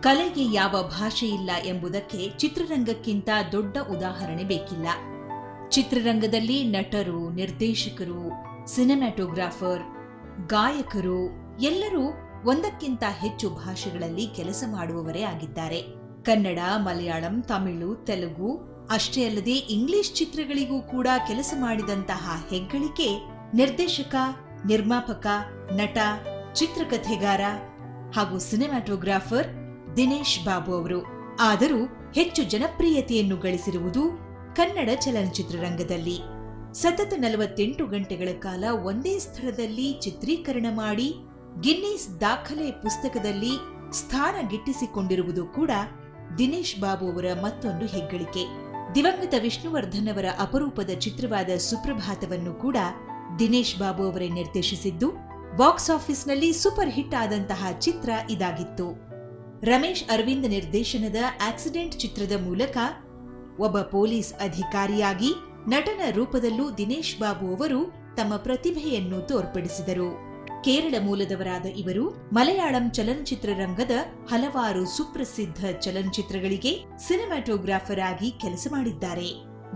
ಕಲೆಗೆ ಯಾವ ಭಾಷೆ ಇಲ್ಲ ಎಂಬುದಕ್ಕೆ ಚಿತ್ರರಂಗಕ್ಕಿಂತ ದೊಡ್ಡ ಉದಾಹರಣೆ ಬೇಕಿಲ್ಲ. ಚಿತ್ರರಂಗದಲ್ಲಿ ನಟರು, ನಿರ್ದೇಶಕರು, ಸಿನಿಮ್ಯಾಟೋಗ್ರಾಫರ್, ಗಾಯಕರು ಎಲ್ಲರೂ ಒಂದಕ್ಕಿಂತ ಹೆಚ್ಚು ಭಾಷೆಗಳಲ್ಲಿ ಕೆಲಸ ಮಾಡುವವರೇ ಆಗಿದ್ದಾರೆ. ಕನ್ನಡ, ಮಲಯಾಳಂ, ತಮಿಳು, ತೆಲುಗು ಅಷ್ಟೇ ಅಲ್ಲದೆ ಇಂಗ್ಲಿಷ್ ಚಿತ್ರಗಳಿಗೂ ಕೂಡ ಕೆಲಸ ಮಾಡಿದಂತಹ ಹೆಗ್ಗಳಿಕೆ ನಿರ್ದೇಶಕ, ನಿರ್ಮಾಪಕ, ನಟ, ಚಿತ್ರಕಥೆಗಾರ ಹಾಗೂ ಸಿನಿಮ್ಯಾಟೋಗ್ರಾಫರ್ ದಿನೇಶ್ ಬಾಬು ಅವರು. ಆದರೂ ಹೆಚ್ಚು ಜನಪ್ರಿಯತೆಯನ್ನು ಗಳಿಸಿರುವುದು ಕನ್ನಡ ಚಲನಚಿತ್ರರಂಗದಲ್ಲಿ. ಸತತ 48 ಗಂಟೆಗಳ ಕಾಲ ಒಂದೇ ಸ್ಥಳದಲ್ಲಿ ಚಿತ್ರೀಕರಣ ಮಾಡಿ ಗಿನ್ನಿಸ್ ದಾಖಲೆ ಪುಸ್ತಕದಲ್ಲಿ ಸ್ಥಾನ ಗಿಟ್ಟಿಸಿಕೊಂಡಿರುವುದು ಕೂಡ ದಿನೇಶ್ ಬಾಬು ಅವರ ಮತ್ತೊಂದು ಹೆಗ್ಗಳಿಕೆ. ದಿವಂಗತ ವಿಷ್ಣುವರ್ಧನ್ ಅವರ ಅಪರೂಪದ ಚಿತ್ರವಾದ ಸುಪ್ರಭಾತವನ್ನು ಕೂಡ ದಿನೇಶ್ ಬಾಬು ಅವರೇ ನಿರ್ದೇಶಿಸಿದ್ದು, ಬಾಕ್ಸ್ ಆಫೀಸ್ನಲ್ಲಿ ಸೂಪರ್ ಹಿಟ್ ಆದಂತಹ ಚಿತ್ರ ಇದಾಗಿತ್ತು. ರಮೇಶ್ ಅರವಿಂದ್ ನಿರ್ದೇಶನದ ಆಕ್ಸಿಡೆಂಟ್ ಚಿತ್ರದ ಮೂಲಕ ಒಬ್ಬ ಪೊಲೀಸ್ ಅಧಿಕಾರಿಯಾಗಿ ನಟನ ರೂಪದಲ್ಲೂ ದಿನೇಶ್ ಬಾಬು ಅವರು ತಮ್ಮ ಪ್ರತಿಭೆಯನ್ನು ತೋರ್ಪಡಿಸಿದರು. ಕೇರಳ ಮೂಲದವರಾದ ಇವರು ಮಲಯಾಳಂ ಚಲನಚಿತ್ರರಂಗದ ಹಲವಾರು ಸುಪ್ರಸಿದ್ಧ ಚಲನಚಿತ್ರಗಳಿಗೆ ಸಿನಿಮ್ಯಾಟೋಗ್ರಾಫರ್ ಆಗಿ ಕೆಲಸ ಮಾಡಿದ್ದಾರೆ.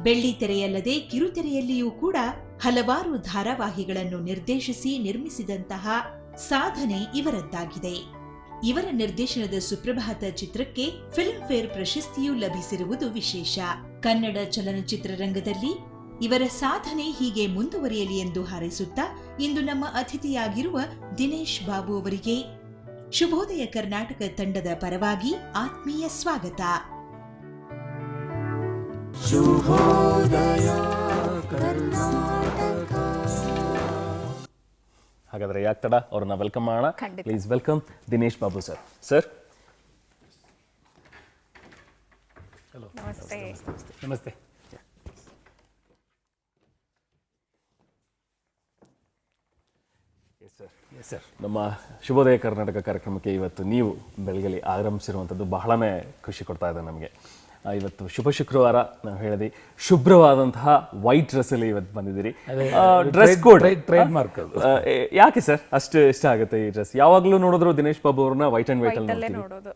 ಬೆಳ್ಳಿತೆರೆಯಲ್ಲದೆ ಕಿರುತೆರೆಯಲ್ಲಿಯೂ ಕೂಡ ಹಲವಾರು ಧಾರಾವಾಹಿಗಳನ್ನು ನಿರ್ದೇಶಿಸಿ ನಿರ್ಮಿಸಿದಂತಹ ಸಾಧನೆ ಇವರದ್ದಾಗಿದೆ. ಇವರ ನಿರ್ದೇಶನದ ಸುಪ್ರಭಾತ ಚಿತ್ರಕ್ಕೆ ಫಿಲ್ಮ್ ಫೇರ್ ಪ್ರಶಸ್ತಿಯೂ ಲಭಿಸಿರುವುದು ವಿಶೇಷ. ಕನ್ನಡ ಚಲನಚಿತ್ರರಂಗದಲ್ಲಿ ಇವರ ಸಾಧನೆ ಹೀಗೆ ಮುಂದುವರಿಯಲಿ ಎಂದು ಹಾರೈಸುತ್ತಾ ಇಂದು ನಮ್ಮ ಅತಿಥಿಯಾಗಿರುವ ದಿನೇಶ್ ಬಾಬು ಅವರಿಗೆ ಶುಭೋದಯ ಕರ್ನಾಟಕ ತಂಡದ ಪರವಾಗಿ ಆತ್ಮೀಯ ಸ್ವಾಗತ. ಶುಭೋದಯ ಕರ್ನಾಟಕ. ಹಾಗಾದ್ರೆ ಯಾಕೆ ತಡ, ಅವ್ರನ್ನ ವೆಲ್ಕಮ್ ಮಾಡೋಣ. Please welcome Dinesh Babu sir. Sir ನಮಸ್ತೆ. ನಮಸ್ತೆ. ಸರ್, ನಮ್ಮ ಶುಭೋದಯ ಕರ್ನಾಟಕ ಕಾರ್ಯಕ್ರಮಕ್ಕೆ ಇವತ್ತು ನೀವು ಬೆಳಗ್ಗೆ ಆಗಮಿಸಿರುವಂಥದ್ದು ಬಹಳನೇ ಖುಷಿ ಕೊಡ್ತಾ ಇದೆ ನಮಗೆ. ಇವತ್ತು ಶುಭ ಶುಕ್ರವಾರ, ನಾವು ಹೇಳಿದ್ವಿ ಶುಭ್ರವಾದಂತಹ ವೈಟ್ ಡ್ರೆಸ್ ಅಲ್ಲಿ ಇವತ್ತು ಬಂದಿದ್ದೀರಿ. Dress code trade mark. ಯಾಕೆ ಸರ್ ಅಷ್ಟು ಇಷ್ಟ ಆಗುತ್ತೆ ಈ ಡ್ರೆಸ್? ಯಾವಾಗಲೂ ನೋಡಿದ್ರು ದಿನೇಶ್ ಬಾಬು ಅವ್ರನ್ನ ವೈಟ್ ಅಂಡ್ ವೈಟ್ ಅಲ್ಲಿ ನೋಡೋದು.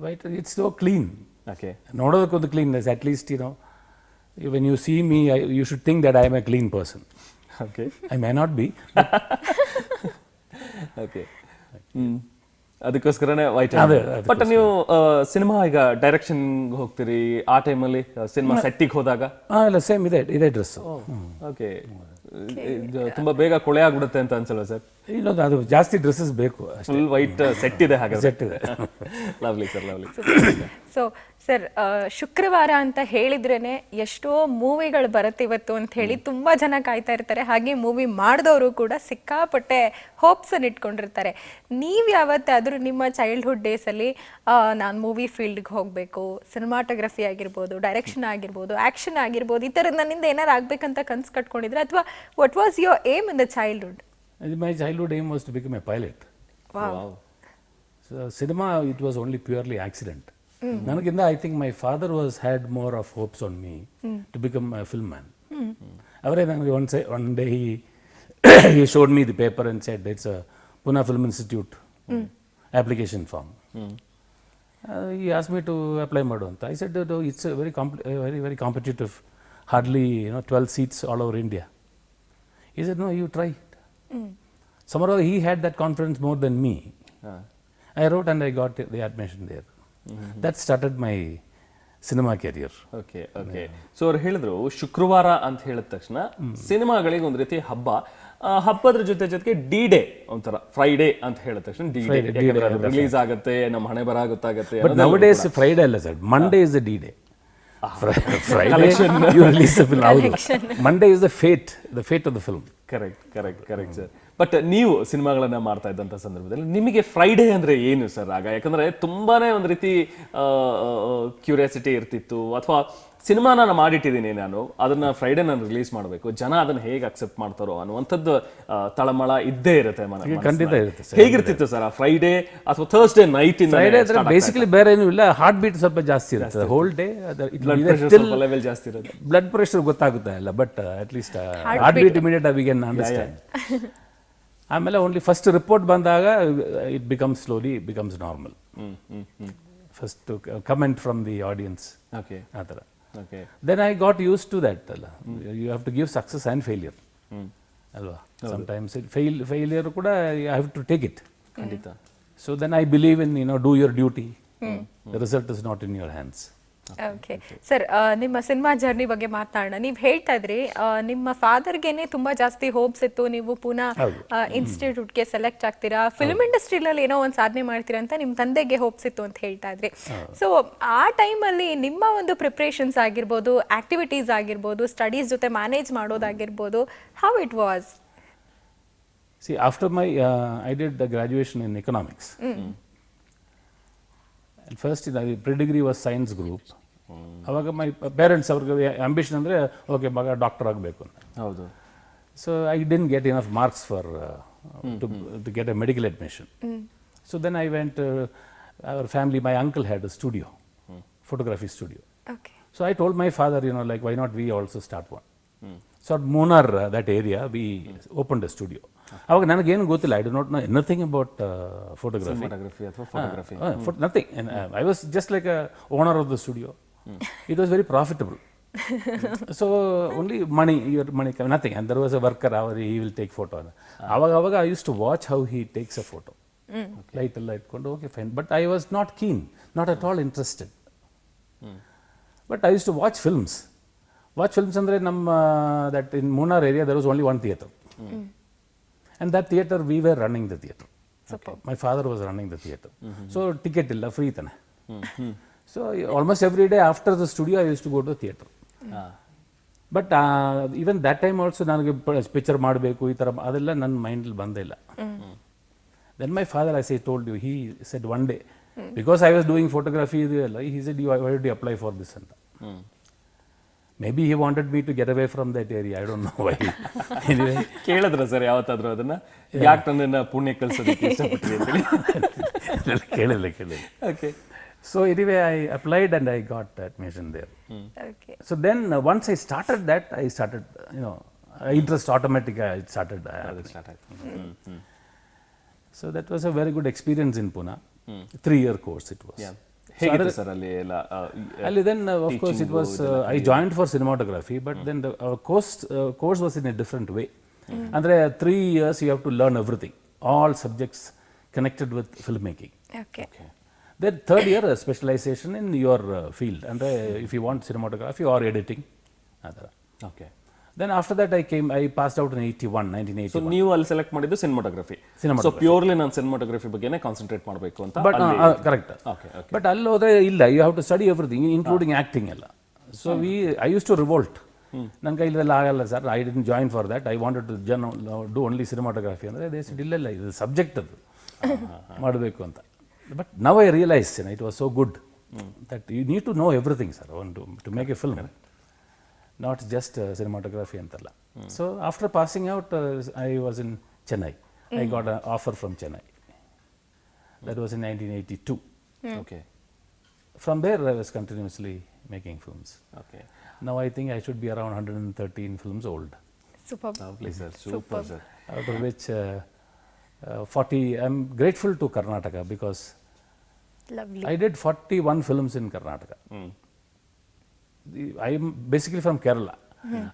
White, it's so clean. Okay, ನೋಡೋದಕ್ಕೊಂದು cleanness. At least when you see me, you should think that I am a clean person. Okay, I may not be. Okay, ಅದಕ್ಕೋಸ್ಕರನೇ white. But ನೀವು cinema ಈಗ direction ಹೋಗ್ತೀರಿ, ಆ ಟೈಮಲ್ಲಿ cinema ಸೆಟ್ಟಿಗೆ ಹೋದಾಗ ಇಲ್ಲ, same ಇದೇ ಡ್ರೆಸ್. ಓಕೆ, ತುಂಬಾ ಬೇಗ ಕೊಳೆ ಆಗ್ಬಿಡುತ್ತೆ ಅಂತ ಅನ್ಸಲ್ವಾ ಸರ್? ಇಲ್ಲ, ಅದು ಜಾಸ್ತಿ ಡ್ರೆಸ್ಸಸ್ ಬೇಕು. ಫುಲ್ ವೈಟ್ ಸೆಟ್ ಇದೆ ಹಾಗೆ. ಸೆಟ್ ಇದೆ. Lovely sir, lovely. So sir, ಶುಕ್ರವಾರ ಅಂತ ಹೇಳಿದ್ರೇನೆ ಎಷ್ಟೋ ಮೂವಿಗಳು ಬರುತ್ತೆ ಇವತ್ತು ಅಂತ ಹೇಳಿ ತುಂಬಾ ಜನ ಕಾಯ್ತಾ ಇರ್ತಾರೆ. ಹಾಗೆ ಮೂವಿ ಮಾಡಿದವರು ಕೂಡ ಸಿಕ್ಕಾಪಟ್ಟೆ ಹೋಪ್ಸ್ ಅನ್ನು ಇಟ್ಕೊಂಡಿರ್ತಾರೆ. ನೀವು ಯಾವತ್ತಾದ್ರೂ ನಿಮ್ಮ ಚೈಲ್ಡ್ಹುಡ್ ಡೇಸಲ್ಲಿ ನಾನು ಮೂವಿ ಫೀಲ್ಡ್ಗೆ ಹೋಗಬೇಕು, ಸಿನಿಮಾಟೋಗ್ರಫಿ ಆಗಿರ್ಬೋದು, ಡೈರೆಕ್ಷನ್ ಆಗಿರ್ಬೋದು, ಆ್ಯಕ್ಷನ್ ಆಗಿರ್ಬೋದು, ಈ ಥರದ್ದು ನನ್ನಿಂದ ಏನಾರು ಆಗ್ಬೇಕಂತ ಕನ್ಸು ಕಟ್ಕೊಂಡಿದ್ರೆ, ಅಥವಾ what was your aim in the childhood? My childhood aim was to become a pilot. Wow. So cinema, it was only purely accident. Nanaginda, I think my father had more of hopes on me to become a film man. One day he showed me the paper and said it's a Pune Film Institute application form. He asked me to apply madu anta. I said it's a very competitive, hardly 12 seats all over India. He said no, you try. Somehow he had that confidence more than me. I wrote and I got the admission there. That started my cinema career. Okay, okay. So ಅವ್ರು ಹೇಳಿದ್ರು ಶುಕ್ರವಾರ ಅಂತ ಹೇಳಿದ ತಕ್ಷಣ ಸಿನಿಮಾಗಳಿಗೆ ಒಂದು ರೀತಿ ಹಬ್ಬ. ಹಬ್ಬದ ಜೊತೆಗೆ ಡಿ-ಡೇ ಒಂಥರ ಫ್ರೈಡೇ ಅಂತ ಹೇಳಿದ ತಕ್ಷಣ ಡಿ-ಡೇ ರಿಲೀಸ್ ಆಗುತ್ತೆ, ನಮ್ಮ ಹಣೆ ಬರ ಗೊತ್ತಾಗುತ್ತೆ. ಬಟ್ ನೌಡೇಸ್ ಫ್ರೈಡೇ ಅಲ್ಲ sir, Monday is the D-day. Friday you release the film. Monday is the fate of the film. Correct sir. But ನೀವು ಸಿನಿಮಾಗಳನ್ನ ಮಾಡ್ತಾ ಇದ್ದಂಥ ಸಂದರ್ಭದಲ್ಲಿ ನಿಮಗೆ ಫ್ರೈಡೇ ಅಂದ್ರೆ ಏನು ಸರ್ ಆಗ? ಯಾಕಂದ್ರೆ ತುಂಬಾನೇ ಒಂದು ರೀತಿ ಕ್ಯೂರಿಯಾಸಿಟಿ ಇರ್ತಿತ್ತು, ಅಥವಾ ಸಿನಿಮಾ ನಾನು ಮಾಡಿಟ್ಟಿದ್ದೀನಿ, ನಾನು ಅದನ್ನ ಫ್ರೈಡೇ ನಾನು ರಿಲೀಸ್ ಮಾಡಬೇಕು, ಜನ ಅದನ್ನ ಹೇಗೆ ಅಕ್ಸೆಪ್ಟ್ ಮಾಡ್ತಾರೋ ಅನ್ನುವಂಥದ್ದು ತಳಮಳ ಇದ್ದೇ ಇರುತ್ತೆ. ಖಂಡಿತ ಇರುತ್ತೆ. ಹೇಗಿರ್ತಿತ್ತು ಸರ್ ಆ ಫ್ರೈಡೇ ಅಥವಾ ಥರ್ಸ್ಡೇ ನೈಟ್? ಬೇಸಿಕಲಿ ಬೇರೆ ಏನೂ ಇಲ್ಲ, ಹಾರ್ಟ್ ಬೀಟ್ ಸ್ವಲ್ಪ ಜಾಸ್ತಿ ಇರುತ್ತೆ ಹೋಲ್ ಡೇ. ಲೆವೆಲ್ ಜಾಸ್ತಿ ಇರುತ್ತೆ, ಬ್ಲಡ್ ಪ್ರೆಷರ್ ಗೊತ್ತಾಗುತ್ತೆ ಇಲ್ಲ, but at least heart beat immediate we can understand. ಆಮೇಲೆ ಓನ್ಲಿ ಫಸ್ಟ್ ರಿಪೋರ್ಟ್ ಬಂದಾಗ it becomes slowly becomes normal. First comment from the audience okay ಆ ಥರ. Okay then I got use to that ಅಲ್ಲ, you have to give success and failure ಅಲ್ವಾ. Sometimes failure ಕೂಡ you have to take it. ಖಂಡಿತ. So then I believe in do your duty, the result is not in your hands. Okay sir, ನಿಮ್ಮ cinema journey ಬಗ್ಗೆ ಮಾತಾಡೋಣ. ನೀವು ಹೇಳ್ತಾ ಇದ್ರಿ ನಿಮ್ಮ ಫಾದರ್ಗೆನೆ ತುಂಬಾ ಜಾಸ್ತಿ ಹೋಪ್ಸ್ ಇತ್ತು, ನೀವು ಪುನಃ ಇನ್ಸ್ಟಿಟ್ಯೂಟ್ಗೆ ಸೆಲೆಕ್ಟ್ ಆಗ್ತೀರಾ, ಫಿಲ್ಮ್ ಇಂಡಸ್ಟ್ರಿಯಲ್ಲಿ ಏನೋ ಒಂದು ಸಾಧನೆ ಮಾಡ್ತೀರಾ ಅಂತ ನಿಮ್ಮ ತಂದೆಗೆ ಹೋಪ್ಸ್ ಇತ್ತು ಅಂತ ಹೇಳ್ತಾ ಇದ್ರಿ. ಸೊ ಆ ಟೈಮಲ್ಲಿ ನಿಮ್ಮ ಒಂದು ಪ್ರಿಪ್ರೇಷನ್ಸ್ ಆಗಿರ್ಬೋದು, ಆಕ್ಟಿವಿಟೀಸ್ ಆಗಿರ್ಬೋದು, ಸ್ಟಡೀಸ್ ಜೊತೆ ಮ್ಯಾನೇಜ್ ಮಾಡೋದಾಗಿರ್ಬೋದು, how it was? See, after my, I did the graduation in economics. And first, the pre-degree was science group. ಅವಾಗ ಮೈ ಪೇರೆಂಟ್ಸ್ ಅವ್ರಿಗೆ ಆಂಬಿಷನ್ ಅಂದರೆ ಓಕೆ ಮಗ ಡಾಕ್ಟರ್ ಆಗಬೇಕು ಅಂತ. ಹೌದು. So I didn't get enough marks for to get a medical admission. So then I went, our family, my uncle had a studio, photography studio. Okay. So I told my father, like, why not we also start one? So at Munnar, that area, we opened a studio. ಅವಾಗ ನನಗೇನು ಗೊತ್ತಿಲ್ಲ, I do not know anything about photography ಅಥವಾ photography, nothing. I was just like a owner of the studio. It was very profitable. So only money, your money, nothing. And there was a worker, ಅವರ್ he will take photo. ಅವಾಗ I use to watch how he takes a photo. Light ಎಲ್ಲ ಇಟ್ಕೊಂಡು okay fine, but I was not keen, not at all interested. But I use to watch films. Watch films ಅಂದರೆ ನಮ್ಮ that in Munnar area there was only one theatre. And that theatre, we were running the theatre. Okay. My father was running the theatre. So ticket illa, free thane. So almost every day after the studio, I used to go to the theatre. But even that time also, ನನಗೆ picture ಮಾಡಬೇಕು ಈ ಥರ ಅದೆಲ್ಲ ನನ್ನ ಮೈಂಡಲ್ಲಿ ಬಂದೇ ಇಲ್ಲ. Then my father, as I told you, he said one day, because I was doing photography, he said, why did you apply for this? And maybe he wanted me to get away from that area. I don't know why. Anyway, ಕೇಳಿದ್ರ sir ಯಾವತ್ತಾದ್ರೂ ಅದನ್ನ, ಯಾಕೆ ನನ್ನನ್ನು ಪುಣ್ಯ ಕಲಿಸೋದಕ್ಕೆ ಇಷ್ಟಪಟ್ರಿ ಅಂತೇಳಿ? ಕೇಳಿಲ್ಲ. Okay. So anyway, I applied and I got admission there. Okay. So then once I started that, I started, interest automatically it started. So that was a very good experience in Pune. 3-year course it was. ಹೇಗಿತ್ತು sir ಅಲ್ಲಿ ಎಲ್ಲ? ಅಲ್ಲಿ then of course it was, I joined for cinematography, but then our course was in a different way. Andre 3 years you have to learn everything, all subjects connected with filmmaking. Okay. Then 3rd year specialization in your field, and if you want cinematography or editing. Okay. Then after that I passed out in 1981. So ನೀವು ಅಲ್ಲಿ select ಮಾಡಿದ್ದು cinematography. So purely ನಾನು cinematography ಬಗ್ಗೆನೇ concentrate ಮಾಡಬೇಕು ಅಂತ. But correct. But ಅಲ್ಲಿ ಹೋದ್ರೆ ಇಲ್ಲ, you have to study everything including acting ಎಲ್ಲ. So I use to revolt. ನನ್ನ ಕೈಲೆಲ್ಲ ಆಗಲ್ಲ sir, I didn't join for that, I wanted to do only cinematography. ಅಂದರೆ ದೇ ಸೆಡ್ ಇಲ್ಲ, ಇದು ಸಬ್ಜೆಕ್ಟ್ ಅದು ಮಾಡಬೇಕು ಅಂತ. But now I realize it was so good that you need to know everything sir to make a film, not just cinematography antalla. So after passing out, I was in Chennai. I got an offer from Chennai. That was in 1982. Okay. From there I was continuously making films. Okay. Now I think I should be around 113 films old. Superb. Lovely sir, super sir. Out of which 40, I'm grateful to Karnataka because Lovely. I did 41 films in Karnataka. I am basically from Kerala.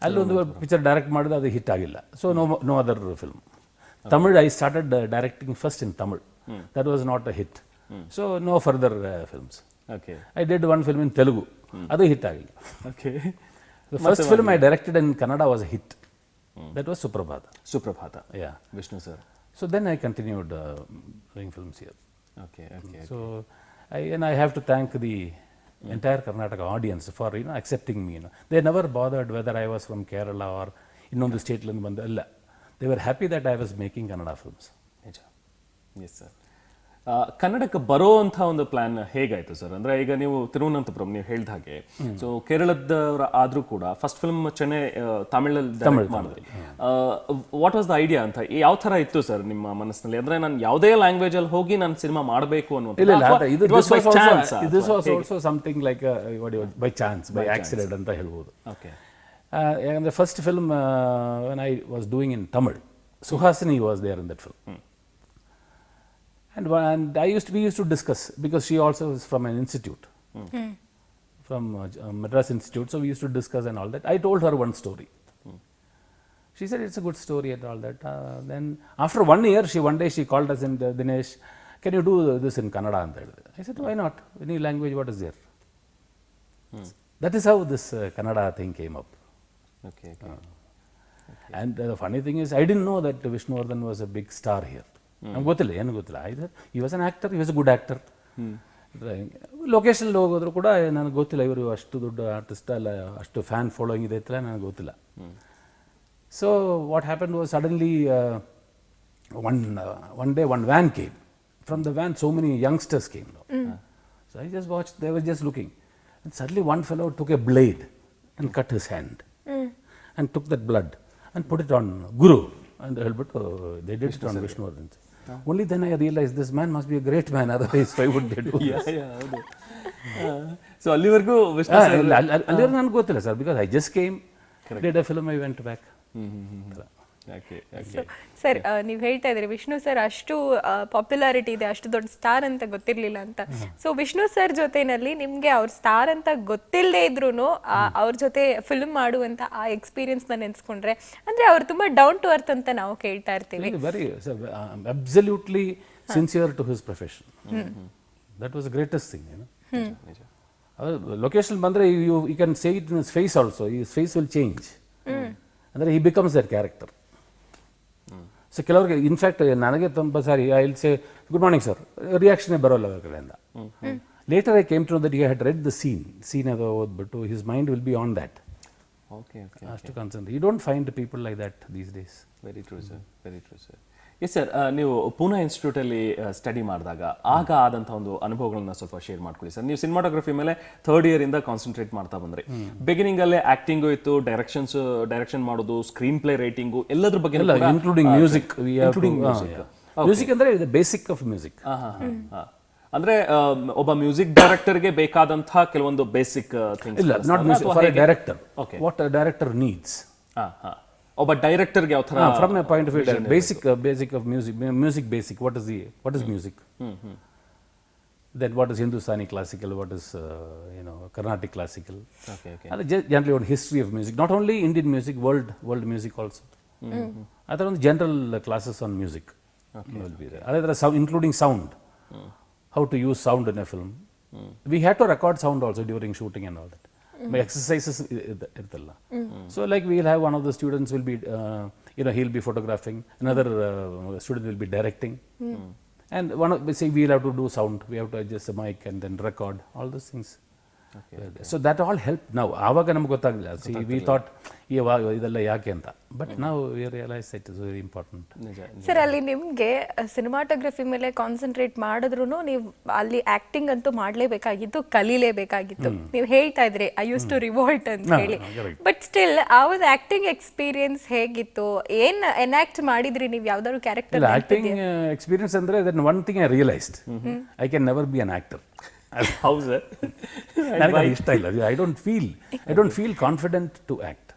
ಅಲ್ಲಿ ಒಂದು picture direct ಮಾಡಿದ್ರೆ ಅದು hit ಆಗಿಲ್ಲ. So no other film. Tamil I started directing first in Tamil. That was not a hit. So no further films. I did one film in Telugu, ಅದು hit ಆಗಿಲ್ಲ. First film I directed in Kannada was a hit. That was Suprabhata. Yeah, Vishnu sir. So then I continued doing films here. Okay. So I have to thank the entire Karnataka audience for accepting me. They never bothered whether I was from Kerala or ಇನ್ನೊಂದು ಸ್ಟೇಟ್ಲಿಂದ ಬಂದ ಎಲ್ಲ. They were happy that I was making Kannada films. ನಿಜ. Yes sir. ಕನ್ನಡಕ್ಕೆ ಬರೋ ಅಂಥ ಒಂದು plan ಹೇಗಾಯ್ತು sir? ಅಂದ್ರೆ ಈಗ ನೀವು ತಿರುವನಂತಪುರಂ ನೀವು ಹೇಳಿದ ಹಾಗೆ, ಸೊ ಕೇರಳದವರ ಆದ್ರೂ ಕೂಡ ಫಸ್ಟ್ ಫಿಲ್ಮ್ ಚೆನ್ನೈ ತಮಿಳಲ್ಲಿ ಮಾಡಿದ್ರಿ. ವಾಟ್ ವಾಸ್ ದ ಐಡಿಯಾ ಅಂತ ಯಾವ ತರ ಇತ್ತು ಸರ್ ನಿಮ್ಮ ಮನಸ್ಸಿನಲ್ಲಿ? ಅಂದ್ರೆ ನಾನು ಯಾವುದೇ ಲ್ಯಾಂಗ್ವೇಜ್ ಅಲ್ಲಿ ಹೋಗಿ ನಾನು ಸಿನಿಮಾ ಮಾಡಬೇಕು ಅನ್ನೋ this was also something like by chance, by accident ಅಂತ ಹೇಳ್ಬೋದು. ಯಾಕಂದ್ರೆ first film when I was doing in Tamil, Suhasini was there in that film. And we used to discuss, because she also is from an institute, from Madras Institute, so we used to discuss and all that. I told her one story. She said it's a good story and all that. Then after 1 year, one day she called us and Dinesh, can you do this in Kannada? I said, why not? Any language, what is there? That is how this Kannada thing came up. Okay. And the funny thing is, I didn't know that Vishnuvardhan was a big star here. ನಂಗೆ ಗೊತ್ತಿಲ್ಲ, ಏನು ಗೊತ್ತಿಲ್ಲ. Either he was an actor, he was a good actor. Location ಹೋಗೋದ್ರು ಕೂಡ ನನಗೆ ಗೊತ್ತಿಲ್ಲ ಇವರು ಅಷ್ಟು ದೊಡ್ಡ ಆರ್ಟಿಸ್ಟ್ ಅಲ್ಲ, ಅಷ್ಟು ಫ್ಯಾನ್ ಫಾಲೋಯಿಂಗ್ ಇದೆ ಅಂತ ನನಗೆ ಗೊತ್ತಿಲ್ಲ. So what happen was suddenly one day one van came. From the van so many youngsters came. So I just watched, they were just looking. And suddenly one fellow took a blade and cut his hand and took that blood and put it on Guru. And they did it on Vishnuvardhan. Only then I realized this man must be a great man, otherwise why would they do this? So ಅಲ್ಲಿವರೆಗೂ ಅಲ್ಲಿವರೆಗೂ ನನಗೆ ಗೊತ್ತಿಲ್ಲ sir, because I just came, did a film, I went back. Sir, ನೀವು ಹೇಳ್ತಾ ಇದ್ರಿ Vishnu sir ಅಷ್ಟು popularity ಇದೆ, ಅಷ್ಟು ದೊಡ್ಡ ಸ್ಟಾರ್ ಅಂತ ಗೊತ್ತಿರ್ಲಿಲ್ಲ ಅಂತ. ಸೊ ವಿಷ್ಣು ಸರ್ ಜೊತೆನಲ್ಲಿ ನಿಮ್ಗೆ ಅವ್ರ ಸ್ಟಾರ್ ಅಂತ ಗೊತ್ತಿಲ್ಲದೆ ಇದ್ರು ಅವ್ರ ಜೊತೆ ಫಿಲ್ಮ್ ಮಾಡುವಂತ ಆ ಎಕ್ಸ್ಪೀರಿಯನ್ಸ್ ನ ನೆನ್ಸ್ಕೊಂಡ್ರೆ, ಅಂದ್ರೆ ಅವ್ರು ತುಂಬಾ ಡೌನ್ ಟು ಅರ್ತ್ ಅಂತ ನಾವು ಕೇಳ್ತಾ ಇರ್ತೀವಿ. Very absolutely sincere to his profession. That was the greatest thing. Location ಬಂದ್ರೆ you can say it in his face also, his face will change. ಅಂದರೆ he becomes that character. So ಕೆಲವ್ರಿಗೆ in fact ನನಗೆ ತುಂಬ ಸಾರಿ I will say good morning sir, ರಿಯಾಕ್ಷನೇ ಬರೋಲ್ಲ ಅವ್ರ ಕಡೆಯಿಂದ. Later I came to know that you had read the scene ಅದು ಓದ್ಬಿಟ್ಟು his mind will be on that. ಅಷ್ಟು concern. You don't find people like that these days. Very true sir, very true sir. Yes sir, ನೀವು Poona ಇನ್ಸ್ಟಿಟ್ಯೂಟಲ್ಲಿ study ಮಾಡಿದಾಗ ಆಗ ಆದಂಥ ಒಂದು ಅನುಭವಗಳನ್ನ ಸ್ವಲ್ಪ ಶೇರ್ ಮಾಡ್ಕೊಳ್ಳಿ ಸರ್. ನೀವು ಸಿನಿಮಾಟೋಗ್ರಫಿ ಮೇಲೆ 3rd year ಇಂದ ಕಾನ್ಸಂಟ್ರೇಟ್ ಮಾಡ್ತಾ ಬಂದ್ರಿ. ಬಿಗಿನಿಂಗ್ ಅಲ್ಲೇ ಆಕ್ಟಿಂಗು ಇತ್ತು, ಡೈರೆಕ್ಷನ್ ಮಾಡೋದು, ಸ್ಕ್ರೀನ್ ಪ್ಲೇ ರೈಟಿಂಗು, ಎಲ್ಲದ್ರ ಬಗ್ಗೆ ಇನ್ಕ್ಲೂಡಿಂಗ್ ಮ್ಯೂಸಿಕ್. ಮ್ಯೂಸಿಕ್ ಅಂದ್ರೆ ಬೇಸಿಕ್ ಆಫ್ ಮ್ಯೂಸಿಕ್. ಅಂದ್ರೆ ಒಬ್ಬ ಮ್ಯೂಸಿಕ್ ಡೈರೆಕ್ಟರ್ಗೆ ಬೇಕಾದಂತಹ ಕೆಲವೊಂದು ಬೇಸಿಕ್ ಥಿಂಗ್ಸ್. ಇಲ್ಲ, not music, for A director, what a director needs. ಒಬ್ಬ ಡೈರೆಕ್ಟರ್ಗೆ ಯಾವ ತರ, from A point of view, basic of music basic. What is music? Then what is Hindustani classical, what is Carnatic classical. ಅದು generally ಒಂದು history of music, not only Indian music, world music also. ಅದರ ಒಂದು general classes on music will be there. ಅದೇ ಥರ including sound, how to use sound in a film. We had to record sound also during shooting and all that. My exercises irtalla. So like we'll have one of the students will be he'll be photographing, another student will be directing, and say we'll have to do sound, we have to adjust the mic and then record all those things. So that all helped. Now ಆವಾಗ ನಮ್ಗೆ ಗೊತ್ತಾಗಲಿಲ್ಲ. See, we thought ಇದೆಲ್ಲ ಯಾಕೆ ಅಂತ, but ನಾವು we realize it is very important. Sir, ಅಲ್ಲಿ ನಿಮ್ಗೆ cinematography ಮೇಲೆ ಕಾನ್ಸಂಟ್ರೇಟ್ ಮಾಡಿದ್ರು ನೀವು ಅಲ್ಲಿ ಆಕ್ಟಿಂಗ್ ಅಂತೂ ಮಾಡ್ಲೇಬೇಕಾಗಿತ್ತು, ಕಲೀಲೇಬೇಕಾಗಿತ್ತು. ನೀವು ಹೇಳ್ತಾ ಇದ್ರಿ ಐ ಯೂಸ್ ಟು ರಿವೋಲ್ಟ್ ಅಂತ ಹೇಳಿ, ಬಟ್ ಸ್ಟಿಲ್ ಆ ಒಂದು ಆಕ್ಟಿಂಗ್ ಎಕ್ಸ್ಪೀರಿಯನ್ಸ್ ಹೇಗಿತ್ತು? ಏನ್ ಎನಾಕ್ಟ್ ಮಾಡಿದ್ರಿ ನೀವು? ಯಾವ್ದಾದ್ರು ಕ್ಯಾರೆಕ್ಟರ್? ಆಕ್ಟಿಂಗ್ ಎಕ್ಸ್ಪೀರಿಯನ್ಸ್ ಅಂದ್ರೆ then one thing I realized, I can never be an actor. How sir? ನನಗೆ ಇಷ್ಟ ಇಲ್ಲ. I don't feel confident to act.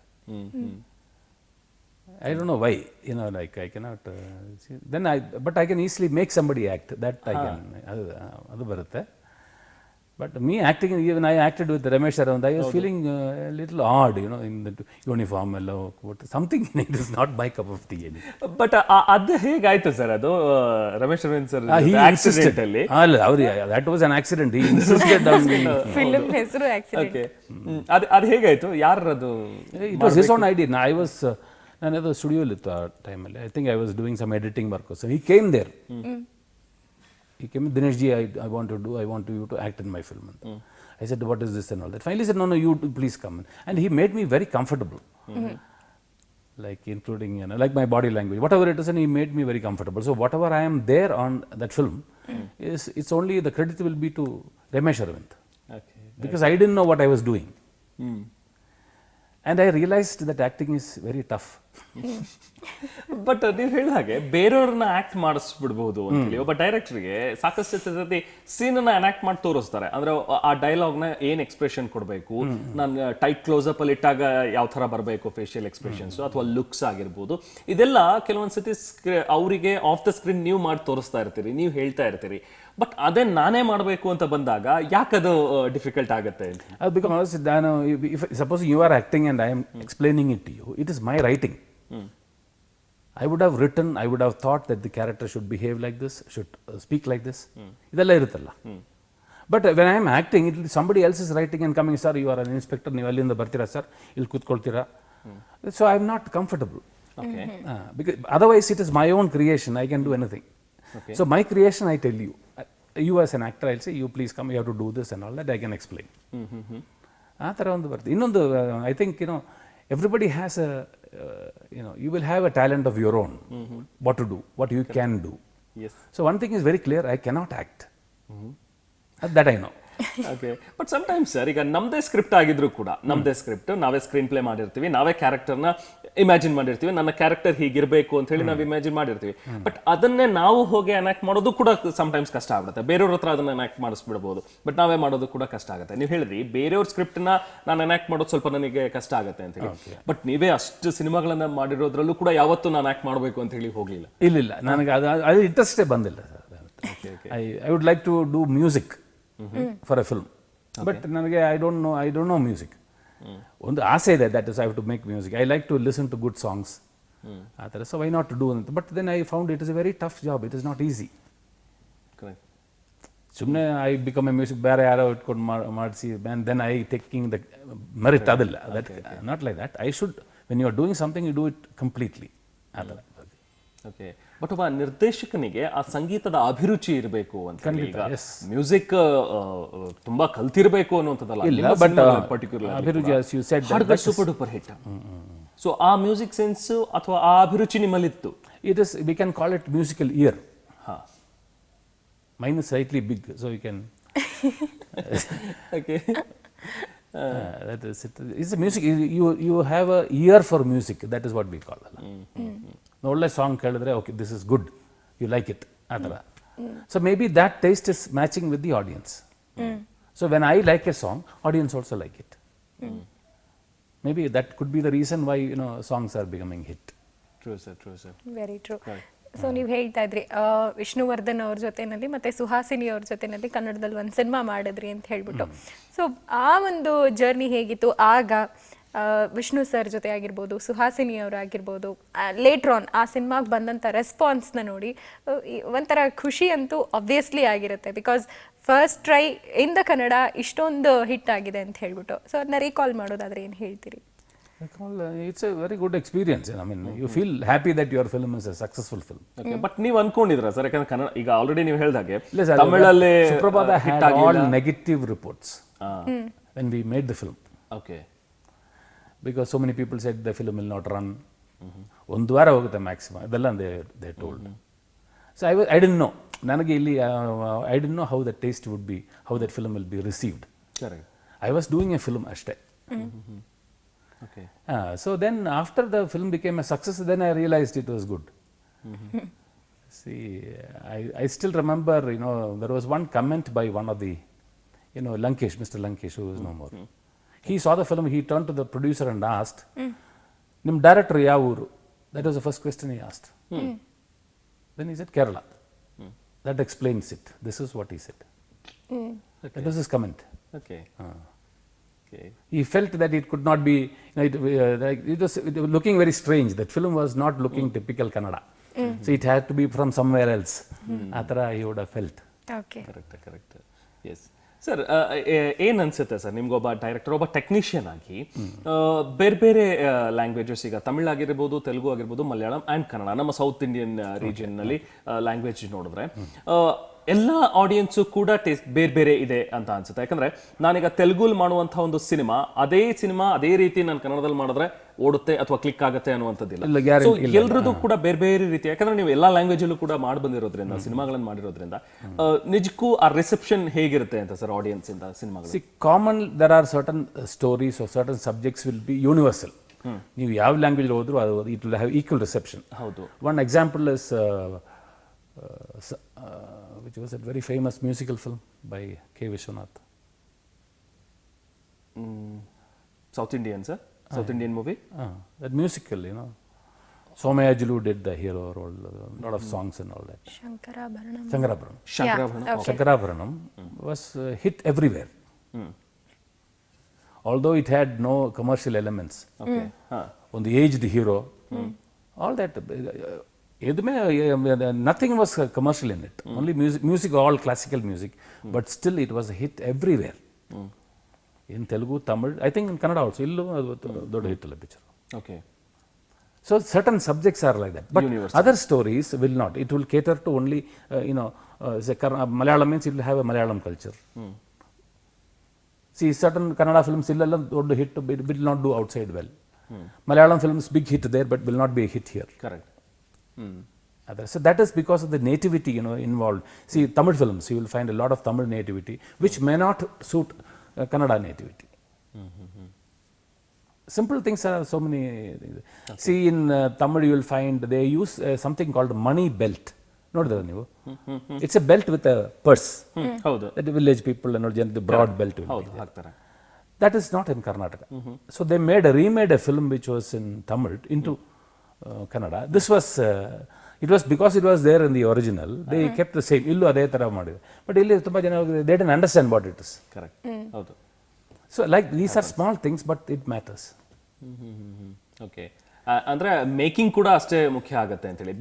I don't know why, like I cannot but I can easily make somebody act. That I can, ಅದು ಬರುತ್ತೆ. But me acting, even I acted with Ramesh around, I was feeling a little odd, in the uniform allo, something in it is not my cup of tea. But ಅದು ಹೇಗಾಯ್ತು sir? ಅದು Ramesh Arvind sir accident ಅಲ್ಲಿ ಅಲ್ಲ, that was an accident. He insisted on me. Film ಹೆಸರು accident. Okay. ಅದು ಹೇಗಾಯ್ತು? ಯಾರದು? It was his own idea. ನಾನು ಸ್ಟುಡಿಯೋಲಿ ಇತ್ತು ಆ ಟೈಮಲ್ಲಿ. I think I was doing some editing work. So he came there. He came, Dinesh ji, I want you to act in my film. I said, what is this and all that. Finally he said, no, you please come. And he made me very comfortable. Like including, like my body language, whatever it is, and he made me very comfortable. So whatever I am there on that film, it's only the credit will be to Ramesh Arvind. Because I didn't know what I was doing. And I realized that acting is very tough. But ನೀವು ಹೇಳಿದ ಹಾಗೆ ಬೇರೆಯವ್ರನ್ನ act ಮಾಡಿಸ್ಬಿಡ್ಬಹುದು ಅಂತ ಹೇಳಿ ಒಬ್ಬ ಡೈರೆಕ್ಟರ್ಗೆ ಸಾಕಷ್ಟು ಸತಿ ಸೀನನ್ನ ಅನಾಕ್ಟ್ ಮಾಡಿ ತೋರಿಸ್ತಾರೆ. ಅಂದ್ರೆ ಆ ಡೈಲಾಗ್ನ ಏನ್ ಎಕ್ಸ್ಪ್ರೆಷನ್ ಕೊಡಬೇಕು, ನಾನು ಟೈಟ್ ಕ್ಲೋಸ್ ಅಪ್ ಅಲ್ಲಿ ಇಟ್ಟಾಗ ಯಾವ ತರ ಬರಬೇಕು ಫೇಶಿಯಲ್ ಎಕ್ಸ್ಪ್ರೆಷನ್ಸ್ ಅಥವಾ ಲುಕ್ಸ್ ಆಗಿರ್ಬೋದು, ಇದೆಲ್ಲ ಕೆಲವೊಂದ್ಸತಿ ಅವರಿಗೆ ಆಫ್ ದ ಸ್ಕ್ರೀನ್ ನೀವು ಮಾಡಿ ತೋರಿಸ್ತಾ ಇರ್ತೀರಿ, ನೀವು ಹೇಳ್ತಾ ಇರ್ತೀರಿ. ಬಟ್ ಅದೇ ನಾನೇ ಮಾಡಬೇಕು ಅಂತ ಬಂದಾಗ ಯಾಕದು ಡಿಫಿಕಲ್ಟ್ ಆಗುತ್ತೆ? Because suppose you are acting and I am explaining it to you, it is my writing. I would have written, I would have thought that the character should behave like this, should speak like this. ಇದೆಲ್ಲ ಇರುತ್ತಲ್ಲ. But when I am acting, somebody else is writing and coming, sir, you are an inspector, ನೀವು ಅಲ್ಲಿಂದ ಬರ್ತೀರಾ sir, ಇಲ್ಲಿ ಕೂತ್ಕೊಳ್ತೀರಾ. So I am not comfortable. Okay. Because otherwise it is my own creation, I can do anything. Okay. So my creation, I tell you, you as an actor, I'll say, you please come, you have to do this and all that, I can explain. ಆ ಥರ ಒಂದು ಬರ್ತದೆ. ಇನ್ನೊಂದು, I think, everybody has a, you will have a talent of your own, what to do, what you can do. Yes. So one thing is very clear, I cannot act. That I know. Okay. But sometimes sir, ಈಗ ನಮ್ದೇ script ಆಗಿದ್ರು ಕೂಡ, ನಮ್ದೇ script ನಾವೇ screen play ಮಾಡಿರ್ತೀವಿ, ನಾವೇ ಕ್ಯಾರೆಕ್ಟರ್ನ imagine ಮಾಡಿರ್ತೀವಿ, ನನ್ನ ಕ್ಯಾರೆಕ್ಟರ್ ಹೀಗಿರ್ಬೇಕು ಅಂತ ಹೇಳಿ ನಾವು ಇಮ್ಯಾಜಿನ್ ಮಾಡಿರ್ತೀವಿ. ಬಟ್ ಅದನ್ನೇ ನಾವು ಹೋಗಿ ಅನಾಕ್ಟ್ ಮಾಡೋದು ಕೂಡ ಸಮ್ಟೈಮ್ಸ್ ಕಷ್ಟ ಆಗುತ್ತೆ. ಬೇರೆಯವ್ರ ಹತ್ರ ಅದನ್ನ ಅನಾಕ್ಟ್ ಮಾಡಿಸ್ಬಿಡ್ಬೋದು, ಬಟ್ ನಾವೇ ಮಾಡೋದು ಕೂಡ ಕಷ್ಟ ಆಗುತ್ತೆ. ನೀವು ಹೇಳಿದ್ರಿ ಬೇರೆಯವ್ರ ಸ್ಕ್ರಿಪ್ಟ್ನ ನಾನು ಅನಾಕ್ಟ್ ಮಾಡೋದು ಸ್ವಲ್ಪ ನನಗೆ ಕಷ್ಟ ಆಗುತ್ತೆ ಅಂತ ಹೇಳಿ. ಬಟ್ ನೀವೇ ಅಷ್ಟು ಸಿನಿಮಾಗಳನ್ನ ಮಾಡಿರೋದ್ರಲ್ಲೂ ಕೂಡ ಯಾವತ್ತೂ ನಾನು ಆಕ್ಟ್ ಮಾಡಬೇಕು ಅಂತ ಹೇಳಿ ಹೋಗ್ಲಿಲ್ಲ? ಇಲ್ಲ, ನನಗೆ ಅದು ಇಂಟ್ರೆಸ್ಟೇ ಬಂದಿಲ್ಲ. I would like to do music for a film. But ನನಗೆ I don't know music. ಒಂದು ಆಸೆ ಇದೆ, that is I have to make music. I like to listen to good songs. ಆ ಥರ, so why not to do it? But then I found it is a very tough job. It is not easy. Correct. ಸುಮ್ಮನೆ I become a music, ಬೇರೆ ಯಾರೋ ಇಟ್ಕೊಂಡು ಮಾಡಿಸಿ and then I taking the merit, ಅದಿಲ್ಲ. That not like that. I should, when you are doing something, you do it completely. ಆ ಥರ. Okay. But ಒಬ್ಬ ನಿರ್ದೇಶಕನಿಗೆ ಆ ಸಂಗೀತದ ಅಭಿರುಚಿ ಇರಬೇಕು ಅಂತ. ಮ್ಯೂಸಿಕ್ ತುಂಬಾ ಕಲ್ತಿರ್ಬೇಕು ಅನ್ನುವಂಥದ್ದಲ್ಲ. ಇಲ್ಲ, ಬಟ್ ಅಭಿರುಚಿ, as you said, ಹಾಡುಗಳು ಸೂಪರ್ ಡೂಪರ್ ಹಿಟ್. ಸೊ ಆ ಮ್ಯೂಸಿಕ್ ಸೆನ್ಸ್ ಅಥವಾ ಆ ಅಭಿರುಚಿ ನಿಮ್ಮಲ್ಲಿತ್ತು? It is, we can call it musical ear. Mine is slightly big, so you can. Okay. That is it. It's a music. You have a ear for music. That is what we call it. ಒಳ್ಳೆ song ಕೇಳಿದ್ರೆ okay, this is good, you like it, ಆ ಥರ. So maybe that taste is matching with the audience. So when I like a song, audience also like it. Maybe that could be the reason why songs are becoming hit. True sir, true sir, very true. So ನೀವು ಹೇಳ್ತಾ ಇದ್ರಿ ವಿಷ್ಣುವರ್ಧನ್ ಅವ್ರ ಜೊತೆನಲ್ಲಿ ಮತ್ತೆ ಸುಹಾಸಿನಿ ಅವ್ರ ಜೊತೆನಲ್ಲಿ ಕನ್ನಡದಲ್ಲಿ ಒಂದು ಸಿನಿಮಾ ಮಾಡಿದ್ರಿ ಅಂತ ಹೇಳ್ಬಿಟ್ಟು. ಸೊ ಆ ಒಂದು ಜರ್ನಿ ಹೇಗಿತ್ತು ಆಗ? ವಿಷ್ಣು ಸರ್ ಜೊತೆ ಆಗಿರ್ಬೋದು, ಸುಹಾಸಿನಿ ಅವರಾಗಿರ್ಬೋದು, ಲೇಟ್ರ್ ಆನ್ ಆ ಸಿನಿಮಾಗೆ ಬಂದಂಥ ರೆಸ್ಪಾನ್ಸ್ನ ನೋಡಿ ಒಂಥರ ಖುಷಿ ಅಂತೂ ಆಬ್ವಿಯಸ್ಲಿ ಆಗಿರುತ್ತೆ. Because first try in the Kannada ಇಷ್ಟೊಂದು ಹಿಟ್ ಆಗಿದೆ ಅಂತ ಹೇಳ್ಬಿಟ್ಟು. ಸೊ ಅದನ್ನ ರೀಕಾಲ್ ಮಾಡೋದಾದ್ರೆ ಏನು ಹೇಳ್ತೀರಿ? It's a very good experience. I mean, you feel happy that your film is a successful film. Okay, but ನೀವು ಅನ್ಕೊಂಡಿದ್ರ ಸರ್? ಯಾಕಂದ್ರೆ ಕನ್ನಡ ಈಗ ಆಲ್ರೆಡಿ ನೀವು ಹೇಳಿದಾಗೆ ತಮಿಳಲ್ಲಿ ಸುಪ್ರಭಾತ had all negative reports when we made the film. Okay. Because so many people said the film will not run. ಒಂದು ವಾರ ಹೋಗುತ್ತೆ maximum, ಅದೆಲ್ಲ they told. So I didn't know. ನನಗೆ ಇಲ್ಲಿ I didn't know how the taste would be, how that film will be received. Correct. I was doing a film ಅಷ್ಟೇ. Okay. So then after the film became a success, then I realized it was good. See, I still remember, there was one comment by one of the, Lankesh, Mr. Lankesh, who is no more. He saw the film, he turned to the producer and asked, Nim director ಯಾವ ಊರು? That was the first question he asked. Then he said, Kerala. That explains it. This is what he said. Okay. That was his comment. Okay. Okay. He felt that it could not be, it was looking very strange. That film was not looking typical Kannada. So it had to be from somewhere else. Athara he would have felt. Okay. Correct. Yes. Sir, ಏನು ಅನ್ಸುತ್ತೆ sir ನಿಮ್ಗೊಬ್ಬ director, ಒಬ್ಬ technician ಆಗಿ ಬೇರೆ ಬೇರೆ languages, ಈಗ ತಮಿಳ್ ಆಗಿರ್ಬೋದು, ತೆಲುಗು ಆಗಿರ್ಬೋದು, Malayalam and Kannada, ನಮ್ಮ ಸೌತ್ ಇಂಡಿಯನ್ ರೀಜನ್ನಲ್ಲಿ ಲ್ಯಾಂಗ್ವೇಜ್ ನೋಡಿದ್ರೆ ಎಲ್ಲ ಆಡಿಯನ್ಸು ಕೂಡ ಟೇಸ್ಟ್ ಬೇರೆ ಬೇರೆ ಇದೆ ಅಂತ ಅನ್ಸುತ್ತೆ. ಯಾಕಂದ್ರೆ ನಾನೀಗ ತೆಲುಗುಲ್ ಮಾಡುವಂಥ ಒಂದು ಸಿನಿಮಾ ಅದೇ ರೀತಿ ನಾನು ಕನ್ನಡದಲ್ಲಿ ಮಾಡಿದ್ರೆ ಓಡುತ್ತೆ ಅಥವಾ ಕ್ಲಿಕ್ ಆಗುತ್ತೆ ಅನ್ನುವಂಥದ್ದಿಲ್ಲ. ಇಲ್ಲ, guarantee ಇಲ್ಲ. ಎಲ್ರದ್ದು ಕೂಡ ಬೇರೆ ಬೇರೆ ರೀತಿ, ಯಾಕಂದ್ರೆ ನೀವು ಎಲ್ಲಾ ಲ್ಯಾಂಗ್ವೇಜ್ ಅಲ್ಲೂ ಕೂಡ ಮಾಡಿ ಬಂದಿರೋದ್ರಿಂದ, ಸಿನಿಮಾಗಳನ್ನು ಮಾಡಿರೋದ್ರಿಂದ ನಿಜಕ್ಕೂ ಆ ರಿಸೆಪ್ಷನ್ ಹೇಗಿರುತ್ತೆ ಅಂತ ಸರ್ ಆಡಿಯನ್ಸ್ ಇಂದ ಸಿನಿಮಾಗಳು? See, common, there are certain stories or certain subjects will be universal. ನೀವು ಯಾವ ಲ್ಯಾಂಗ್ವೇಜ್ ಹೋದ್ರು ಅದು it will have equal reception. ಹೌದು. One example is which was a very famous musical film by K. Vishwanath. South Indian, sir? South Indian movie? That musical, you know. Somayajulu did the hero role, a lot of songs and all that. Shankarabharanam. Shankarabharanam was hit everywhere. Although it had no commercial elements. Okay. On the aged hero, all that, nothing was commercial in it. Only music, all classical music, but still it was a hit everywhere. In Telugu, Tamil, I think in Kannada also, illu dodu hit alla picture. Okay. So certain subjects are like that, but Universal. other stories will not. It will cater to only, say Malayalam means it will have a Malayalam culture. See, certain Kannada films illa dodu hit will not do outside well. Malayalam films big hit there, but will not be a hit here. Correct. So that is because of the nativity, involved. See, Tamil films, you will find a lot of Tamil nativity, which may not suit Kannada nativity. Simple things are so many things. Okay. See, in Tamil you will find they use something called money belt. Nodidra ನೀವು? It's a belt with a purse. ಹೌದು. That the village people the broad belt will be there. That is not in Karnataka. So they remade a film which was in Tamil into Kannada. This was it was because it was there in the original. They kept the same. Illu ಅದೇ ತರ ಮಾಡಿದ್ರು. But ಇಲ್ಲಿ ತುಂಬಾ ಜನ they didn't understand what it is. Correct. ಹೌದು. So like these are small things, but it matters. Okay. ಅಂದ್ರೆ making ಕೂಡ ಅಷ್ಟೇ ಮುಖ್ಯ ಆಗುತ್ತೆ ಅಂತ ಹೇಳಿ.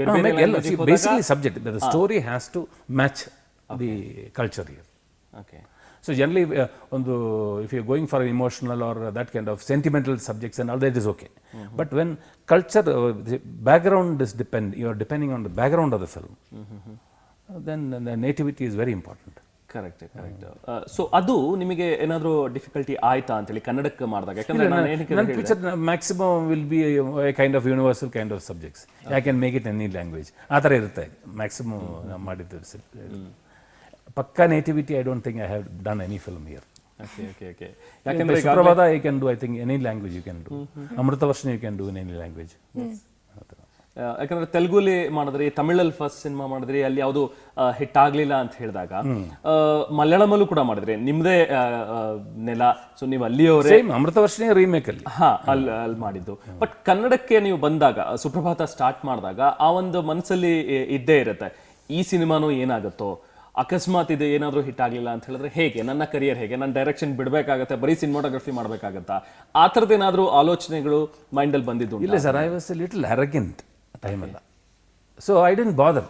Basically subject, the story has to match the culture here. Okay. So generally, if you're going for emotional or that kind of sentimental subjects and all that is okay. But when culture, the background is you are depending on the background of the film, then the nativity is very important. Correct. So ಅದು ನಿಮಗೆ ಏನಾದರೂ difficulty ಆಯ್ತಾ ಅಂತೇಳಿ ಕನ್ನಡಕ್ಕೆ ಮಾಡಿದಾಗ? ಯಾಕಂದ್ರೆ ನನ್ನ picture maximum will be a kind of universal kind of subjects. I can make it any language. ಆ ಥರ ಇರುತ್ತೆ ಮ್ಯಾಕ್ಸಿಮಮ್ ಮಾಡಿದ್ದು. ಪಕ್ಕಾ nativity, I don't think I have done any film here. ಯಾಕಂದ್ರೆ Suprabhata I can do, I think any language you can do. Amruthavarshini you can do in any language. ಯಾಕಂದ್ರೆ ತೆಲುಗುಲಿ ಮಾಡಿದ್ರಿ, ತಮಿಳಲ್ಲಿ first cinema ಮಾಡಿದ್ರಿ, ಅಲ್ಲಿ ಯಾವುದು ಹಿಟ್ ಆಗ್ಲಿಲ್ಲ ಅಂತ ಹೇಳಿದಾಗ ಮಲಯಾಳಮಲ್ಲೂ ಕೂಡ ಮಾಡಿದ್ರಿ, ನಿಮ್ದೇ ನೆಲ, ಸೊ ನೀವು ಅಲ್ಲಿಯವರೇ. ಅಮೃತವರ್ಷಿಣಿ ರೀಮೇಕ್ ಅಲ್ಲಿ ಅಲ್ಲಿ ಮಾಡಿದ್ದು. ಬಟ್ ಕನ್ನಡಕ್ಕೆ ನೀವು ಬಂದಾಗ, ಸುಪ್ರಭಾತ ಸ್ಟಾರ್ಟ್ ಮಾಡಿದಾಗ ಆ ಒಂದು ಮನಸ್ಸಲ್ಲಿ ಇದ್ದೇ ಇರುತ್ತೆ, ಈ ಸಿನಿಮಾನು ಏನಾಗುತ್ತೋ, ಅಕಸ್ಮಾತ್ ಇದು ಏನಾದರೂ ಹಿಟ್ ಆಗಲಿಲ್ಲ ಅಂತ ಹೇಳಿದ್ರೆ ಹೇಗೆ, ನನ್ನ ಕರಿಯರ್ ಹೇಗೆ, ನಾನು ಡೈರೆಕ್ಷನ್ ಬಿಡಬೇಕಾಗತ್ತೆ, ಬರೀ ಸಿನಿಮಾಟೋಗ್ರಫಿ ಮಾಡಬೇಕಾಗತ್ತಾ, ಆ ಥರದ್ದು ಏನಾದರೂ ಆಲೋಚನೆಗಳು ಮೈಂಡಲ್ಲಿ ಬಂದಿದ್ದು? ಇಲ್ಲ sir, I was little arrogant ಟೈಮೆಲ್ಲ. So I didn't bother.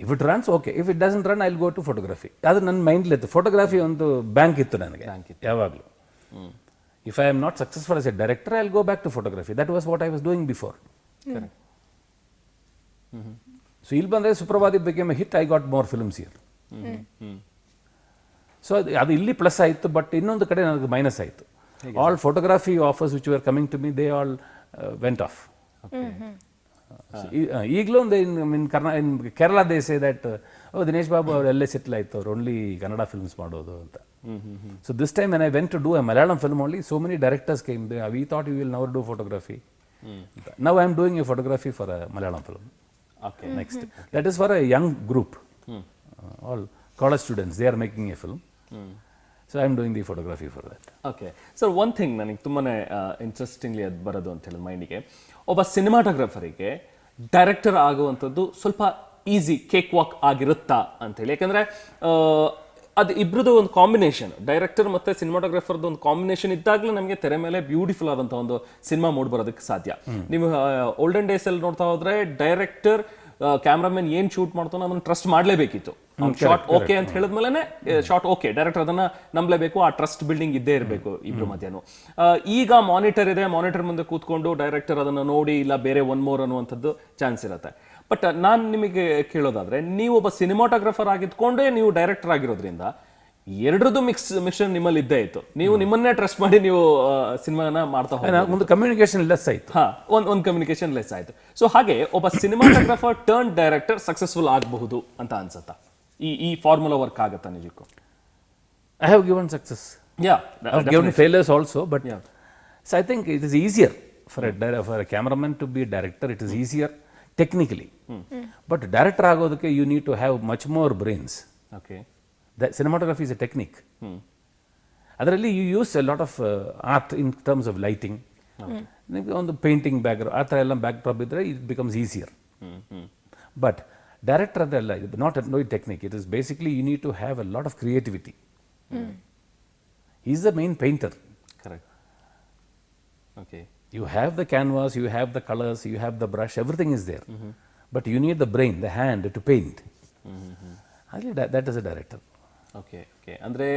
If it runs okay, if it doesn't run I will go to photography. ಅದು ನನ್ನ ಮೈಂಡ್ಲಿ ಇತ್ತು. ಫೋಟೋಗ್ರಫಿ ಒಂದು ಬ್ಯಾಂಕ್ ಇತ್ತು ನನಗೆ ಯಾವಾಗಲೂ. If I am not successful as a director I will go back to photography. That was what I was doing before. So ಇಲ್ಲಿ ಬಂದರೆ ಸುಪ್ರಭಾತಿ became a hit, I got more films here. So ಅದು ಇಲ್ಲಿ plus ಆಯಿತು, but ಇನ್ನೊಂದು ಕಡೆ ನನಗೆ minus ಆಯಿತು. All photography offers which were coming to me, they all went off. ಈಗಲೂ ಒಂದು in Kerala they say that Dinesh Babu ಅವರೆಲ್ಲೇ ಸೆಟ್ಲ್ ಆಯಿತು, ಅವ್ರು ಓನ್ಲಿ ಕನ್ನಡ ಫಿಲ್ಮ್ಸ್ ಮಾಡೋದು ಅಂತ. So this time when I went to do a Malayalam film only, so many directors came, we thought you will never do photography. Now I am doing a photography for a Malayalam film. Next, that is for a young group, all college students, they are making a film. So I am doing the photography for that. Okay, so one thing ನನಗೆ ತುಂಬಾನೇ interestingly ಅದು ಬರೋದು ಅಂತ ಹೇಳಿ ಮೈಂಡಿಗೆ, ಒಬ್ಬ ಸಿನಿಮಾಟೋಗ್ರಫರಿಗೆ director ಆಗುವಂಥದ್ದು ಸ್ವಲ್ಪ easy cake walk ಆಗಿರುತ್ತಾ ಅಂತೇಳಿ? ಯಾಕಂದ್ರೆ ಅದು ಇಬ್ಬರದ್ದು ಒಂದು ಕಾಂಬಿನೇಷನ್, ಡೈರೆಕ್ಟರ್ ಮತ್ತು ಸಿನಿಮಾಟೋಗ್ರಫರ್ದು ಒಂದು ಕಾಂಬಿನೇಷನ್ ಇದ್ದಾಗಲೇ ನಮಗೆ ತೆರೆ ಮೇಲೆ ಬ್ಯೂಟಿಫುಲ್ ಆದಂಥ ಒಂದು ಸಿನಿಮಾ ಮೂಡ್ ಬರೋದಕ್ಕೆ ಸಾಧ್ಯ. ನೀವು ಓಲ್ಡನ್ ಡೇಸಲ್ಲಿ ನೋಡ್ತಾ ಹೋದ್ರೆ ಡೈರೆಕ್ಟರ್ ಕ್ಯಾಮ್ರಾಮನ್ ಏನು ಶೂಟ್ ಮಾಡ್ತಾನೋ ಅದನ್ನು ಟ್ರಸ್ಟ್ ಮಾಡಲೇಬೇಕಿತ್ತು. ಶಾರ್ಟ್ ಓಕೆ ಅಂತ ಹೇಳಿದ್ಮೇಲೆ ಶಾರ್ಟ್ ಓಕೆ, ಡೈರೆಕ್ಟರ್ ಅದನ್ನ ನಂಬಲೇಬೇಕು, ಆ ಟ್ರಸ್ಟ್ ಬಿಲ್ಡಿಂಗ್ ಇದ್ದೇ ಇರಬೇಕು ಇಬ್ರು ಮಧ್ಯನೂ. ಈಗ ಮಾನಿಟರ್ ಇದೆ, ಮಾನಿಟರ್ ಮುಂದೆ ಕೂತ್ಕೊಂಡು ಡೈರೆಕ್ಟರ್ ಅದನ್ನು ನೋಡಿ ಇಲ್ಲ ಬೇರೆ ಒನ್ ಮೋರ್ ಅನ್ನುವಂಥದ್ದು ಚಾನ್ಸ್ ಇರುತ್ತೆ. ಬಟ್ ನಾನು ನಿಮಗೆ ಕೇಳೋದಾದ್ರೆ, ನೀವು ಒಬ್ಬ ಸಿನಿಮಾಟೋಗ್ರಫರ್ ಆಗಿದ್ಕೊಂಡೇ ನೀವು ಡೈರೆಕ್ಟರ್ ಆಗಿರೋದ್ರಿಂದ ಎರಡರದ್ದು ಮಿಕ್ಸ್ಚರ್ ನಿಮ್ಮಲ್ಲಿ ಇದ್ದೇ ಇತ್ತು, ನೀವು ನಿಮ್ಮನ್ನೇ ಟ್ರಸ್ಟ್ ಮಾಡಿ ನೀವು ಸಿನಿಮಾನ ಮಾಡ್ತಾ ಹೋಗಿ ಒಂದು ಕಮ್ಯುನಿಕೇಶನ್ ಲೆಸ್ ಆಯಿತು. ಒಂದು ಕಮ್ಯುನಿಕೇಶನ್ ಲೆಸ್ ಆಯ್ತು. ಸೊ ಹಾಗೆ ಒಬ್ಬ ಸಿನಿಮಾಟೋಗ್ರಾಫರ್ ಟರ್ನ್ ಡೈರೆಕ್ಟರ್ ಸಕ್ಸಸ್ಫುಲ್ ಆಗಬಹುದು ಅಂತ ಅನ್ಸುತ್ತಾ? ಈ ಫಾರ್ಮುಲಾ ವರ್ಕ್ ಆಗುತ್ತಾ ನಿಜಕ್ಕೂ? I have given success. Yeah, I have given failures also, but so I think it is easier for a cameraman to be a director. It is easier technically, but director agodakke you need to have much more brains. Okay. The cinematography is a technique. Adralli you use a lot of art in terms of lighting. On the painting background, ಆ ಥರ ಎಲ್ಲ backdrop ಇದ್ರೆ it becomes easier. But director ಅದಲ್ಲ, not no technique. It is basically you need to have a lot of creativity. He is the main painter. Correct. Okay. You have the canvas, you have the colors, you have the brush, everything is there. But you need the brain, the hand to paint. That is a director. Okay okay. ಅಂದರೆ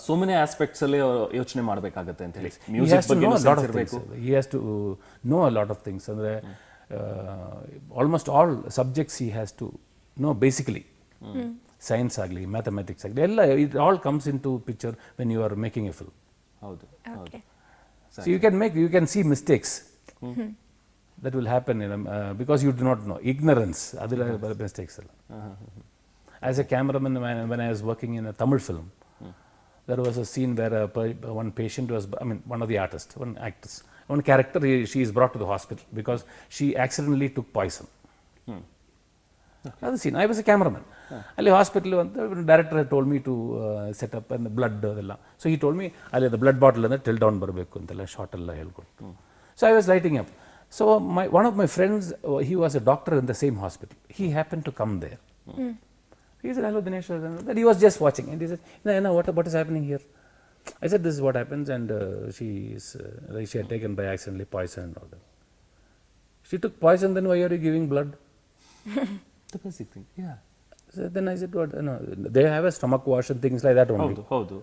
so many aspects ಅಲ್ಲಿ ಯೋಚನೆ ಮಾಡಬೇಕಾಗತ್ತೆ ಅಂತ ಹೇಳಿ. He has to know a lot of things. He has to know a lot of things. ಅಂದರೆ almost all subjects he has to know basically. Science ಆಗಲಿ, mathematics ಆಗಲಿ, ಎಲ್ಲ it all comes into picture when you are making a film. ಹೌದು ಹೌದು. So you can see mistakes that will happen because you do not know. Ignorance, ಅದೆಲ್ಲ mistakes ಅಲ್ಲ. As a cameraman, when I was working in a Tamil film, there was a scene where one patient was, one of the artists, one actress, one character, she is brought to the hospital because she accidentally took poison. That's the scene. I was a cameraman. Ali hospital, the director had told me to set up and the blood adella. So he told me, ali the blood bottle and till down barbeku antella shot alla helkottu. So I was lighting up. So one of my friends, he was a doctor in the same hospital. He happened to come there. He said, "Hello Dinesh." That he was just watching and he said, "No, what is happening here?" I said, "This is what happens," and she had taken by accidentally poison and all that. She took poison, then why are you giving blood? The basic thing. Yeah. So then I said, "What? No, they have a stomach wash and things like that only." ಹೌದು.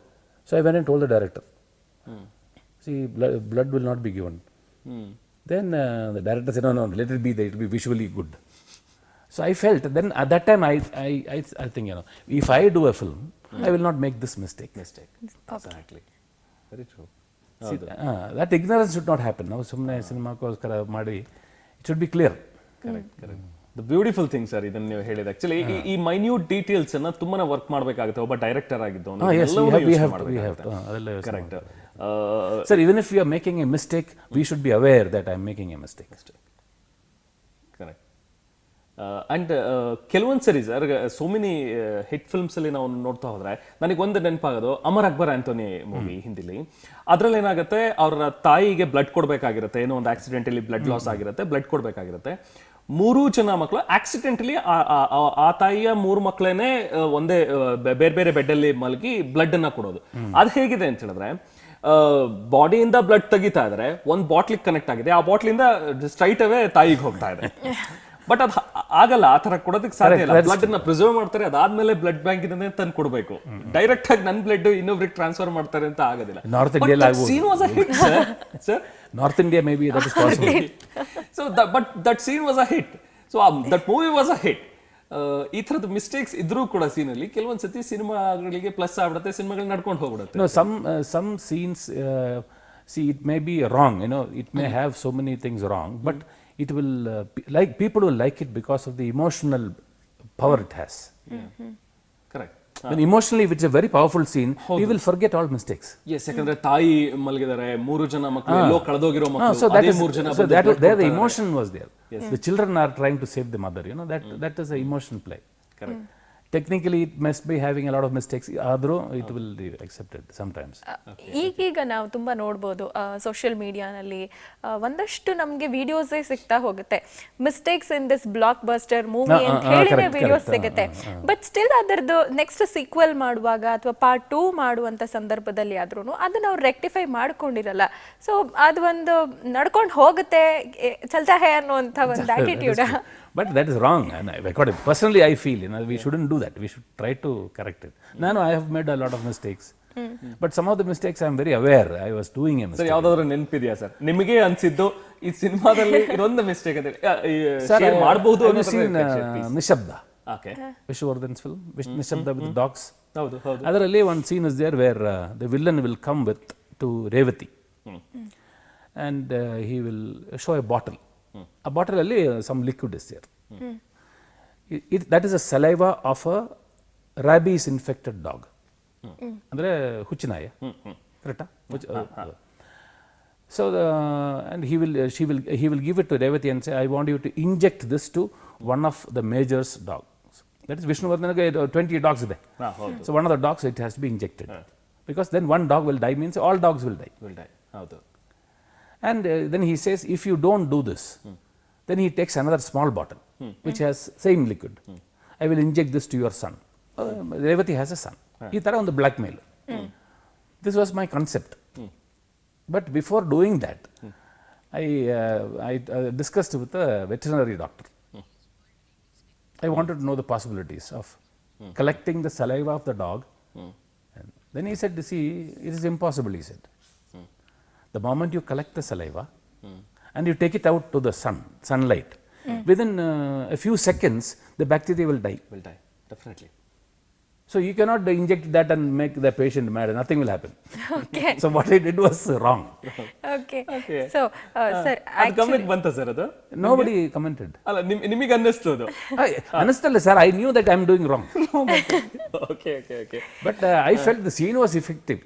So I went and told the director. See, blood will not be given. Then the director said, "No, let it be there. It will be visually good." So I felt, then at that time I think, if I do a film, I will not make this mistake. Exactly. Very true. See, that ignorance should not happen. Now, ಸುಮ್ಮನೆ ಸಿನಿಮಾಕ್ಕೋಸ್ಕರ ಮಾಡಿ, it should be clear. Correct. The beautiful thing sir, ಇದನ್ನು ನೀವು ಹೇಳಿದ actually ಈ minute details ಅನ್ನ ತುಂಬಾನೇ work ಮಾಡಬೇಕಾಗುತ್ತೆ ಒಬ್ಬ ಡೈರೆಕ್ಟರ್ ಆಗಿದ್ದು. Correct sir, even if we are making a mistake, we should be aware that I am making a mistake. Correct. And ಕೆಲವೊಂದು ಸರಿ sir, so many hit films ಅಲ್ಲಿ ನಾವು ನೋಡ್ತಾ ಹೋದ್ರೆ ನನಗೆ ಒಂದು ನೆನಪಾಗೋದು ಅಮರ್ ಅಕ್ಬರ್ ಆಂಟೋನಿ ಮೂವಿ ಹಿಂದಿಲಿ. ಅದ್ರಲ್ಲಿ ಏನಾಗುತ್ತೆ, ಅವರ ತಾಯಿಗೆ ಬ್ಲಡ್ ಕೊಡಬೇಕಾಗಿರುತ್ತೆ, ಏನೋ ಒಂದು ಆಕ್ಸಿಡೆಂಟಲಿ ಬ್ಲಡ್ ಲಾಸ್ ಆಗಿರುತ್ತೆ, ಬ್ಲಡ್ ಕೊಡಬೇಕಾಗಿರುತ್ತೆ. 3 ಜನ ಮಕ್ಕಳು ಆಕ್ಸಿಡೆಂಟಲಿ ಆ ತಾಯಿಯ 3 ಮಕ್ಕಳೇನೆ ಒಂದೇ ಬೇರೆ ಬೇರೆ ಬೆಡ್ ಅಲ್ಲಿ ಮಲಗಿ ಬ್ಲಡ್ ಅನ್ನ ಕೊಡೋದು. ಅದು ಹೇಗಿದೆ ಅಂತ ಹೇಳಿದ್ರೆ, ಬಾಡಿಯಿಂದ ಬ್ಲಡ್ ತೆಗಿತಾ ಇದ್ರೆ ಒಂದು ಬಾಟ್ಲಿಗೆ ಕನೆಕ್ಟ್ ಆಗಿದೆ, ಆ ಬಾಟ್ಲಿಂದ ಸ್ಟ್ರೈಟ್ ಅವೇ ತಾಯಿಗೆ ಹೋಗ್ತಾ ಇದೆ. ಬಟ್ ಅದು ಆಗಲ್ಲ, ಆ ತರ ಕೊಡೋದಕ್ಕೆ ಸಾಧ್ಯ ಇಲ್ಲ. ಬ್ಲಡ್ ಅನ್ನ ಪ್ರಿಸರ್ವ್ ಮಾಡ್ತಾರೆ, ಅದಾದ್ಮೇಲೆ ಬ್ಲಡ್ ಬ್ಯಾಂಕ್ ಇಂದ ತಂದು ಕೊಡಬೇಕು. ಡೈರೆಕ್ಟ್ ಆಗಿ ನನ್ನ ಬ್ಲಡ್ ಇನ್ನೊಬ್ರಿಗೆ ಟ್ರಾನ್ಸ್ಫರ್ ಮಾಡ್ತಾರೆ ಅಂತ ಆಗೋದಿಲ್ಲ. North India scene was a hit sir. North India maybe that is possible. So but that scene was a hit. So that movie was a hit. ಈ ಥರದ ಮಿಸ್ಟೇಕ್ಸ್ ಇದ್ರೂ ಕೂಡ ಸೀನಲ್ಲಿ ಕೆಲವೊಂದು ಸತಿ ಸಿನಿಮಾಗಳಿಗೆ ಪ್ಲಸ್ ಆಗ್ಬಿಡುತ್ತೆ, ಸಿನಿಮಾಗಳು ನಡ್ಕೊಂಡು ಹೋಗ್ಬಿಡುತ್ತೆ. No, some scenes, see, it may be wrong, it may have so many things wrong, but it will like people will like it because of the emotional power it has. Correct. When emotionally, if it's a very powerful scene, we will forget all mistakes. Yes, ಯಾಕಂದ್ರೆ ತಾಯಿ ಮಲಗಿದ್ದಾರೆ, 3 ಜನ ಮಕ್ಕಳು ಎಲ್ಲೋ ಕಳೆದೋಗಿರೋ ಮಕ್ಕಳು, so ಅದೇ 3 ಜನ there the emotion was there. The children are trying to save the mother, that is a emotion play. Correct. Technically it must be having a lot of mistakes, ಆದರೂ it will be accepted sometimes. ಈಗೀಗ ನಾವು ತುಂಬ ನೋಡ್ಬೋದು social ಮೀಡಿಯಾನಲ್ಲಿ ಒಂದಷ್ಟು ನಮಗೆ ವಿಡಿಯೋಸೇ ಸಿಗ್ತಾ ಹೋಗುತ್ತೆ. Mistakes in this blockbuster movie ಅಂತ ಹೇಳಿನೇ ವಿಡಿಯೋಸ್ ಸಿಗುತ್ತೆ. ಬಟ್ ಸ್ಟಿಲ್ ಅದರದ್ದು ನೆಕ್ಸ್ಟ್ ಸೀಕ್ವೆಲ್ ಮಾಡುವಾಗ ಅಥವಾ ಪಾರ್ಟ್ 2 ಮಾಡುವಂಥ ಸಂದರ್ಭದಲ್ಲಿ ಆದ್ರೂ ಅದನ್ನ ಅವ್ರು ರೆಕ್ಟಿಫೈ ಮಾಡ್ಕೊಂಡಿರಲ್ಲ. ಸೊ ಅದು ಒಂದು ನಡ್ಕೊಂಡು ಹೋಗುತ್ತೆ, ಚಲ್ತಾ ಹೇ ಅನ್ನುವಂಥ ಒಂದು attitude. But that is wrong, and personally I feel we shouldn't do that. We should try to correct it. I have made a lot of mistakes, but some of the mistakes I am very aware I was doing a mistake. Sir, ಯಾವ್ದಾದ್ರು ನೆನಪಿದೆಯಾ sir ನಿಮಗೆ ಅನ್ಸಿದ್ದು ಈ ಸಿನಿಮಾದಲ್ಲಿ ಇದೊಂದು mistake ಅಂತ share ಮಾಡಬಹುದು? ನಿಶಬ್ದ, okay, Vishwardhan's film, Nishabda with the dogs. ಹೌದು ಹೌದು. ಅದರಲ್ಲಿ ಒಂದು scene is there where the villain will come with to Revathi and he will show a bottle. A bottle alli some liquid is there. That is a saliva of a rabies infected dog. Andre huchinaye. Correct? So and he will give it to Revati and say, I want you to inject this to one of the major's dogs. That is Vishnuvardhanaga 20 dogs ಇದೆ. So one of the dogs it has to be injected. Because then one dog will die means all dogs will die. ಹೌದು. And then he says, if you don't do this, then he takes another small bottle, which has same liquid. I will inject this to your son. Revati has a son. He thought on the blackmail. This was my concept. But before doing that, I discussed with a veterinary doctor. I wanted to know the possibilities of collecting the saliva of the dog. And then he said, see, it is impossible, he said. The moment you collect the saliva and you take it out to the sunlight, within a few seconds, the bacteria will die. Definitely. So you cannot inject that and make the patient mad. Nothing will happen. Okay. So what I did was wrong. Okay. So, sir, ಅದು ಗಮನಕ್ಕೆ ಬಂತ sir ಅದು? Nobody commented. ಅಲ್ಲ ನಿಮಗೆ ಅನ್ನಿಸ್ತು ಅದು? Honestly, sir, I knew that I am doing wrong. Okay. But I felt the scene was effective.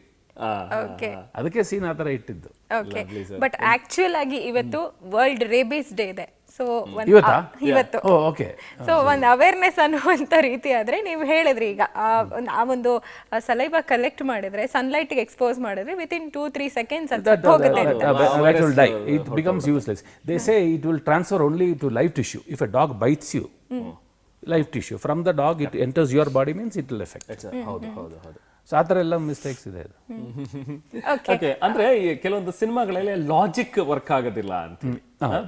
Okay ಅದಕ್ಕೆ scene ಆ ಥರ ಇಟ್ಟಿದ್ದು. ಓಕೆ ಬಟ್ ಆಕ್ಚುಯಲ್ ಆಗಿ ಇವತ್ತು ವರ್ಲ್ಡ್ ರೇಬೀಸ್ ಡೇ ಇದೆ. ಸೊ ಇವತ್ತು ಓಕೆ. ಸೊ ಒಂದು ಅವೇರ್ನೆಸ್ ಅನ್ನುವಂಥ ರೀತಿ ಆದ್ರೆ ನೀವು ಹೇಳಿದ್ರಿ ಈಗ ಆ ಒಂದು ಸಲೈವ ಕಲೆಕ್ಟ್ ಮಾಡಿದ್ರೆ ಸನ್ಲೈಟ್ಗೆ ಎಕ್ಸ್ಪೋಸ್ ಮಾಡಿದ್ರೆ ವಿತಿನ್ 2-3 seconds ಹೋಗುತ್ತೆ ಅಂತ. That will die. It becomes useless. They say it will transfer only to live tissue. If a dog bites you, live tissue from the dog it enters your body means it will affect. ಹೌದು. So ಆ ಥರ ಎಲ್ಲ mistakes ಇದೆ. Okay, ಅಂದ್ರೆ ಕೆಲವೊಂದು ಸಿನಿಮಾಗಳಲ್ಲಿ logic work ಆಗೋದಿಲ್ಲ ಅಂತ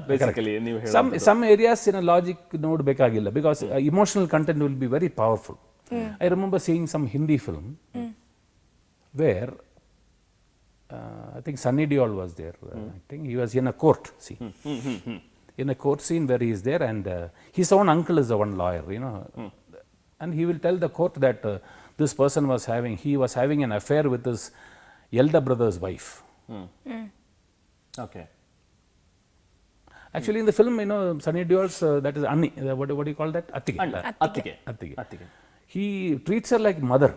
ಬೇಸಿಕಲಿ ನೀವು ಹೇಳೋದು. ಸಮ್ ಏರಿಯಾಸ್ ಇನ್ ಲಾಜಿಕ್ ನೋಡಬೇಕಾಗಿಲ್ಲ because emotional content will be very powerful. I remember seeing some Hindi film where I think Sunny Deol was there. I think he was in a court scene. In a court scene where he is there and his own uncle is the one lawyer, you know, and he will tell the court that this person was having an affair with his elder brother's wife. Okay. Actually in the film, you know, Sunny Deol's that is Anni, what do you call that? Attige. He treats her like mother,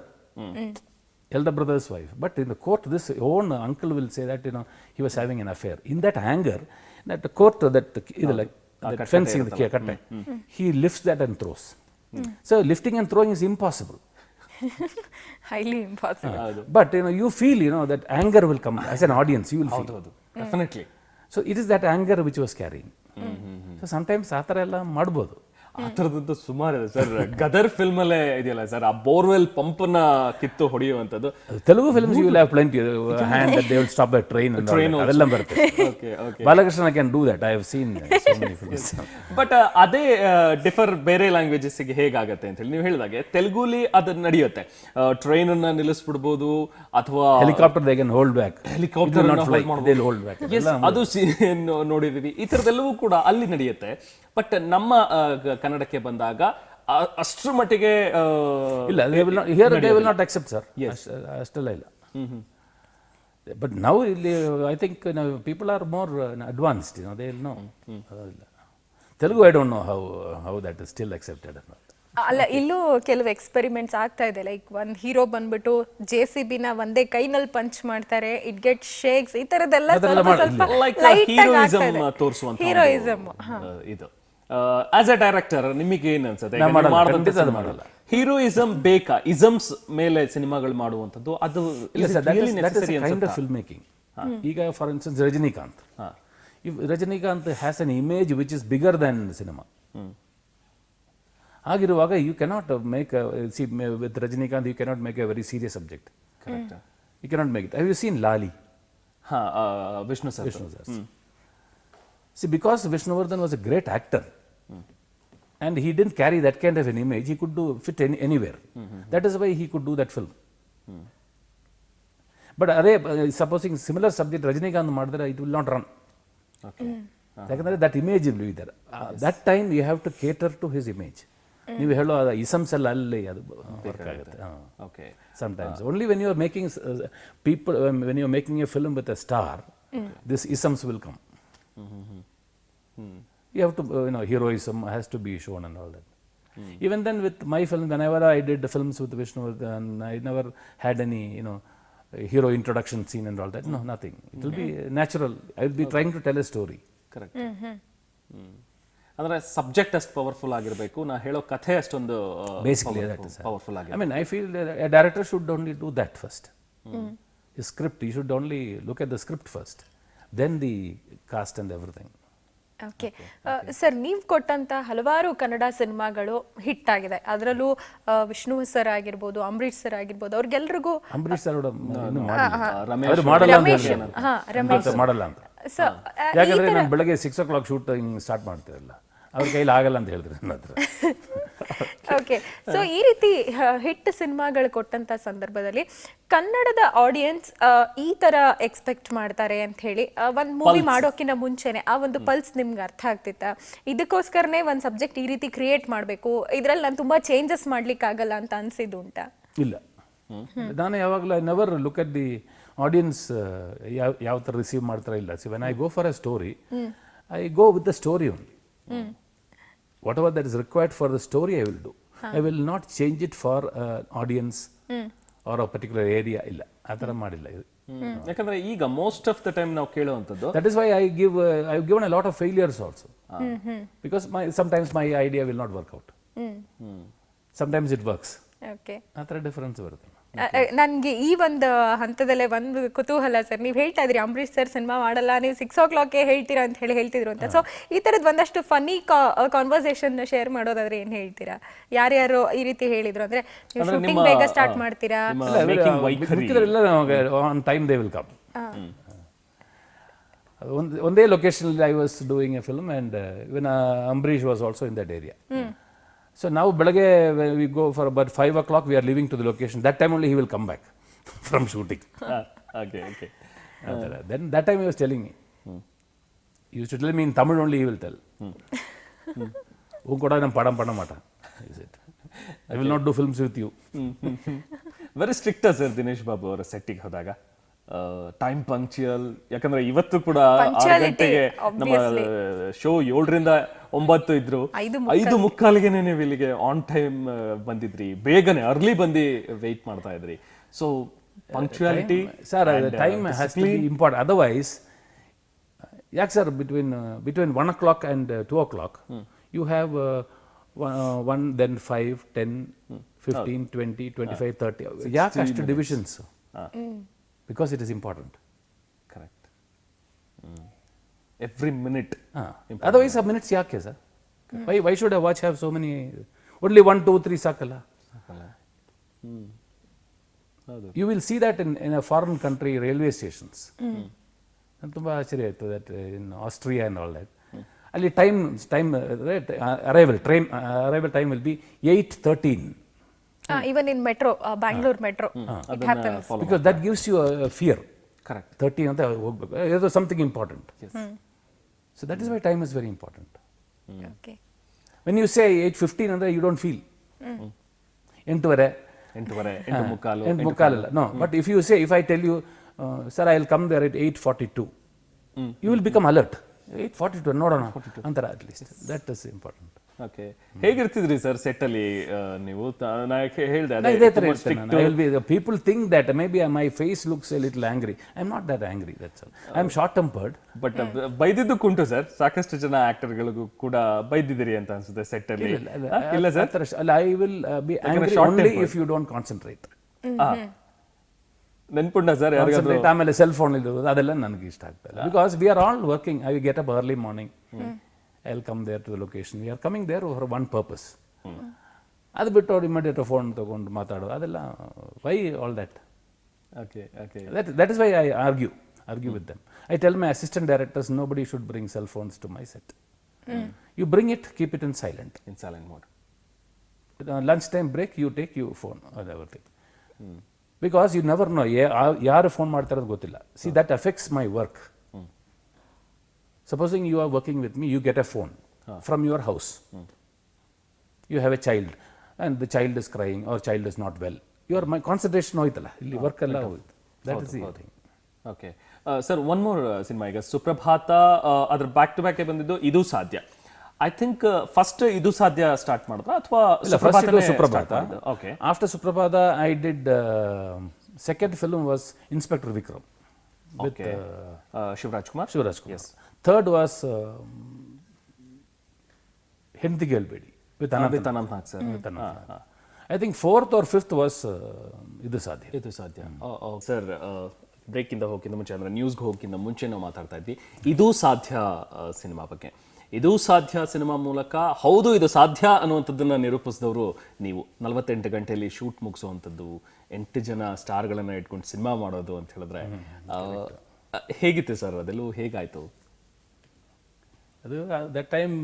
elder brother's wife. But in the court, this own uncle will say that, you know, he was having an affair. In that anger, that the court, that fencing, the katte, he lifts that and throws. So lifting and throwing is impossible. Highly impossible. But you know, you feel, you know, that anger will come as an audience. You will feel. Definitely. So it is that anger which was carrying. So sometimes ಆ ಥರ ಎಲ್ಲ ಮಾಡ್ಬೋದು. ಆ ಥರದ್ದು ಸುಮಾರು ಇದೆ sir. Ghadar film ಅಲ್ಲೇ ಇದೆಯಲ್ಲ ಸರ್, ಆ ಬೋರ್ವೆಲ್ ಪಂಪ್ನ ಕಿತ್ತು ಹೊಡೆಯುವಂಥದ್ದು. Telugu films you will have plenty hand that they will stop a train ಅದೆಲ್ಲ ಬರುತ್ತೆ. Balakrishna can do that. I have seen so many films. But ಅದೇ ಡಿಫರ್ ಬೇರೆ ಲ್ಯಾಂಗ್ವೇಜಸ್ಗೆ ಹೇಗಾಗತ್ತೆ ಅಂತ ಹೇಳಿ ನೀವು ಹೇಳಿದಾಗೆ ತೆಲುಗುಲಿ ಅದು ನಡೆಯುತ್ತೆ. ಟ್ರೈನ್ ಅನ್ನ ನಿಲ್ಲಿಸ್ಬಿಡ್ಬೋದು ಅಥವಾ helicopter they can hold back. Helicopter hold back ಅದು ನೋಡಿದೀವಿ. ಈ ಥರದ್ದೆಲ್ಲವೂ ಕೂಡ ಅಲ್ಲಿ ನಡೆಯುತ್ತೆ. ಬಟ್ ನಮ್ಮ ಕನ್ನಡಕ್ಕೆ ಬಂದಾಗ ಅಷ್ಟರ ಮಟ್ಟಿಗೆ ಇಲ್ಲ. they will not accept sir. ಅಷ್ಟೆಲ್ಲ ಇಲ್ಲ. But now I think people are more advanced, you know, they will know. Telugu I don't know how that is still accepted or not. ಅಲ್ಲ, ಇಲ್ಲೂ ಕೆಲವು ಎಕ್ಸ್ಪೆರಿಮೆಂಟ್ಸ್ ಆಗ್ತಾ ಇದೆ. ಲೈಕ್ ಒಂದ್ hero ಬಂದ್ಬಿಟ್ಟು JCB-ನ ಒಂದೇ ಕೈನಲ್ಲಿ ಪಂಚ್ ಮಾಡ್ತಾರೆ, ಇಟ್ ಗೆಟ್ ಶೇಕ್ಸ್. ಈ ತರದೆಲ್ಲ ಹೀರೋಯಿಸಂ ತೋರಿಸುವಂತ ಇದು. ಆಸ್ ಅ ಡೈರೆಕ್ಟರ್ ನಿಮಗೆ ಏನ್ ಅನ್ಸುತ್ತೆ? ಹೀರೋಯಿಸಮ್ ಬೇಕಾ? ಇಸಮ್ಸ್ ಮೇಲೆ ಸಿನಿಮಾಗಳು ಮಾಡುವಂಥದ್ದು ಅದು ಫಿಲ್ಮ್ ಮೇಕಿಂಗ್. ಈಗ for instance Rajinikanth, if Rajinikanth has an image which is bigger than cinema, ಆಗಿರುವಾಗ you cannot make with Rajinikanth you cannot make a very serious subject. You cannot make it. Have you seen Laali? Vishnu sir. See, because Vishnuvardhan was a great actor, and he didn't carry that kind of an image, he could fit anywhere. That is why he could do that film. But supposing similar subject Rajinikanth madidare, it will not run. Okay. That image will be there. That time you have to cater to his image. ನೀವು ಹೇಳೋ ಇಸಮ್ಸ್ ಎಲ್ಲ ಅಲ್ಲಿ ಅದು work ಆಗುತ್ತೆ. Okay. Sometimes only when you are making people, when you are making a film with a star, this isms will come. You have to, heroism has to be shown and all that. Even then with my film, whenever I did the films with Vishnu, and I never had any, hero introduction scene and all that. No, nothing. It will be natural. I will be trying to tell a story. Correct. ಅಂದ್ರೆ subject ಅಷ್ಟು powerful ಆಗಿರಬೇಕು, ನಾ ಹೇಳೋ ಕಥೆ ಅಷ್ಟೊಂದು Basically, that is. Powerful I mean, I feel that a director should only do that first. His script, you should only look at the script first, then the cast and everything. Okay sir, ನೀವು ಕೊಟ್ಟಂತ ಹಲವಾರು ಕನ್ನಡ ಸಿನಿಮಾಗಳು hit ಆಗಿದೆ. ಅದರಲ್ಲೂ Vishnu sir ಆಗಿರ್ಬೋದು, Ambareesh sir ಆಗಿರ್ಬೋದು, ಅವ್ರಿಗೆಲ್ರಿಗೂ Ambareesh sir Ramesh ಅವರು ಮಾಡಲ್ಲ ಅಂತ ರಮೇಶ್ ಹೇಳ್ತಾರೆ. ರಮೇಶ್ ಮಾಡಲ್ಲ ಅಂತ. ಸೊ ಯಾಕಂದ್ರೆ ನಾನು ಬೆಳಗ್ಗೆ 6 o'clock ಶೂಟಿಂಗ್ ಸ್ಟಾರ್ಟ್ ಮಾಡ್ತಿರಲ್ಲ, ಅವ್ರ ಕೈಲಿ ಆಗಲ್ಲ ಅಂತ ಹೇಳಿದ್ರು ನನ್ನ ಹತ್ರ. ಓಕೆ, ಸೊ ಈ ರೀತಿ ಹಿಟ್ ಸಿನಿಮಾಗಳು ಕೊಟ್ಟಂತ ಸಂದರ್ಭದಲ್ಲಿ ಕನ್ನಡದ ಆಡಿಯನ್ಸ್ ಈ ತರ ಎಕ್ಸ್ಪೆಕ್ಟ್ ಮಾಡ್ತಾರೆ ಅಂತ ಹೇಳಿ ಒಂದು ಮೂವಿ ಮಾಡೋಕ್ಕಿಂತ ಮುಂಚೆನೆ ಆ ಒಂದು ಪಲ್ಸ್ ನಿಮ್ಗೆ ಅರ್ಥ ಆಗ್ತಿತ್ತ? ಇದಕ್ಕೋಸ್ಕರನೇ ಒಂದು ಸಬ್ಜೆಕ್ಟ್ ಈ ರೀತಿ ಕ್ರಿಯೇಟ್ ಮಾಡಬೇಕು, ಇದ್ರಲ್ಲಿ ನಾನು ತುಂಬಾ ಚೇಂಜಸ್ ಮಾಡ್ಲಿಕ್ಕೆ ಆಗಲ್ಲ ಅಂತ ಅನ್ಸಿದ್ದು ಉಂಟಾ? ಇಲ್ಲ, ನಾನು ಯಾವಾಗಲೂ I never look at the audience ಯಾವ ಥರ ರಿಸೀವ್ ಮಾಡ್ತಾರೆ ಇಲ್ಲ. See when I go for a story, I go with the story only. Whatever that is required for the story, I will do. I will not change it for audience or a particular area. ಇಲ್ಲ, ಆ ಥರ ಮಾಡಿಲ್ಲ ಇದು. ಯಾಕಂದ್ರೆ ಈಗ most of the time ನಾವು ಕೇಳುವಂಥದ್ದು, That is why I've given a lot of failures also. Because sometimes my idea will not work out. Sometimes it works. Okay, ಆ ಥರ ಡಿಫರೆನ್ಸ್ ಬರುತ್ತೆ. ನನಗೆ ಈ ಒಂದು ಹಂತದಲ್ಲೇ ಒಂದು ಕುತೂಹಲ ಸರ್, ನೀವು ಹೇಳ್ತಾ ಇದ್ರಿ ಅಂಬರೀಷ್ ಸರ್ ಸಿನಿಮಾ ಮಾಡಲ್ಲ, ನೀವು 6 o'clock ಹೇಳ್ತೀರಾ ಅಂತ ಹೇಳ್ತಿದ್ರು ಅಂತ. ಸೊ ಈ ಥರದ್ದು ಒಂದಷ್ಟು ಫನ್ನಿ ಕಾನ್ವರ್ಸೇಷನ್ ಶೇರ್ ಮಾಡೋದಾದ್ರೆ ಏನು ಹೇಳ್ತೀರಾ? ಯಾರ್ಯಾರು ಈ ರೀತಿ ಹೇಳಿದ್ರು ಅಂದ್ರೆ, ನೀವು ಶೂಟಿಂಗ್ ಬೇಗ ಸ್ಟಾರ್ಟ್ ಮಾಡ್ತೀರಾ? ಮಿಕ್ಕಿದರೆಲ್ಲ on time they will come. ಒಂದೇ location I was doing a film and even Ambareesh was also in that area. So now ಬೆಳಗ್ಗೆ we go for about 5 o'clock, we are leaving to the location. That time only he will come back from shooting. Okay. Then that time he was telling me, he used to tell me in Tamil only, he will tell. ಕೂಡ ನಾನು ಪಡ ಮಾಟ, I will not do films with you. Very strict sir Dinesh Babu ಅವರ ಸೆಟ್ಟಿಗೆ ಹೋದಾಗ, time punctual. ಯಾಕಂದ್ರೆ ಇವತ್ತು ಕೂಡ 6 ಗಂಟೆಗೆ ನಮ್ಮ ಶೋ 7 ರಿಂದ 9 ಇದ್ರು, 5:45ಗೆ ನೀವು ಇಲ್ಲಿಗೆ ಆನ್ ಟೈಮ್ ಬಂದಿದ್ರಿ, ಬೇಗನೆ ಅರ್ಲಿ ಬಂದು ವೆಯ್ಟ್ ಮಾಡ್ತಾ ಇದ್ರಿ. So punctuality sir, time has to be important. Otherwise ಯಾಕೆ sir between 1 o'clock and 2 o'clock you have 1, then 5, 10, 15, 20, 25, 30. ಯಾಕೆ ಅಷ್ಟು divisions? Because it is important. Correct. Every minute. Otherwise, a minutes yaake sir. Why should a watch have so many? Only 1, 2, 3 sakala. You will see that in a foreign country railway stations. And ತುಂಬಾ ಆಶ್ಚರ್ಯ ಆಯ್ತು that in Austria and all that. ಅಲ್ಲಿ time arrival time will be 8:13. Even in metro, Bangalore metro, it happens. Because that gives you a fear. Correct. 13 ಅಂತ ಹೋಗ್ಬೇಕು, ಇದು something important. So that is why time is very important. Okay. When you say 8:15 ಅಂದ್ರೆ you don't feel. 8:15 8:45 no, but if you say, if I tell you sir I will come there at 8:42, you will become alert. 8:42 ನೋಡೋಣ ಅಂತರ, at least that is important. Okay. ಹೇಗಿರ್ತಿದ್ರಿ sir set ಅಲ್ಲಿ ನೀವು? ನಾ ಹೇಳಿದೆ ಇದೇ ತರ ಇರ್ತೇನೆ. People think that maybe my face looks a little angry. I am not that angry, that's all. I am short tempered. But ಬೈದಿದ್ದಕ್ಕುಂಟು ಸರ್, ಸಾಕಷ್ಟು ಜನ ಆಕ್ಟರ್ಗಳಿಗೂ ಕೂಡ ಬೈದಿದ್ದೀರಿ ಅಂತ ಅನ್ಸುತ್ತೆ ಸೆಟ್ ಅಲ್ಲಿ. ಇಲ್ಲ sir, I will be angry only if you don't concentrate. ನೆನ್ಪುಂಡ sir ಯಾರಿಗಾದ್ರೂ? ಆಮೇಲೆ ಸೆಲ್ ಫೋನ್ ಇರೋದು ಅದೆಲ್ಲ ನನಗೆ ಇಷ್ಟ ಆಗ್ತಾ ಇಲ್ಲ. Because we are all working. I will get up early morning. I'll come there to the location. We are coming there for one purpose. ಅದು ಬಿಟ್ಟು ಅವ್ರು ಇಮಿಡಿಯೇಟ್ ಫೋನ್ ತಗೊಂಡು ಮಾತಾಡೋದು ಅದೆಲ್ಲ, why all that? Okay. That is why I argue with them. I tell my assistant directors, nobody should bring cell phones to my set. You bring it, keep it in silent. In silent mode. Lunch time break, you take your phone or everything. Because you never know, ಯಾರು phone ಮಾಡ್ತಾರೋದು ಗೊತ್ತಿಲ್ಲ. See, that affects my work. Supposing you are working with me, you get a phone from your house. You have a child and the child is crying or child is not well. Your concentration ಹೋಯ್ತಲ್ಲ, ಇಲ್ಲಿ work ಎಲ್ಲ ಹೋಯ್ತು. That is the thing. Okay sir, one more cinema. ಈಗ ಸುಪ್ರಭಾತ, ಅದ್ರ back to back ಬಂದಿದ್ದು ಇದು ಸಾಧ್ಯ. ಐ ಥಿಂಕ್ ಫಸ್ಟ್ ಇದು ಸಾಧ್ಯ ಸ್ಟಾರ್ಟ್ ಮಾಡಿದ್ರ ಅಥವಾ Suprabhata? Okay. After Suprabhata I did second film was inspector Vikram with Shivaraj Kumar. Yes. Third was Hendathi Gelbedi with Ananth Nag sir. I think fourth or fifth was ಇದು ಸಾಧ್ಯ. ಇದು ಸಾಧ್ಯ. ಸರ್, ಬ್ರೇಕ್ ಇಂದ ಹೋಗಿಂತ ಮುಂಚೆ ಅಂದ್ರೆ ನ್ಯೂಸ್ಗೆ ಹೋಗಿಂತ ಮುಂಚೆ ನಾವು ಮಾತಾಡ್ತಾ ಇದ್ವಿ ಇದು ಸಾಧ್ಯ ಸಿನಿಮಾ ಬಗ್ಗೆ. ಇದು ಸಾಧ್ಯ ಸಿನಿಮಾ ಮೂಲಕ ಹೌದು ಇದು ಸಾಧ್ಯ ಅನ್ನುವಂಥದ್ದನ್ನ ನಿರೂಪಿಸಿದವರು ನೀವು. 48 ಗಂಟೆಯಲ್ಲಿ ಶೂಟ್ ಮುಗಿಸುವಂಥದ್ದು, 8 ಜನ ಸ್ಟಾರ್ಗಳನ್ನ ಇಟ್ಕೊಂಡು ಸಿನಿಮಾ ಮಾಡೋದು ಅಂತ ಹೇಳಿದ್ರೆ ಹೇಗಿತ್ತು ಸರ್? ಅದೆಲ್ಲೂ ಹೇಗಾಯ್ತು? ಅದು ದಟ್ ಟೈಮ್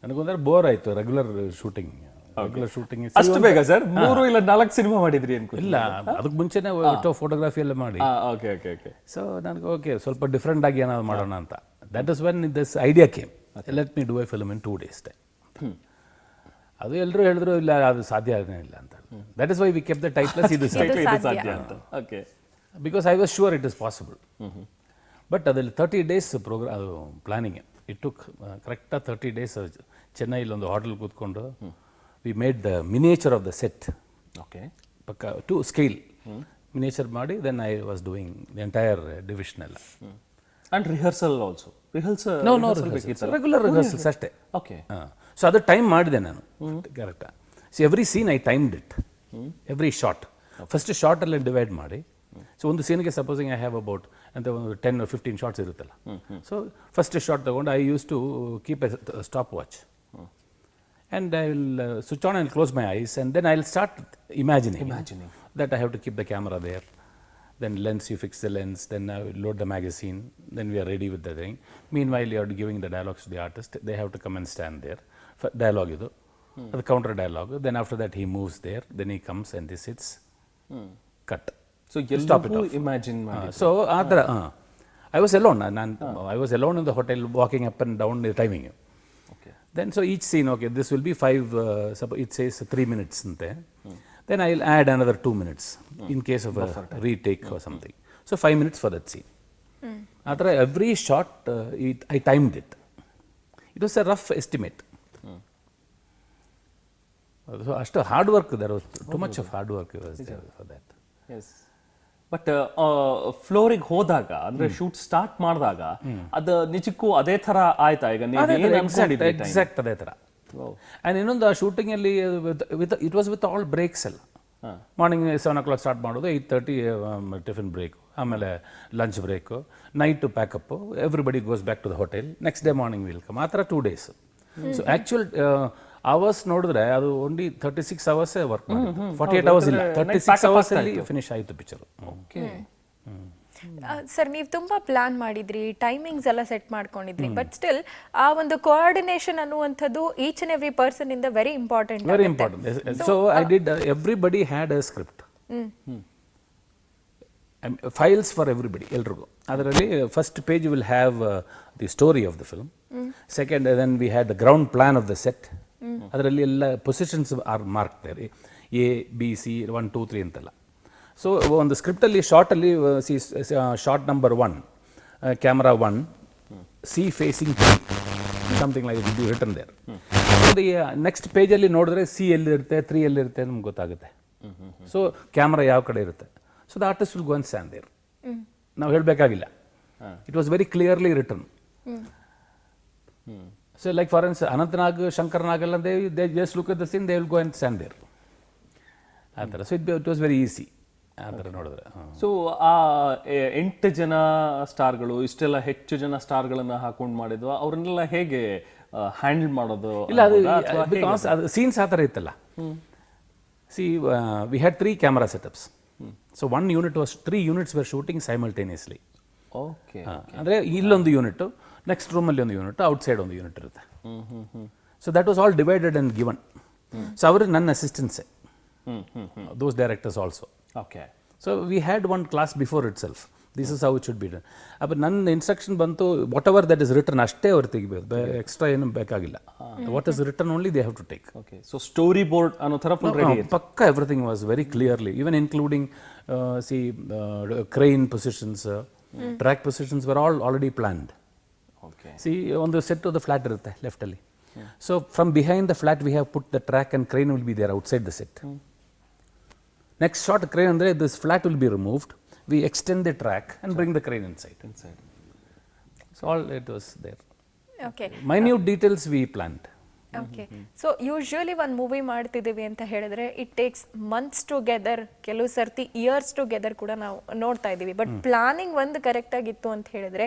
ನನಗೊಂಥರ ಬೋರ್ ಆಯಿತು ರೆಗ್ಯುಲರ್ ಶೂಟಿಂಗ್. ಅಷ್ಟು ಬೇಗ ಸರ್ 3 ಇಲ್ಲ 4 ಸಿನಿಮಾ ಮಾಡಿದ್ರಿ ಅನ್ಕೋ? ಇಲ್ಲ, ಅದಕ್ಕೆ ಮುಂಚೆನೇ ಫೋಟೋಗ್ರಫಿ ಎಲ್ಲ ಮಾಡಿ. Okay okay okay. ಸೊ ನನಗೆ ಓಕೆ ಸ್ವಲ್ಪ ಡಿಫ್ರೆಂಟ್ ಆಗಿ ಏನಾದ್ರು ಮಾಡೋಣ ಅಂತ. That is when this idea came, let me do a film in 2 days time. ಅದು ಎಲ್ಲರೂ ಹೇಳಿದ್ರು ಇಲ್ಲ ಅದು ಸಾಧ್ಯನೇ ಇಲ್ಲ ಅಂತ. That is why we kept the title as Idu Saadhya ಅಂತ. Okay. Because I was sure it is possible. But ಅದ್ರಲ್ಲಿ 30 days ಪ್ರೋಗ್ರಾಮ್, ಅದು ಪ್ಲಾನಿಂಗ್. ಇಟ್ ಟುಕ್ ಕರೆಕ್ಟಾಗಿ 30 days. ಚೆನ್ನೈಲಿ ಒಂದು ಹೋಟೆಲ್ ಕೂತ್ಕೊಂಡು we made the miniature of the set. Okay. ಪಕ್ಕ to scale miniature ಮಾಡಿ then I was doing the entire division ಎಲ್ಲ. And rehearsal also? Regular rehearsals ಅಷ್ಟೇ. Okay. So ಅದು time ಮಾಡಿದೆ ನಾನು ಕರೆಕ್ಟಾಗಿ. So every scene I timed it, every shot. First ಶಾರ್ಟಲ್ಲಿ divide ಮಾಡಿ. ಸೊ ಒಂದು ಸೀನ್ಗೆ ಸಪೋಸಿಂಗ್ ಐ ಹ್ಯಾವ್ ಅಬೌಟ್ ಅಂತ ಒಂದು 10 or 15 ಶಾರ್ಟ್ಸ್ ಇರುತ್ತಲ್ಲ. ಸೊ ಫಸ್ಟ್ ಶಾರ್ಟ್ ತಗೊಂಡು I use to keep A stop watch and I will switch on and close my eyes and then I will start imagining that I have to keep the camera there. Then lens, you fix the lens, then I will load the magazine, then we are ready with the thing. Meanwhile you are giving the dialogues to the artist, they have to come and stand there. Dialogue idu, the counter dialogue. Then after that he moves there, then he comes and he sits, cut. So stop it off. Imagine so adra I was alone. I was alone in the hotel, walking up and down the timing. Then so each scene, okay, this will be 5, it says 3 minutes ante. Then I will add another 2 minutes in case of a retake or something. So 5 minutes for that scene. After every shot, I timed it. It was a rough estimate. So ashtu hard work, there was too much of hard work was there for that. Yes. But ಫ್ಲೋರಿಗೆ ಹೋದಾಗ ಅಂದ್ರೆ shoot start ಮಾಡಿದಾಗ ಅದು ನಿಜಕ್ಕೂ ಅದೇ ತರ ಆಯ್ತಾ? ಈಗ ಎಕ್ಸಾಕ್ಟ್ ಅದೇ ತರ. ಆ್ಯಂಡ್ ಇನ್ನೊಂದು ಆ ಶೂಟಿಂಗಲ್ಲಿ it was with all breaks ಎಲ್ಲ. ಮಾರ್ನಿಂಗ್ 7 o'clock ಸ್ಟಾರ್ಟ್ ಮಾಡೋದು, 8:30 ಟಿಫಿನ್ ಬ್ರೇಕು, ಆಮೇಲೆ lunch break, night pack up, everybody goes back to the hotel, next day morning will come. ಆ ಥರ 2 days. ಸೊ ಆ್ಯಕ್ಚುಯಲ್ ಅವರ್ಸ್ ನೋಡಿದ್ರೆ ಅದು ಓನ್ಲಿ 36 hours ವರ್ಕ್ ಮಾಡಿ, 48 hours ಇಲ್ಲ, 36 hours ಅಲ್ಲಿ ಫಿನಿಶ್ ಆಯಿತು ಪಿಕ್ಚರು. ಸರ್, ನೀವು ತುಂಬಾ ಪ್ಲಾನ್ ಮಾಡಿದ್ರಿ, ಟೈಮಿಂಗ್ಸ್ ಎಲ್ಲ ಸೆಟ್ ಮಾಡ್ಕೊಂಡಿದ್ರಿ, ಬಟ್ ಸ್ಟಿಲ್ ಆ ಒಂದು ಕೋಆರ್ಡಿನೇಷನ್ ಅನ್ನುವಂಥದ್ದು ಈಚ್ ಅಂಡ್ ಎವ್ರಿ ಪರ್ಸನ್ ಇಂದ very important. Very important. So I did, everybody had a script, files for everybody, ಎಲ್ರಿಗೂ. ಅದರಲ್ಲಿ first page will have the story of the film. Second, then we had the ground plan of the set. ಅದರಲ್ಲಿ ಎಲ್ಲ positions are mark there, A, B, C, 1, 2, 3 ಅಂತೆಲ್ಲ. ಸೊ ಒಂದು ಸ್ಕ್ರಿಪ್ಟಲ್ಲಿ ಶಾರ್ಟಲ್ಲಿ shot number 1, camera 1, C facing 3, something like it written there. Next ಪೇಜಲ್ಲಿ ನೋಡಿದ್ರೆ C ಎಲ್ಲಿರುತ್ತೆ, 3 ಎಲ್ಲಿರುತ್ತೆ ನಮ್ಗೆ ಗೊತ್ತಾಗುತ್ತೆ. ಸೊ ಕ್ಯಾಮ್ರಾ ಯಾವ ಕಡೆ ಇರುತ್ತೆ. So the artist will go and stand there. ನಾವು ಹೇಳಬೇಕಾಗಿಲ್ಲ, it was very clearly return. So like for instance, Anantnag, Shankarnag, they just look at the scene, they will go and stand there. So it was very easy. So ಆ 8 ಜನ ಸ್ಟಾರ್ಗಳು, ಇಷ್ಟೆಲ್ಲ ಹೆಚ್ಚು ಜನ ಸ್ಟಾರ್ಗಳನ್ನ ಹಾಕೊಂಡು ಮಾಡಿದ್ವು, ಅವ್ರನ್ನೆಲ್ಲ ಹೇಗೆ ಹ್ಯಾಂಡಲ್ ಮಾಡೋದು? ಇಲ್ಲ, ಅದು ಸೀನ್ಸ್ ಆ ಥರ ಇತ್ತಲ್ಲ. C we had 3 camera setups. So 1 unit was 3 units were shooting simultaneously. ಓಕೆ. ಅಂದರೆ ಇಲ್ಲೊಂದು ಯೂನಿಟ್, ನೆಕ್ಸ್ಟ್ ರೂಮಲ್ಲಿ ಒಂದು ಯೂನಿಟ್, ಔಟ್ಸೈಡ್ ಒಂದು ಯೂನಿಟ್ ಇರುತ್ತೆ. So that was all divided and given. So ಅವರು ನನ್ನ ಅಸಿಸ್ಟೆಂಟ್ಸೇ, those directors also. Okay. So we had 1 class before itself. This is how it should be done. ಅಪ್ಪ ನನ್ನ instruction ಬಂತು, whatever that is written ಅಷ್ಟೇ ಅವ್ರು ತೆಗಿಬೇಕು, extra ಏನು ಬೇಕಾಗಿಲ್ಲ. What is written only they have to take. Okay, so story board ಅನ್ನೋ ಥರ ಫುಲ್ ರೆಡಿ. ಪಕ್ಕ everything was very clearly, even including crane positions, track positions were already planned. Okay, ಒಂದು set of the flat ಇರುತ್ತೆ ಲೆಫ್ಟಲ್ಲಿ. So from behind the flat we have put the track and crane will be there outside the set. Next shot crane ಅಂದರೆ this flat will be removed, we extend the track and bring the crane inside. So all it was there. Okay, minute details we planned. Okay. So usually ಒಂದು movie ಮಾಡ್ತಿದ್ದೀವಿ ಅಂತ ಹೇಳಿದ್ರೆ it takes months together, ಕೆಲವು ಸರ್ತಿ years together ಕೂಡ ನಾವು ನೋಡ್ತಾ ಇದ್ದೀವಿ. ಬಟ್ ಪ್ಲಾನಿಂಗ್ ಒಂದು ಕರೆಕ್ಟ್ ಆಗಿತ್ತು ಅಂತ ಹೇಳಿದ್ರೆ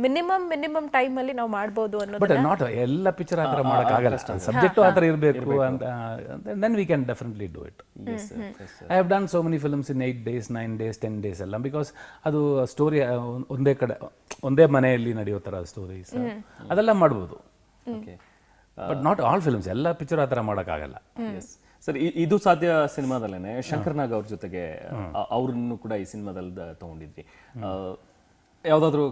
ಮಿನಿಮಮ್ ಟೈಮಲ್ಲಿ ನಾವು ಮಾಡ್ಬೋದು ಅನ್ನೋದು. ಬಟ್ ನಾಟ್ ಎಲ್ಲ ಪಿಕ್ಚರ್ ಆ ಥರ ಮಾಡೋಕ್ಕಾಗಲ್ಲ, ಸಬ್ಜೆಕ್ಟು ಆ ಥರ ಇರಬೇಕು ಅಂತ, then we can definitely do it. I have done so many films in 8 days, 9 days, 10 days ಎಲ್ಲ, ಬಿಕಾಸ್ ಅದು ಸ್ಟೋರಿ ಒಂದೇ ಕಡೆ ಒಂದೇ ಮನೆಯಲ್ಲಿ ನಡೆಯೋ ಥರ ಸ್ಟೋರೀಸ್ ಅದೆಲ್ಲ ಮಾಡ್ಬೋದು. ಬಟ್ ನಾಟ್ ಆಲ್ ಫಿಲ್ಮ್ಸ್, ಎಲ್ಲ ಪಿಕ್ಚರ್ ಆ ಥರ ಮಾಡೋಕ್ಕಾಗಲ್ಲ. ಸರ್, ಇದು ಸಾಧ್ಯ ಸಿನಿಮಾದಲ್ಲೇನೆ. ಶಂಕರ್ನಾಗ್ ಅವ್ರ ಜೊತೆಗೆ ಅವ್ರನ್ನು ಕೂಡ ಈ ಸಿನಿಮಾದಲ್ಲಿ ತಗೊಂಡಿದ್ರಿ. ಯಾವ್ದಾದ್ರು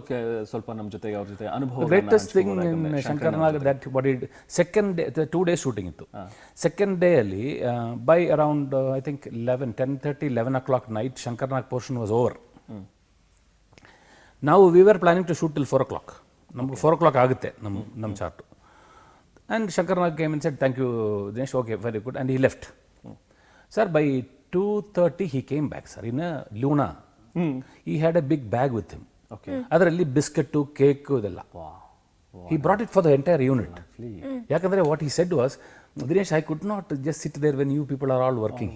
ಸ್ವಲ್ಪ ನಮ್ಮ ಜೊತೆಗೆ ಅವ್ರ ಜೊತೆ ಅನುಭವ? Greatest thing in Shankarnag that what it, second day 2 days shooting ಇತ್ತು. ಸೆಕೆಂಡ್ ಡೇ ಅಲ್ಲಿ by around I think 10:30, 11 o'clock night Shankarnag portion was over. ನಾವು we were planning to shoot till 4 o'clock. ನಮ್ಗೆ 4 o'clock ಆಗುತ್ತೆ ನಮ್ಮ chart. And Shankarnag came and said, thank you, Dinesh, okay, very good, and he left. Sir, by 2:30 he came back, sir, in a Luna. He had a big bag with him. Okay. ಅದರಲ್ಲಿ biscuit, cake ಇದೆಲ್ಲ. He brought it for the entire unit. ಯಾಕಂದರೆ what he said was, Dinesh, I could not just sit there when you people are all working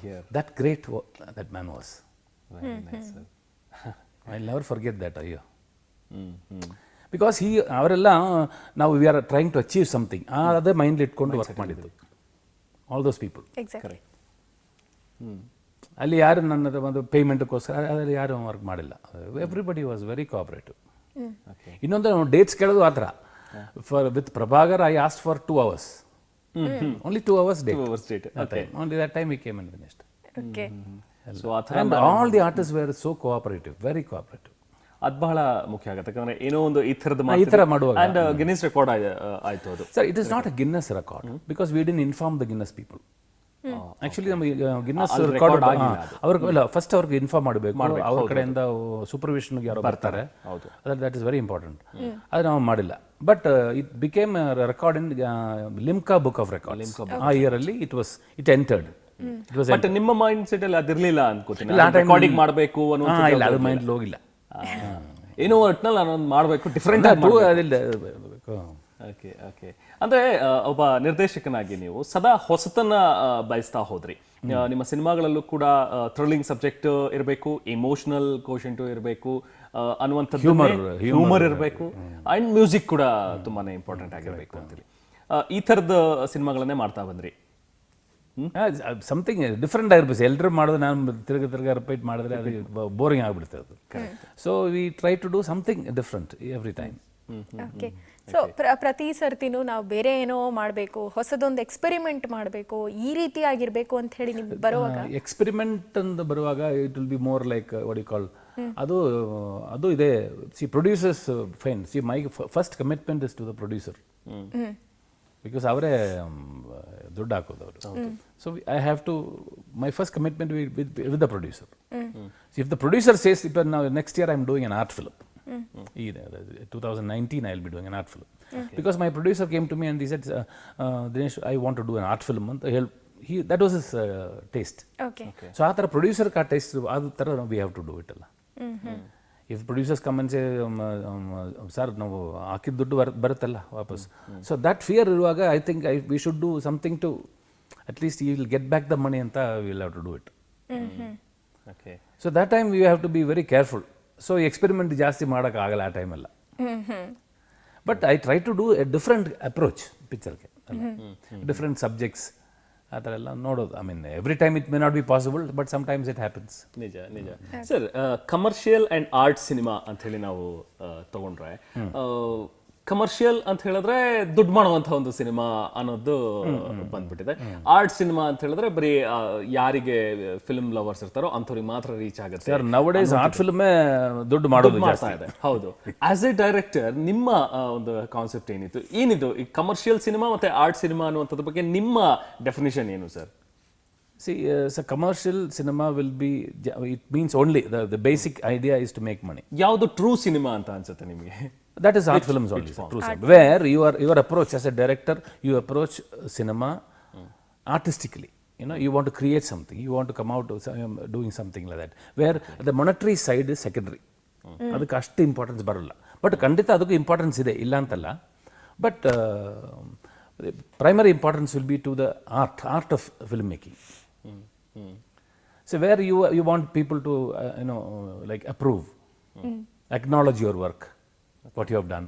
here. That great that man was. Very nice, sir. I'll never forget that, ಅಯ್ಯೋ. Because ಅವರೆಲ್ಲ ನಾವು we are trying to achieve something, ಅದೇ ಮೈಂಡ್ಲಿ ಇಟ್ಕೊಂಡು work ಮಾಡಿದ್ದು all those people. ಅಲ್ಲಿ ಯಾರು ನನ್ನ ಒಂದು ಪೇಮೆಂಟ್ಗೋಸ್ಕರ ಅದರಲ್ಲಿ ಯಾರು ವರ್ಕ್ ಮಾಡಿಲ್ಲ. Everybody was very cooperative. ಇನ್ನೊಂದು ನಾವು ಡೇಟ್ಸ್ ಕೇಳೋದು ಆ ಥರ. For with Prabhakar I asked for 2 hours, only 2 hours date. Only that time we came and finished. And all the artists were so cooperative, very cooperative. ಅದು ಬಹಳ ಮುಖ್ಯ ಆಗುತ್ತೆ, ಯಾಕಂದ್ರೆ ಏನೋ ಒಂದು ಈ ಥರ ಮಾಡುವಾಗ ಅಂಡ್ ಗಿನ್ನಿಸ್ ರೆಕಾರ್ಡ್ ಆಯ್ತು ಅದು. Sir, it is not a Guinness record because we didn't inform the Guinness people. Actually ನಮಗೆ ಗಿನ್ನಸ್ ರೆಕಾರ್ಡ್ ಅವ್ರಿಗೆ ಫಸ್ಟ್ ಅವ್ರಿಗೆ ಇನ್ಫಾರ್ಮ್ ಮಾಡಬೇಕು, ಅವ್ರ ಕಡೆಯಿಂದ ಸೂಪರ್ವಿಷನ್ಗೆ ಯಾರು ಬರ್ತಾರೆ, ದಟ್ ಇಸ್ ವೆರಿ ಇಂಪಾರ್ಟೆಂಟ್. ಅದು ನಾವು ಮಾಡಿಲ್ಲ. But it became record in Limca book of records. ಆ ಇಯರ್ ಅಲ್ಲಿ ಇಟ್ ಎಂಟರ್ಡ್. ಬಟ್ ನಿಮ್ಮ ಮೈಂಡ್ ಸೆಟ್ ಅಲ್ಲಿ ಅದಿರ್ಲಿಲ್ಲ ಅನ್ಕೋತೀನಿ, ರೆಕಾರ್ಡಿಂಗ್ ಮಾಡಬೇಕು ಅನ್ನೋ ಅದು ಮೈಂಡ್ ಹೋಗಿಲ್ಲ. ಏನೋ ಒಟ್ಟಿನಲ್ಲಿ ನಾನೊಂದು ಮಾಡಬೇಕು, ಡಿಫ್ರೆಂಟ್ ಅದಿಲ್ಲ. Okay okay. ಅಂದರೆ ಒಬ್ಬ ನಿರ್ದೇಶಕನಾಗಿ ನೀವು ಸದಾ ಹೊಸತನ್ನ ಬಯಸ್ತಾ ಹೋದ್ರಿ. ನಿಮ್ಮ ಸಿನಿಮಾಗಳಲ್ಲೂ ಕೂಡ ಥ್ರಿಲ್ಲಿಂಗ್ ಸಬ್ಜೆಕ್ಟ್ ಇರಬೇಕು, ಇಮೋಷನಲ್ ಕೋಶೆಂಟು ಇರಬೇಕು ಅನ್ನುವಂಥದ್ದು, ಹ್ಯೂಮರ್ ಇರಬೇಕು, ಆ್ಯಂಡ್ ಮ್ಯೂಸಿಕ್ ಕೂಡ ತುಂಬಾ ಇಂಪಾರ್ಟೆಂಟ್ ಆಗಿರಬೇಕು ಅಂತೇಳಿ ಈ ಥರದ ಸಿನಿಮಾಗಳನ್ನೇ ಮಾಡ್ತಾ ಬಂದ್ರಿ. ಸಮಥಿಂಗ್ ಡಿಫ್ರೆಂಟ್ ಆಗಿರ್ಬೇಕು. ಎಲ್ಲರೂ ಮಾಡೋದು ನಾನು ತಿರ್ಗ ರಿಪೀಟ್ ಮಾಡಿದ್ರೆ ಅದು ಬೋರಿಂಗ್ ಆಗಿಬಿಡುತ್ತೆ ಅದು. So we try to do something different every time. Okay. So ಪ್ರತಿ ಸರ್ತಿನೂ ನಾವು ಬೇರೆ ಏನೋ ಮಾಡಬೇಕು, ಹೊಸದೊಂದು ಎಕ್ಸ್ಪೆರಿಮೆಂಟ್ ಮಾಡಬೇಕು, ಈ ರೀತಿ ಆಗಿರಬೇಕು ಅಂತ ಹೇಳಿ ನಿಮ್ಗೆ ಬರುವಾಗ ಎಕ್ಸ್ಪೆರಿಮೆಂಟ್ ಅಂತ ಬರುವಾಗ it will be more like what you call, ಅದು ಇದೆ. See producers fine, see my first commitment is to the producer, because ಅವರೇ ದುಡ್ಡು ಹಾಕೋದು ಅವರು. So I have to my first commitment with the producer. If the producer says if ನಾವು next year I am doing an art film, 2019 I will be doing an art film. Because my producer came to me and he said, Dinesh, I want to do an art film. That was his taste. Okay. So ಆ ಥರ producer ಕಾ taste ಅದು ಥರ we have to do it ಅಲ್ಲ. If producers come and say, sir ನಾವು ಹಾಕಿದ ದುಡ್ಡು ಬರುತ್ತಲ್ಲ ವಾಪಸ್, ಸೊ ದಟ್ ಫಿಯರ್ ಇರುವಾಗ I think we should do something to at least you will get back the money ಅಂತ will have to do it. Okay. So that time we have to be very careful. So experiment ಜಾಸ್ತಿ ಮಾಡೋಕ್ಕಾಗಲ್ಲ ಆ ಟೈಮೆಲ್ಲ. But I try to do a different approach ಪಿಕ್ಚರ್ಗೆ, different subjects ಆ ಥರ ಎಲ್ಲ ನೋಡೋದು. I mean every time it may not be possible, but sometimes it happens. ನಿಜ ನಿಜ. Sir, commercial and art cinema ಅಂಥೇಳಿ ನಾವು ತಗೊಂಡ್ರೆ ಕಮರ್ಷಿಯಲ್ ಅಂತ ಹೇಳಿದ್ರೆ ದುಡ್ಡು ಮಾಡುವಂತ ಒಂದು ಸಿನಿಮಾ ಅನ್ನೋದು ಬಂದ್ಬಿಟ್ಟಿದೆ. ಆರ್ಟ್ ಸಿನಿಮಾ ಅಂತ ಹೇಳಿದ್ರೆ ಬರೀ ಯಾರಿಗೆ ಫಿಲ್ಮ್ ಲವರ್ಸ್ ಇರ್ತಾರೋ ಅಂಥವ್ರಿಗೆ ಮಾತ್ರ ರೀಚ್ ಆಗುತ್ತೆ. ಸರ್ ನವಡೇಸ್ ಆರ್ಟ್ ಫಿಲ್ಮೇ ದುಡ್ಡು ಮಾಡೋದು ಮಾಡ್ತಾ ಇದೆ. ಹೌದು. ಆಸ್ ಎ ಡೈರೆಕ್ಟರ್ ನಿಮ್ಮ ಒಂದು ಕಾನ್ಸೆಪ್ಟ್ ಏನಿದು ಈ ಕಮರ್ಷಿಯಲ್ ಸಿನಿಮಾ ಮತ್ತೆ ಆರ್ಟ್ ಸಿನಿಮಾ ಅನ್ನುವಂಥದ್ರ ಬಗ್ಗೆ ನಿಮ್ಮ ಡೆಫಿನಿಷನ್ ಏನು sir? See, so commercial cinema will be, it means only, the basic idea is to make money. ಯಾವುದು ಟ್ರೂ ಸಿನಿಮಾ ಅಂತ ಅನ್ಸುತ್ತೆ ನಿಮಗೆ? That is art films only, true cinema. Where your approach as a director, you approach cinema artistically. You know, you want to create something, you want to come out doing something like that. Where the monetary side is secondary. ಅದಕ್ಕೆ ಅಷ್ಟು importance ಬರಲ್ಲ. But ಖಂಡಿತ ಅದಕ್ಕೂ importance ಇದೆ, ಇಲ್ಲ ಅಂತಲ್ಲ. But primary importance will be to the art of filmmaking. So where you want people to like approve, acknowledge your work, what you have done.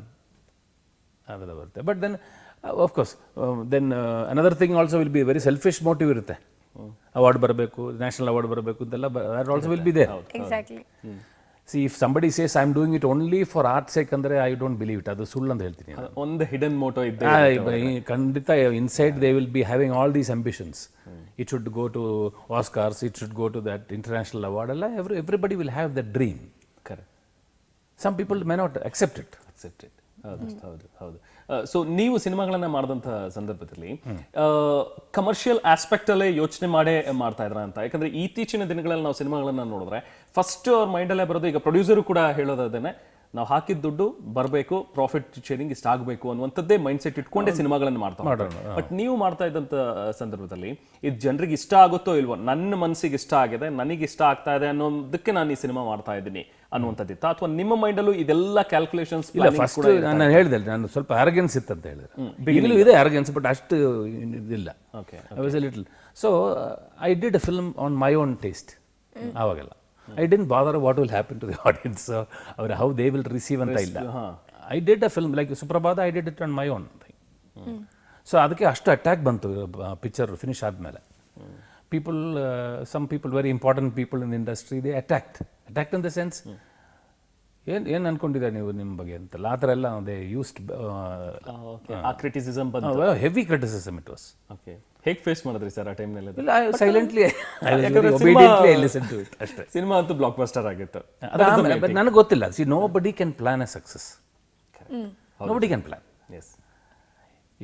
But then of course then another thing also will be very selfish motive irutte. Award barabeku, national award barabeku antella, that also will be there. Exactly. See, if somebody says I'm doing it only for art sake andre, I don't believe it. Adu sullu anta heltini. ಒಂದು hidden Moto ಇದೆ ಖಂಡಿತ inside they will be having all these ambitions. It should go to Oscars, it should go to that international award. Everybody will have that dream. Correct. Some people may not accept it. ಹೌದು. So ನೀವು ಸಿನಿಮಾಗಳನ್ನ ಮಾಡಿದಂಥ ಸಂದರ್ಭದಲ್ಲಿ commercial aspect ಅಲ್ಲೇ ಯೋಚನೆ ಮಾಡ್ತಾ ಇದ್ರ ಅಂತ? ಯಾಕಂದ್ರೆ ಇತ್ತೀಚಿನ ದಿನಗಳಲ್ಲಿ ನಾವು ಸಿನಿಮಾಗಳನ್ನ ನೋಡಿದ್ರೆ ಫಸ್ಟ್ ಅವ್ರ ಮೈಂಡಲ್ಲೇ ಬರೋದು, ಈಗ ಪ್ರೊಡ್ಯೂಸರು ಕೂಡ ಹೇಳೋದನ್ನೇ, ನಾವು ಹಾಕಿದ ದುಡ್ಡು ಬರಬೇಕು, ಪ್ರಾಫಿಟ್ ಶೇರಿಂಗ್ ಇಷ್ಟ ಆಗಬೇಕು ಅನ್ನುವಂಥದ್ದೇ ಮೈಂಡ್ ಸೆಟ್ ಇಟ್ಕೊಂಡೇ ಸಿನಿಮಾಗಳನ್ನು ಮಾಡ್ತಾ. ಬಟ್ ನೀವು ಮಾಡ್ತಾ ಇದ್ದಂಥ ಸಂದರ್ಭದಲ್ಲಿ ಇದು ಜನರಿಗೆ ಇಷ್ಟ ಆಗುತ್ತೋ ಇಲ್ವೋ, ನನ್ನ ಮನಸ್ಸಿಗೆ ಇಷ್ಟ ಆಗಿದೆ, ನನಗೆ ಇಷ್ಟ ಆಗ್ತಾ ಇದೆ ಅನ್ನೋದಕ್ಕೆ ನಾನು ಈ ಸಿನಿಮಾ ಮಾಡ್ತಾ ಇದ್ದೀನಿ ಅನ್ನುವಂಥದ್ದಿತ್ತ, ಅಥವಾ ನಿಮ್ಮ ಮೈಂಡಲ್ಲೂ ಇದೆಲ್ಲ ಕ್ಯಾಲ್ಕುಲೇಷನ್ಸ್? ಇಲ್ಲ, ಫಸ್ಟ್ ನಾನು ಹೇಳಿದೆ, ನಾನು ಸ್ವಲ್ಪ ಅರಗೆನ್ಸ್ ಇತ್ತು ಅಂತ ಹೇಳಿದ್ರೆ, ಈಗಲೂ ಇದೆ ಅರಗೆನ್ಸ್, ಬಟ್ ಅಷ್ಟು ಇದಿಲ್ಲ. I was A little. So I did a film on my own taste. ಆವಾಗೆಲ್ಲ I didn't bother what will happen to the audience or how they will receive anta illa. I did a film like Suprabhata, I did it on my own thing. So ಅದಕ್ಕೆ ಅಷ್ಟು attack ಬಂತು picture finish ಆದಮೇಲೆ. People, some people, very important people in the industry, they attacked in the sense, ಏನು ಅನ್ಕೊಂಡಿದ್ದಾರೆ ನೀವು ನಿಮ್ಮ ಬಗ್ಗೆ ಅಂತಲ್ಲ, ಆ ಥರ ಎಲ್ಲ ದೇ ಯೂಸ್ಡ್ ಕ್ರಿಟಿಸಿಸಮ್ ಬಂತು, heavy criticism it was. Okay, ಹೇಗೆ ಫೇಸ್ ಮಾಡಿದ್ರಿ ಸರ್ ಆ ಟೈಮ್ನಲ್ಲಿ? Silently obediently I listen to it ಅಷ್ಟೇ. ಸಿನಿಮಾ ಅಂತೂ ಬ್ಲಾಕ್ ಬಸ್ಟರ್ ಆಗಿತ್ತು. ನನಗೆ ಗೊತ್ತಿಲ್ಲ. See, nobody can plan a success. Nobody can plan. Yes.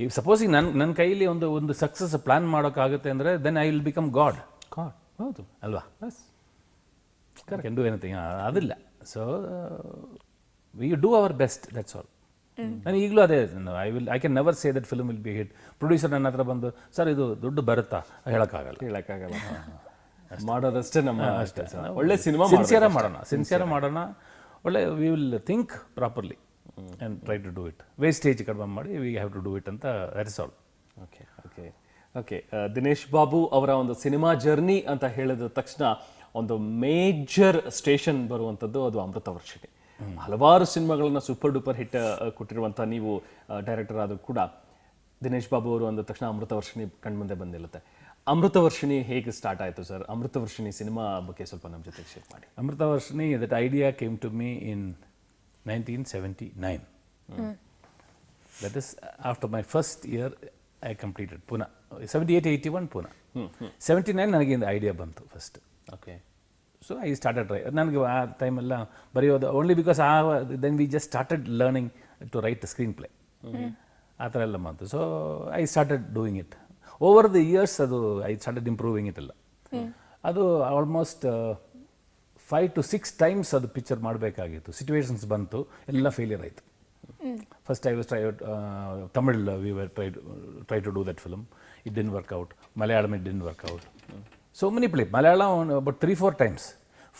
ಈಗ ಸಪೋಸಿಂಗ್ ನನ್ನ ಕೈಲಿ ಒಂದು ಸಕ್ಸಸ್ ಪ್ಲಾನ್ ಮಾಡೋಕ್ಕಾಗುತ್ತೆ ಅಂದರೆ then I will become God. ಹೌದು ಅಲ್ವಾ? Can do anything. ಅದಿಲ್ಲ. So we do our best, that's all. ನಾನು ಈಗಲೂ ಅದೇ, I can never say that film will be hit. Producer ನನ್ನ ಹತ್ರ ಬಂದು, ಸರ್ ಇದು ದುಡ್ಡು ಬರುತ್ತಾ, ಹೇಳೋಕ್ಕಾಗಲ್ಲ. ಮಾಡೋದಷ್ಟೇ ನಮ್ಮ ಅಷ್ಟೇ. ಒಳ್ಳೆ ಸಿನಿಮಾ ಸಿನ್ಸಿಯರ್ ಮಾಡೋಣ, ಒಳ್ಳೆ we will think properly and try to do it. Wastage ಕಡಿಮೆ ಮಾಡಿ we have to do it ಅಂತ, that is all. Okay. Dinesh Babu ಅವರ ಒಂದು ಸಿನಿಮಾ ಜರ್ನಿ ಅಂತ ಹೇಳಿದ ತಕ್ಷಣ ಒಂದು ಮೇಜರ್ ಸ್ಟೇಷನ್ ಬರುವಂಥದ್ದು ಅದು ಅಮೃತವರ್ಷಿಣಿ. ಹಲವಾರು ಸಿನಿಮಾಗಳನ್ನ ಸೂಪರ್ ಡೂಪರ್ ಹಿಟ್ ಕೊಟ್ಟಿರುವಂಥ ನೀವು ಡೈರೆಕ್ಟರ್ ಆದರೂ ಕೂಡ ದಿನೇಶ್ ಬಾಬು ಅವರು ಅಂದ ತಕ್ಷಣ ಅಮೃತವರ್ಷಿಣಿ ಕಣ್ಮುಂದೆ ಬಂದಿರುತ್ತೆ. ಅಮೃತವರ್ಷಿಣಿ ಹೇಗೆ ಸ್ಟಾರ್ಟ್ ಆಯಿತು ಸರ್? ಅಮೃತವರ್ಷಿಣಿ ಸಿನಿಮಾ ಬಗ್ಗೆ ಸ್ವಲ್ಪ ನಮ್ಮ ಜೊತೆ ಶೇರ್ ಮಾಡಿ. Amruthavarshini, that idea came to me in 1979. That is after my first year I completed Pune. 78-81 Pune. 79 ನನಗೆ ಒಂದು ಐಡಿಯಾ ಬಂತು first. Okay. So I started ನನಗೆ ಆ ಟೈಮೆಲ್ಲ ಬರೆಯೋದು only because then we just started learning to write screenplay, ಆ ಥರ ಎಲ್ಲ ಬಂತು. So I started doing it. Over the years ಅದು ಐ ಸ್ಟಾರ್ಟೆಡ್ ಇಂಪ್ರೂವಿಂಗ್ ಇಟ್ ಎಲ್ಲ. ಅದು ಆಲ್ಮೋಸ್ಟ್ 5 to 6 times ಅದು ಪಿಕ್ಚರ್ ಮಾಡಬೇಕಾಗಿತ್ತು. ಸಿಚುವೇಶನ್ಸ್ ಬಂತು, ಎಲ್ಲ ಫೇಲಿಯರ್ ಆಯಿತು. First I was Tamil we were try to do that film. It didn't work out. Malayalam it didn't work out. So many plays. Malayalam about 3-4 times.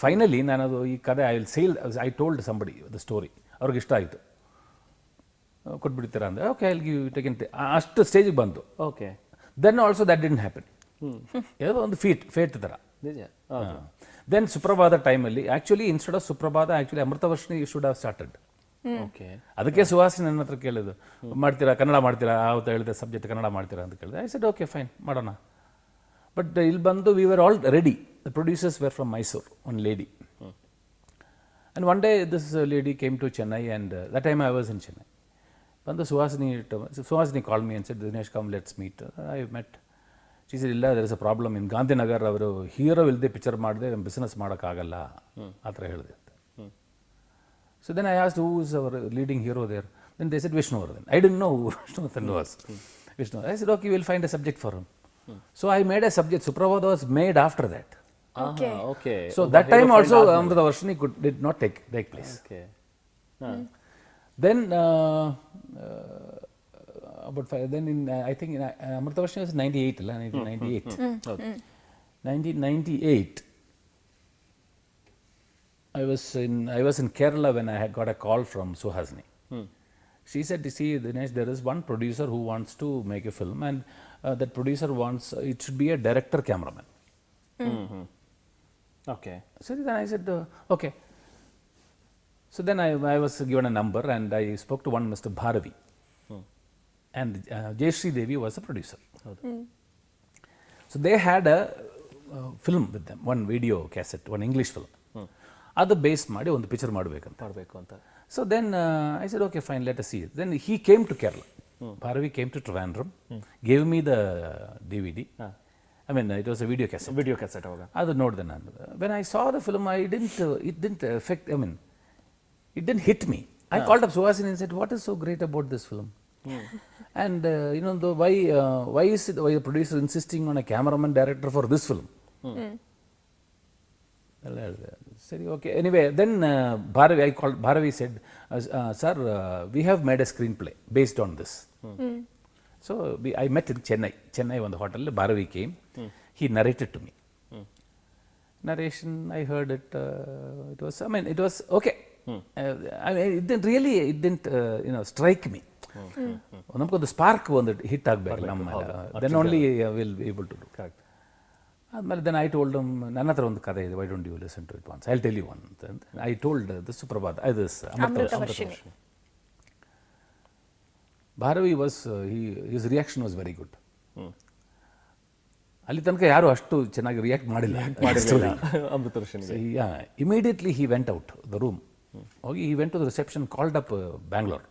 Finally, ನಾನು ಈ ಕಥೆ I will sell, I told somebody the story. ಅವ್ರಿಗೆ ಇಷ್ಟ ಆಯಿತು. ಕೊಟ್ಬಿಡ್ತೀರಾ ಅಂದರೆ, okay I will give take in. ಅಷ್ಟು ಸ್ಟೇಜಿಗೆ ಬಂತು. Okay. Then also that didn't happen. ಯಾವುದೋ ಒಂದು ಫೇಟ್ ಥರ. ದೆನ್ ಸುಪ್ರಭಾತ ಟೈಮಲ್ಲಿ actually instead of Suprabhata actually Amruthavarshini should have started. Okay. ಅದಕ್ಕೆ ಸುಹಾಸಿನಿ ನನ್ನ ಹತ್ರ ಕೇಳಿದ್ದು, ಮಾಡ್ತೀರಾ ಕನ್ನಡ ಮಾಡ್ತೀರಾ? ಆವತ್ತು ಹೇಳಿದೆ ಸಬ್ಜೆಕ್ಟ್ ಕನ್ನಡ ಮಾಡ್ತೀರಾ ಅಂತ ಕೇಳಿದೆ. ಐ ಸೆಡ್ ಓಕೆ ಫೈನ್, ಮಾಡೋಣ. But ಇಲ್ಲಿ ಬಂದು we were all ready. The producers were from Mysore, one lady. And one day this lady came to Chennai, and that time I was in Chennai. ಬಂದು Suhasini called me and said, Dinesh, come, let's meet. I met. She said, ಇಲ್ಲ, there is a problem in Gandhinagar, ಅವರು hero ಇಲ್ಲದೆ picture ಮಾಡಿದೆ business ಮಾಡೋಕ್ಕಾಗಲ್ಲ ಆ ಥರ ಹೇಳಿದೆ. So then I asked, who is our leading hero there? Then they said Vishnuvardhan. I didn't know who Vishnuvardhan was. Vishnu. I said, okay, we'll find a subject for him. So I made a subject. Suprabhat was made after that. Okay. Okay. So that time also Amrita Varshini did not take place. Okay. Then then in I think in Amrita Varshini was 98, 1998. 1998. I was in Kerala when I had got a call from Suhasini. She said, see, Dinesh, there is one producer who wants to make a film, and that producer wants, it should be a director cameraman. Okay. So then I said, okay. So then I was given a number and I spoke to one Mr. Bharavi. And Jayashree Devi was the producer. So they had a film with them, one video cassette, one English film. ಅದು base ಮಾಡಿ ಒಂದು picture ಮಾಡಬೇಕು ಅಂತ. So then I said, okay, fine, let us see it. Then he came to Kerala. Bharavi came to Trivandrum, gave me the DVD. I mean, it was a video cassette. ಅದು ನೋಡಿದೆ ನಾನು. When I saw the film, it didn't affect, I mean, it didn't hit me. I called up Suhasini and said, what is so great about this film? And why is it, why the producer insisting on a cameraman director for this film? Sorry, okay. Anyway, then Bharavi said, sir, we have made a screenplay based on this. So I met in Chennai one hotel. Bharavi came. He narrated to me. Narration, I heard it. It was okay. It didn't strike me. ನಮಗೊಂದು spark ಒಂದು hit ಆಗಬೇಕು ನಮ್ಮ, then only we'll be able to do. Correct. ಆದ್ಮೇಲೆ then I told him, ನನ್ನ ಹತ್ರ ಒಂದು ಕಥೆ ಇದೆ, why don't you listen to it once? I'll tell you one. I told this Suprabhat, this Amrita Varshini. Bharavi was, his reaction was very good. ಅಲ್ಲಿ ತನಕ ಯಾರು ಅಷ್ಟು ಚೆನ್ನಾಗಿ ರಿಯಾಕ್ಟ್ ಮಾಡಿಲ್ಲ ಅಮೃತ ವರ್ಷಿಣಿಗೆ. Immediately he went out the room. ಹೋಗಿ he went to the reception, called up Bangalore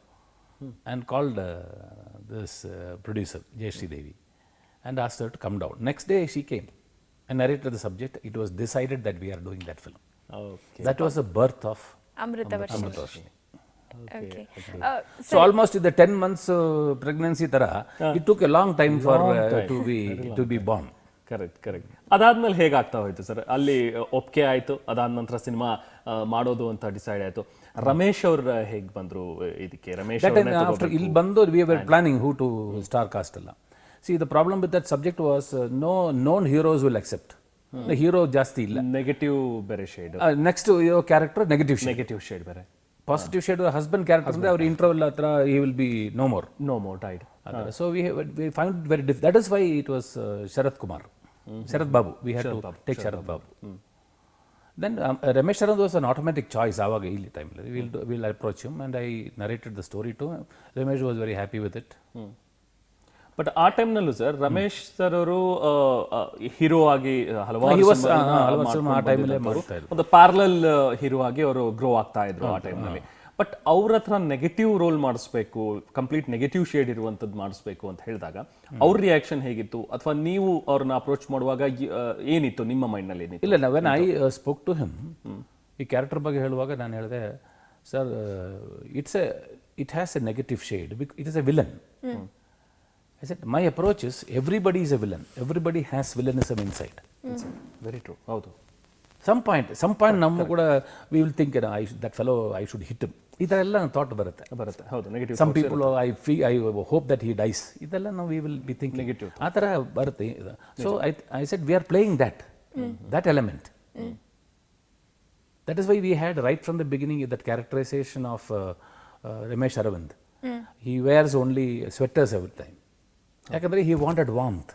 and called this producer Jayashree Devi and asked her to come down. Next day she came and narrated the subject. It was decided that we are doing that film. Okay. That was the birth of Amrita Varshini. Okay. So almost in the 10 months pregnancy tara, it took a long time for to be born. Correct. ಅದಾದ್ಮೇಲೆ ಹೇಗಾಗ್ತಾ ಹೋಯ್ತು sir? ಅಲ್ಲಿ ಒಪ್ಪಿಗೆ ಆಯ್ತು, ಅದಾದ ನಂತರ cinema ಮಾಡೋದು ಅಂತ decide ಆಯ್ತು. ರಮೇಶ್ ಅವ್ರು ಹೇಗೆ ಬಂದ್ರು ಇದಕ್ಕೆ? ರಮೇಶ್ ಇಲ್ಲಿ ಬಂದು we were planning who to star cast ಎಲ್ಲ. See, the problem with that subject was no known heroes will accept. The hero ಜಾಸ್ತಿ ಇಲ್ಲ. ನೆಗೆಟಿವ್ ಬೇರೆ shade. Next character negative shade ಬೇರೆ. ಪಾಸಿಟಿವ್ ಶೇಡ್ ಹಸ್ಬೆಂಡ್ ಕ್ಯಾರೆಕ್ಟರ್ ಅಂದ್ರೆ ಅವ್ರ interval ಹತ್ರ he will be no more died. So we found it very difficult. That is why it was Sharad Babu. We had to take Sharad Babu. Then Ramesh Arand was an automatic choice. ಆವಾಗ ಇಲ್ಲಿ ಟೈಮಲ್ಲಿ we'll approach him and I narrated the story to him. Ramesh was very happy with it. But ಆ ಟೈಮ್ನಲ್ಲೂ sir Ramesh sir ಅವರು hero ಆಗಿ ಹಲವಾರು ಒಂದು parallel hero ಆಗಿ ಅವರು ಗ್ರೋ ಆಗ್ತಾ ಇದ್ರು ಆ ಟೈಮ್ನಲ್ಲಿ. ಬಟ್ ಅವ್ರ ಹತ್ರ ನೆಗೆಟಿವ್ ರೋಲ್ ಮಾಡಿಸ್ಬೇಕು, ಕಂಪ್ಲೀಟ್ ನೆಗೆಟಿವ್ ಶೇಡ್ ಇರುವಂತದ್ದು ಮಾಡಿಸ್ಬೇಕು ಅಂತ ಹೇಳಿದಾಗ ಅವ್ರ ರಿಯಾಕ್ಷನ್ ಹೇಗಿತ್ತು? ಅಥವಾ ನೀವು ಅವ್ರನ್ನ ಅಪ್ರೋಚ್ ಮಾಡುವಾಗ ಏನಿತ್ತು ನಿಮ್ಮ ಮೈಂಡ್ ನಲ್ಲಿ? ಏನಿತ್ತು? ಇಲ್ಲ, when I spoke to him, ಈ ಕ್ಯಾರೆಕ್ಟರ್ ಬಗ್ಗೆ ಹೇಳುವಾಗ ನಾನು ಹೇಳಿದೆ, sir it has a negative shade, it is a villain. I said, my approach is everybody is a villain. Everybody has villainism inside. Very true. Houdu. Some point ನಮ್ಮ ಕೂಡ we will think, that fellow I should hit him. ಇದೆಲ್ಲ thought ಬರುತ್ತೆ. ಹೌದು, negative. Some people I hope that he dies. ಇದೆಲ್ಲ ನಾವು we will be thinking negative. ಆ ಥರ ಬರುತ್ತೆ. So I said we are playing that element. That is why we had right from the beginning that characterization of Ramesh Aravind. He wears only sweaters every time. ಯಾಕಂದರೆ he wanted warmth.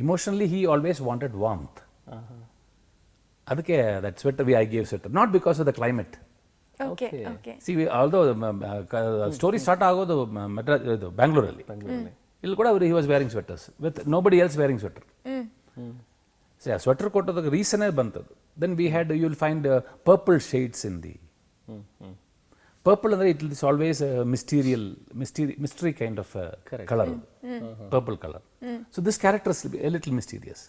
Emotionally he always wanted warmth. ಅದಕ್ಕೆ that sweater I gave sweater, not because of the climate. Okay. See, although story start ಆಗೋದು ಬ್ಯಾಂಗ್ಳೂರಲ್ಲಿ, ಇಲ್ಲಿ ಕೂಡ he was wearing sweaters with nobody else wearing sweater. See, ಆ sweater ಕೊಟ್ಟೋದಕ್ಕೆ ರೀಸನೇ ಬಂತದ್ದು. Then we had, you will find purple shades in the Purple ಅಂದರೆ it is always a mystery kind of color, purple color. So this character is a little mysterious.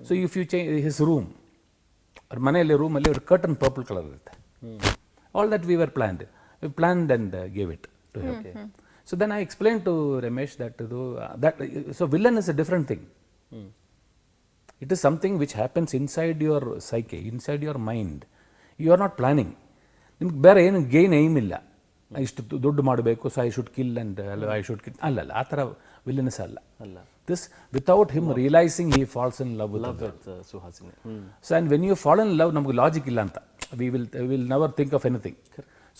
So if you change his room, or ಮನೆಯಲ್ಲಿ ರೂಮಲ್ಲಿ ஒரு curtain purple color ಇರುತ್ತೆ. All that we planned and gave it to him. So then I explained to Ramesh that so villain is a different thing. It is something which happens inside your psyche, inside your mind. You are not planning. ನಿಮ್ಗೆ ಬೇರೆ ಏನು gain aim ಇಲ್ಲ, ಇಷ್ಟು ದುಡ್ಡು ಮಾಡಬೇಕು, so I should kill and I should kill ಅಲ್ಲ, ಆ ಥರ ವಿಲನ್ಸ್ ಅಲ್ಲ. This without him realizing he falls in love with Suhasini. So and when you fall in love, ನಮಗೆ ಲಾಜಿಕ್ ಇಲ್ಲ ಅಂತ, we will never think of anything.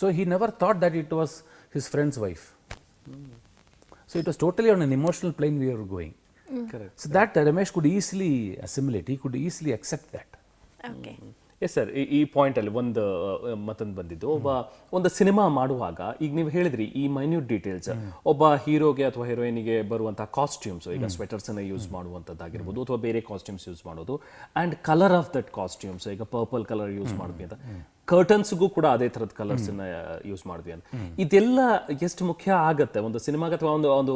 So he never thought that it was his friend's wife. So it was totally on an emotional plane we are going. So that Ramesh could easily assimilate, he could easily accept that. Okay. Yes sir, ಈ ಪಾಯಿಂಟಲ್ಲಿ ಒಂದು ಮತ್ತೊಂದು ಬಂದಿದ್ದು, ಒಂದು cinema ಮಾಡುವಾಗ ಈಗ ನೀವು ಹೇಳಿದ್ರಿ ಈ ಮೈನ್ಯೂಟ್ ಡೀಟೇಲ್ಸ್, ಒಬ್ಬ ಹೀರೋಗೆ ಅಥವಾ ಹೀರೋಯಿನಿಗೆ ಬರುವಂತಹ ಕಾಸ್ಟ್ಯೂಮ್ಸ್, ಈಗ ಸ್ವೆಟರ್ಸ್ ಅನ್ನ ಯೂಸ್ ಮಾಡುವಂಥದ್ದಾಗಿರ್ಬೋದು ಅಥವಾ ಬೇರೆ ಕಾಸ್ಟ್ಯೂಮ್ಸ್ ಯೂಸ್ ಮಾಡೋದು, and colour of that costumes, ಈಗ ಪರ್ಪಲ್ ಕಲರ್ ಯೂಸ್ ಮಾಡಿದ್ವಿ ಅಂತ, ಕರ್ಟನ್ಸ್ಗೂ ಕೂಡ ಅದೇ ಥರದ ಕಲರ್ಸನ್ನ ಯೂಸ್ ಮಾಡಿದ್ವಿ ಅಂತ, ಇದೆಲ್ಲ ಎಷ್ಟು ಮುಖ್ಯ ಆಗತ್ತೆ ಒಂದು ಸಿನಿಮಾಗೆ ಅಥವಾ ಒಂದು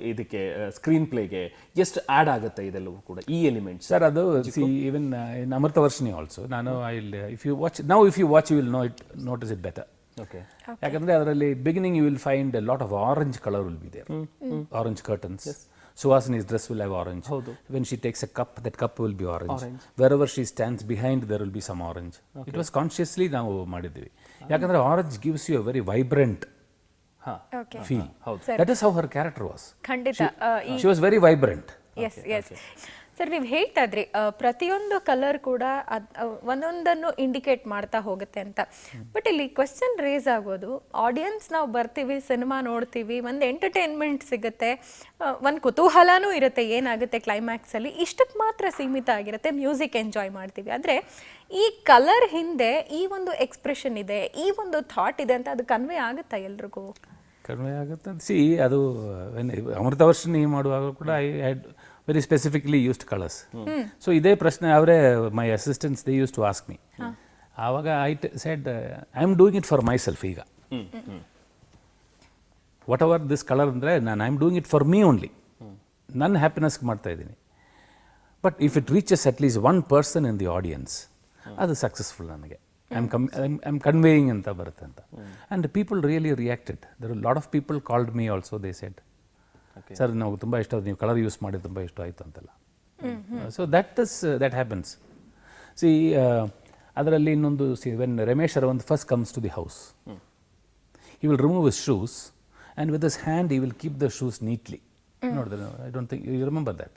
ಇದಕ್ಕೆ ಸ್ಕ್ರೀನ್ ಪ್ಲೇಗೆ ಎಷ್ಟು ಆ್ಯಡ್ ಆಗುತ್ತೆ ಇದೆಲ್ಲವೂ ಕೂಡ, ಈ ಎಲಿಮೆಂಟ್ಸ್? ಸರ್ ಅದು even in Amrutha Varshini also, ನಾನು if you watch you will notice it better. Okay. ಯಾಕಂದ್ರೆ ಅದರಲ್ಲಿ beginning you will find a lot of orange colour will be there, orange curtains. Suhasini's dress will have orange. When she takes a cup, that cup will be orange. Wherever she stands behind, there will be some orange. It was consciously ನಾವು ಮಾಡಿದ್ವಿ. ಯಾಕಂದ್ರೆ orange gives you a very vibrant feel. That is how her character was. ಖಂಡಿತ. She was very vibrant. Yes. Sir, ನೀವು ಹೇಳ್ತಾ ಇದ್ರಿ ಪ್ರತಿಯೊಂದು colour ಕೂಡ ಒಂದೊಂದನ್ನು indicate ಮಾಡ್ತಾ ಹೋಗುತ್ತೆ ಅಂತ. ಬಟ್ ಇಲ್ಲಿ ಕ್ವೆಶ್ಚನ್ ರೇಸ್ ಆಗೋದು, ಆಡಿಯನ್ಸ್ ನಾವು ಬರ್ತೀವಿ, ಸಿನಿಮಾ ನೋಡ್ತೀವಿ, ಒಂದು ಎಂಟರ್ಟೈನ್ಮೆಂಟ್ ಸಿಗುತ್ತೆ, ಒಂದು ಕುತೂಹಲನೂ ಇರುತ್ತೆ ಏನಾಗುತ್ತೆ ಕ್ಲೈಮ್ಯಾಕ್ಸಲ್ಲಿ, ಇಷ್ಟಕ್ಕೆ ಮಾತ್ರ ಸೀಮಿತ ಆಗಿರುತ್ತೆ, ಮ್ಯೂಸಿಕ್ ಎಂಜಾಯ್ ಮಾಡ್ತೀವಿ. ಆದರೆ ಈ ಕಲರ್ ಹಿಂದೆ ಈ ಒಂದು ಎಕ್ಸ್ಪ್ರೆಷನ್ ಇದೆ, ಈ ಒಂದು ಥಾಟ್ ಇದೆ ಅಂತ ಅದು ಕನ್ವೆ ಆಗುತ್ತಾ ಎಲ್ರಿಗೂ? ಕನ್ವೆ ಆಗುತ್ತೆ. ಅದು ಅಮೃತ ವರ್ಷಿಣಿ ಮಾಡುವಾಗ ಕೂಡ I had very specifically used colors. So ಇದೇ ಪ್ರಶ್ನೆ ಅವರೇ, my assistants, they used to ask me. ಆವಾಗ I said I am doing it for myself. ಈಗ whatever this color ಅಂದರೆ I am doing it for me only. ನನ್ನ ಹ್ಯಾಪಿನೆಸ್ಗೆ ಮಾಡ್ತಾ ಇದ್ದೀನಿ. But if it reaches at least one person in the audience, ಅದು successful ನನಗೆ. I am conveying ಅಂತ ಬರುತ್ತೆ ಅಂತ. And people really reacted. There lot of people called me also, they said, sir ನಾವು ತುಂಬ ಇಷ್ಟ, ನೀವು ಕಲರ್ ಯೂಸ್ ಮಾಡಿ ತುಂಬ ಇಷ್ಟ ಆಯಿತು ಅಂತೆಲ್ಲ. So that happens. ಅದರಲ್ಲಿ ಇನ್ನೊಂದು, when Ramesh Aravind first comes to the house, he will remove his shoes and with his hand he will keep the shoes neatly. ನೋಡಿದ್ರೆ, I don't think you remember that.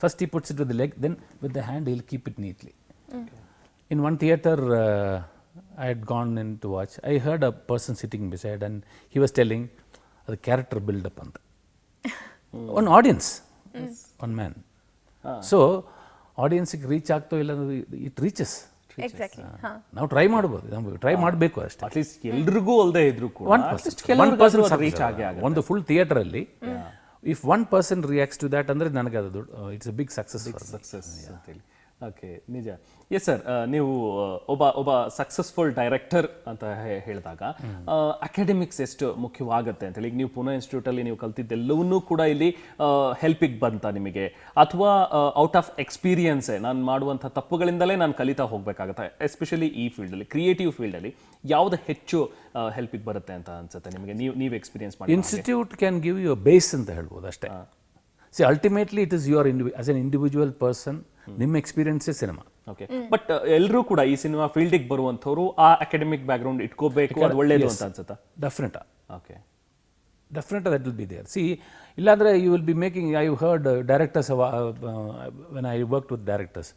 First he puts it with the leg, then with the hand he will keep it neatly. In one theater I had gone in to watch, I heard a person sitting beside and he was telling ಅದು character buildup ಅಂತ. One audience, one man. So ಆಡಿಯನ್ಸಿಗೆ reach ಆಗ್ತೋ ಇಲ್ಲ, it reaches. ನಾವು try ಮಾಡ್ಬೋದು, ನಾವು try ಮಾಡಬೇಕು ಅಷ್ಟೇ. ಅಟ್ಲೀಸ್ಟ್ ಎಲ್ರಿಗೂ ಅಲ್ಲದೆ ಇದ್ರು ಕೂಡ ಒಂದು ಫುಲ್ ಥಿಯೇಟರ್ ಅಲ್ಲಿ if one person reacts to that ಅಂದ್ರೆ ನನಗೆ ಅದು ಇಟ್ಸ್ ಅ ಬಿಗ್ ಸಕ್ಸಸ್ ಅಂತೇಳಿ. ಓಕೆ, ನಿಜ. ಎಸ್ ಸರ್, ನೀವು ಒಬ್ಬ ಸಕ್ಸಸ್ಫುಲ್ ಡೈರೆಕ್ಟರ್ ಅಂತ ಹೇಳಿದಾಗ ಅಕಾಡೆಮಿಕ್ಸ್ ಎಷ್ಟು ಮುಖ್ಯವಾಗುತ್ತೆ ಅಂತೇಳಿ, ಈಗ ನೀವು ಪುಣೆ ಇನ್ಸ್ಟಿಟ್ಯೂಟಲ್ಲಿ ನೀವು ಕಲ್ತಿದ್ದೆಲ್ಲವನ್ನೂ ಕೂಡ ಇಲ್ಲಿ ಹೆಲ್ಪಿಗೆ ಬಂತ ನಿಮಗೆ, ಅಥವಾ ಔಟ್ ಆಫ್ ಎಕ್ಸ್ಪೀರಿಯನ್ಸೇ ನಾನು ಮಾಡುವಂಥ ತಪ್ಪುಗಳಿಂದಲೇ ನಾನು ಕಲಿತಾ ಹೋಗಬೇಕಾಗತ್ತೆ? ಎಸ್ಪೆಷಲಿ ಈ ಫೀಲ್ಡಲ್ಲಿ, ಕ್ರಿಯೇಟಿವ್ ಫೀಲ್ಡಲ್ಲಿ ಯಾವುದು ಹೆಚ್ಚು ಹೆಲ್ಪಿಗೆ ಬರುತ್ತೆ ಅಂತ ಅನ್ಸುತ್ತೆ ನಿಮಗೆ, ನೀವು ಎಕ್ಸ್ಪೀರಿಯನ್ಸ್ ಮಾಡಿ? Institute can give you base ಅಂತ ಹೇಳ್ಬೋದು ಅಷ್ಟೇ. See ultimately it is your as an individual person, ನಿಮ್ಮ ಎಕ್ಸ್ಪೀರಿಯನ್ಸೇ ಸಿನಿಮಾ. ಓಕೆ, ಬಟ್ ಎಲ್ಲರೂ ಕೂಡ ಈ ಸಿನಿಮಾ ಫೀಲ್ಡಿಗೆ ಬರುವಂಥವ್ರು ಆ ಅಕಾಡೆಮಿಕ್ ಬ್ಯಾಕ್ಗ್ರೌಂಡ್ ಇಟ್ಕೋಬೇಕು, ಅದು ಒಳ್ಳೇದು ಅಂತ ಅನ್ಸುತ್ತಾ? Definite. Okay, definite that will be there. See, ಇಲ್ಲಾಂದರೆ you will be making, I heard directors, when I work with directors,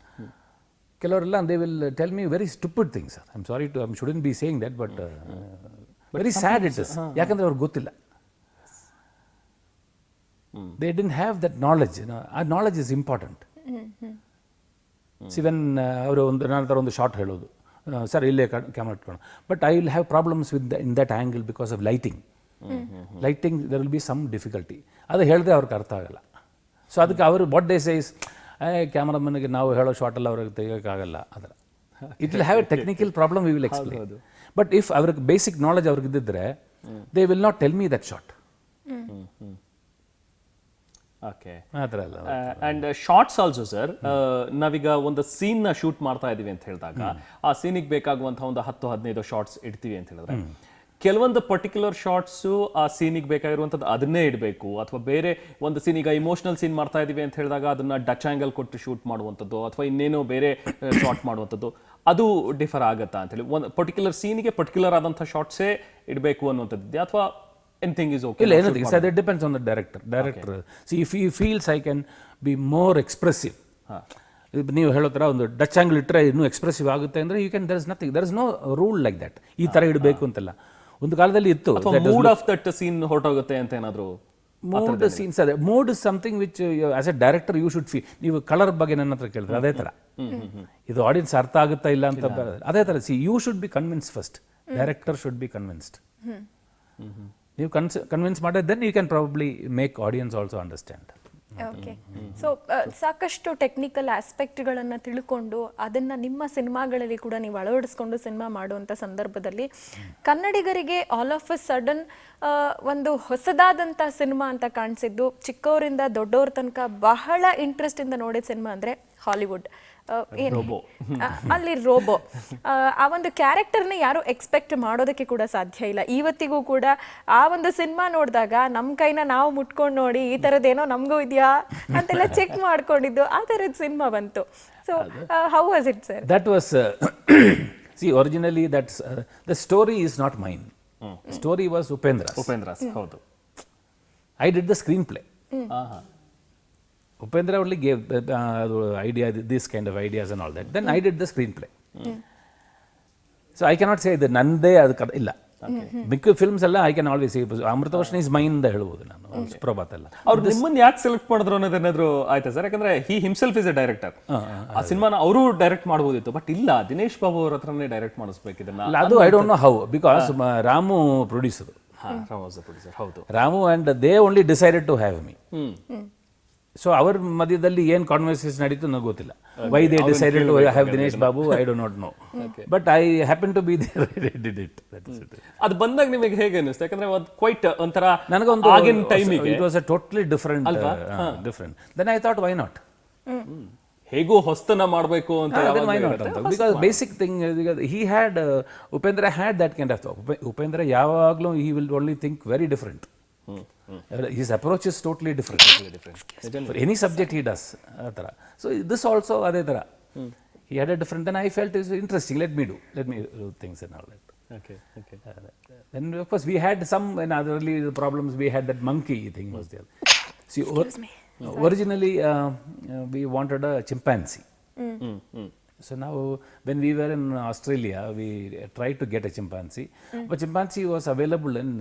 ಕೆಲವರೆಲ್ಲ they will tell me very stupid things. I am sorry to, I shouldn't be saying that, but very sad it is. ಯಾಕಂದರೆ ಅವ್ರಿಗೆ ಗೊತ್ತಿಲ್ಲ, they didn't have that knowledge. Our knowledge is important. See, when ಅವರು ಒಂದು short ಹೇಳೋದು, sir ಇಲ್ಲೇ camera ಇಟ್ಕೊಂಡು, but I will have problems with in that angle because of lighting. There will be some difficulty. ಅದು ಹೇಳಿದ್ರೆ ಅವ್ರಿಗೆ ಅರ್ಥ ಆಗಲ್ಲ. ಸೊ ಅದಕ್ಕೆ ಅವರು ವಾಟ್ ದೇ ಸೇಸ್, ಕ್ಯಾಮ್ರಾಮನ್ಗೆ ನಾವು ಹೇಳೋ ಶಾರ್ಟಲ್ಲಿ ಅವ್ರಿಗೆ ತೆಗೋಕ್ಕಾಗಲ್ಲ. ಅದರ it will have A technical problem, we will explain. But if ಅವ್ರಿಗೆ ಬೇಸಿಕ್ ನಾಲೆಜ್ ಅವ್ರಿಗೆ ಇದ್ದಿದ್ರೆ they will not tell me that shot. Okay. ಆ ಥರ ಅಲ್ಲ. ಅಂಡ್ ಶಾರ್ಟ್ಸ್ ಆಲ್ಸೋ ಸರ್, ನಾವೀಗ ಒಂದು ಸೀನ್ ನ ಶೂಟ್ ಮಾಡ್ತಾ ಇದೀವಿ ಅಂತ ಹೇಳಿದಾಗ ಆ ಸೀನಿಗೆ ಬೇಕಾಗುವಂತಹ ಒಂದು 10-15 ಶಾರ್ಟ್ಸ್ ಇಡ್ತೀವಿ ಅಂತ ಹೇಳಿದ್ರೆ, ಕೆಲವೊಂದು ಪರ್ಟಿಕ್ಯುಲರ್ ಶಾರ್ಟ್ಸು ಆ ಸೀನಿಗೆ ಬೇಕಾಗಿರುವಂಥದ್ದು ಅದನ್ನೇ ಇಡಬೇಕು, ಅಥವಾ ಬೇರೆ ಒಂದು ಸೀನ್, ಈಗ ಇಮೋಷನಲ್ ಸೀನ್ ಮಾಡ್ತಾ ಇದೀವಿ ಅಂತ ಹೇಳಿದಾಗ ಅದನ್ನ ಡಚ್ ಆಂಗಲ್ ಕೊಟ್ಟು ಶೂಟ್ ಮಾಡುವಂಥದ್ದು ಅಥವಾ ಇನ್ನೇನೋ ಬೇರೆ ಶಾರ್ಟ್ ಮಾಡುವಂಥದ್ದು, ಅದು ಡಿಫರ್ ಆಗತ್ತಾ ಅಂತ ಹೇಳಿ, ಒಂದು ಪರ್ಟಿಕ್ಯುಲರ್ ಸೀನಿಗೆ ಪರ್ಟಿಕ್ಯುಲರ್ ಆದಂತಹ ಶಾರ್ಟ್ಸೇ ಇಡಬೇಕು ಅನ್ನುವಂಥದ್ದು, ಅಥವಾ ಎನಿಥಿಂಗ್ ಇಸ್ ಓಕೆ? ಇಲ್ಲ, anything. So that depends on the director. See, if he feels I can be more expressive, ನೀವು ಹೇಳೋ ಥರ ಒಂದು ಡಚ್ ಆಂಗಲ್ ಇಟ್ಟರೆ ಇನ್ನೂ ಎಕ್ಸ್ಪ್ರೆಸಿವ್ ಆಗುತ್ತೆ ಅಂದರೆ you can, there is no rule like that, ಈ ಥರ ಇಡಬೇಕು ಅಂತೆಲ್ಲ. ಒಂದು ಕಾಲದಲ್ಲಿ ಇತ್ತು. ಮೂಡ್ ಆಫ್ ದಟ್ ಸೀನ್ ಹೊರಟೋಗುತ್ತೆ ಅಂತ ಏನಾದರೂ? ಮೂಡ್ ಸೀನ್ಸ್ ಅದೇ, mood is something which as a director you should feel. ನೀವು ಕಲರ್ ಬಗ್ಗೆ ನನ್ನ ಹತ್ರ ಕೇಳಿದ್ರೆ ಅದೇ ಥರ, ಇದು ಆಡಿಯನ್ಸ್ ಅರ್ಥ ಆಗುತ್ತಾ ಇಲ್ಲ ಅಂತ ಅದೇ ಥರ. See, you should be convince first, director should be convinced. ನೀವು ಕನ್ವಿನ್ಸ್ ಮಾಡಿದ್ರೆ then you can probably make audience also understand. Okay. So ಸಾಕಷ್ಟು ಟೆಕ್ನಿಕಲ್ ಆಸ್ಪೆಕ್ಟ್ಗಳನ್ನು ತಿಳ್ಕೊಂಡು ಅದನ್ನು ನಿಮ್ಮ ಸಿನಿಮಾಗಳಲ್ಲಿ ಕೂಡ ನೀವು ಅಳವಡಿಸ್ಕೊಂಡು ಸಿನಿಮಾ ಮಾಡುವಂಥ ಸಂದರ್ಭದಲ್ಲಿ ಕನ್ನಡಿಗರಿಗೆ ಆಲ್ ಆಫ್ ಅ ಸಡನ್ ಒಂದು ಹೊಸದಾದಂಥ ಸಿನಿಮಾ ಅಂತ ಕಾಣಿಸಿದ್ದು, ಚಿಕ್ಕವರಿಂದ ದೊಡ್ಡವ್ರ ತನಕ ಬಹಳ ಇಂಟ್ರೆಸ್ಟಿಂದ ನೋಡಿದ ಸಿನಿಮಾ ಅಂದರೆ ಹಾಲಿವುಡ್. ಅಲ್ಲಿ ರೋಬೋ, ಆ ಒಂದು ಕ್ಯಾರೆಕ್ಟರ್ನ ಯಾರು ಎಕ್ಸ್ಪೆಕ್ಟ್ ಮಾಡೋದಕ್ಕೆ ಕೂಡ ಸಾಧ್ಯ ಇಲ್ಲ. ಇವತ್ತಿಗೂ ಕೂಡ ಆ ಒಂದು ಸಿನಿಮಾ ನೋಡಿದಾಗ ನಮ್ಮ ಕೈನ ನಾವು ಮುಟ್ಕೊಂಡು ನೋಡಿ ಈ ಥರದ್ದೇನೋ ನಮಗೂ ಇದೆಯಾ ಅಂತೆಲ್ಲ ಚೆಕ್ ಮಾಡ್ಕೊಂಡಿದ್ದು, ಆ ಥರದ ಸಿನಿಮಾ ಬಂತು. So how was it sir? That was see, originally that's the story is not mine. Story was Upendra's. ಹೌದು. I did the screenplay. Upendra only gave idea, this kind of ideas and all that. Then I did the screenplay. So I cannot say that nande adu illa. Big films alla I can always say Amrutavashna is mine ಅಂತ ಹೇಳ್ಬೋದು ನಾನು. ಪ್ರಭಾತ್ ಅಲ್ಲ. ಅವ್ರು ನಿಮ್ಮನ್ನ ಯಾಕೆ select ಮಾಡಿದ್ರು ಅನ್ನೋದೇನಾದ್ರು ಆಯ್ತಾ sir? ಯಾಕಂದ್ರೆ ಹಿ ಹಿಮ್ಸೆಲ್ಫ್ ಇಸ್ ಎ ಡೈರೆಕ್ಟರ್. ಆ ಸಿನಿಮಾನ ಅವರು ಡೈರೆಕ್ಟ್ ಮಾಡಬಹುದಿತ್ತು, ಬಟ್ ಇಲ್ಲ, ದಿನೇಶ್ ಬಾಬು ಅವ್ರ ಹತ್ರನೇ ಡೈರೆಕ್ಟ್ ಮಾಡಿಸ್ಬೇಕು ಇದನ್ನ. ಅದು I don't know how, because Ramu producer. Ramu was the producer. ಹೌದು. Ramu and they only decided to have me. So ಅವರ ಮಧ್ಯದಲ್ಲಿ ಏನು ಕಾನ್ವರ್ಸೇಷನ್ ನಡೀತು ನನಗೆ ಗೊತ್ತಿಲ್ಲ. Why they decided to have Dinesh Babu, I don't not know, but I happen to be there, I did it. ಅದು ಬಂದಾಗ ನಿಮಗೆ ಹೇಗೆ ಅನಿಸ್ತು? ಯಾಕಂದ್ರೆ ಅದು ಕ್ವೈಟ್ ಒಂಥರ ನನಗೊಂದು ಆಗಿನ ಟೈಮಿಗೆ it was a totally different. Then I thought why not, ಹೇಗೂ ಹೊಸ್ತನ ಮಾಡಬೇಕು ಅಂತ. Because basic thing, he had, Upendra had that kind of. Upendra ಯಾವಾಗಲೂ he will only think very different. His approach is totally different. For any subject he does. So this also adhe tara. He had a different. Then I felt it was interesting. Let me do things and all that. Okay. Then of course we had some early problems. We had that monkey thing was there. See, originally we wanted a chimpanzee. So now when we were in Australia, we tried to get a chimpanzee, but chimpanzee was available in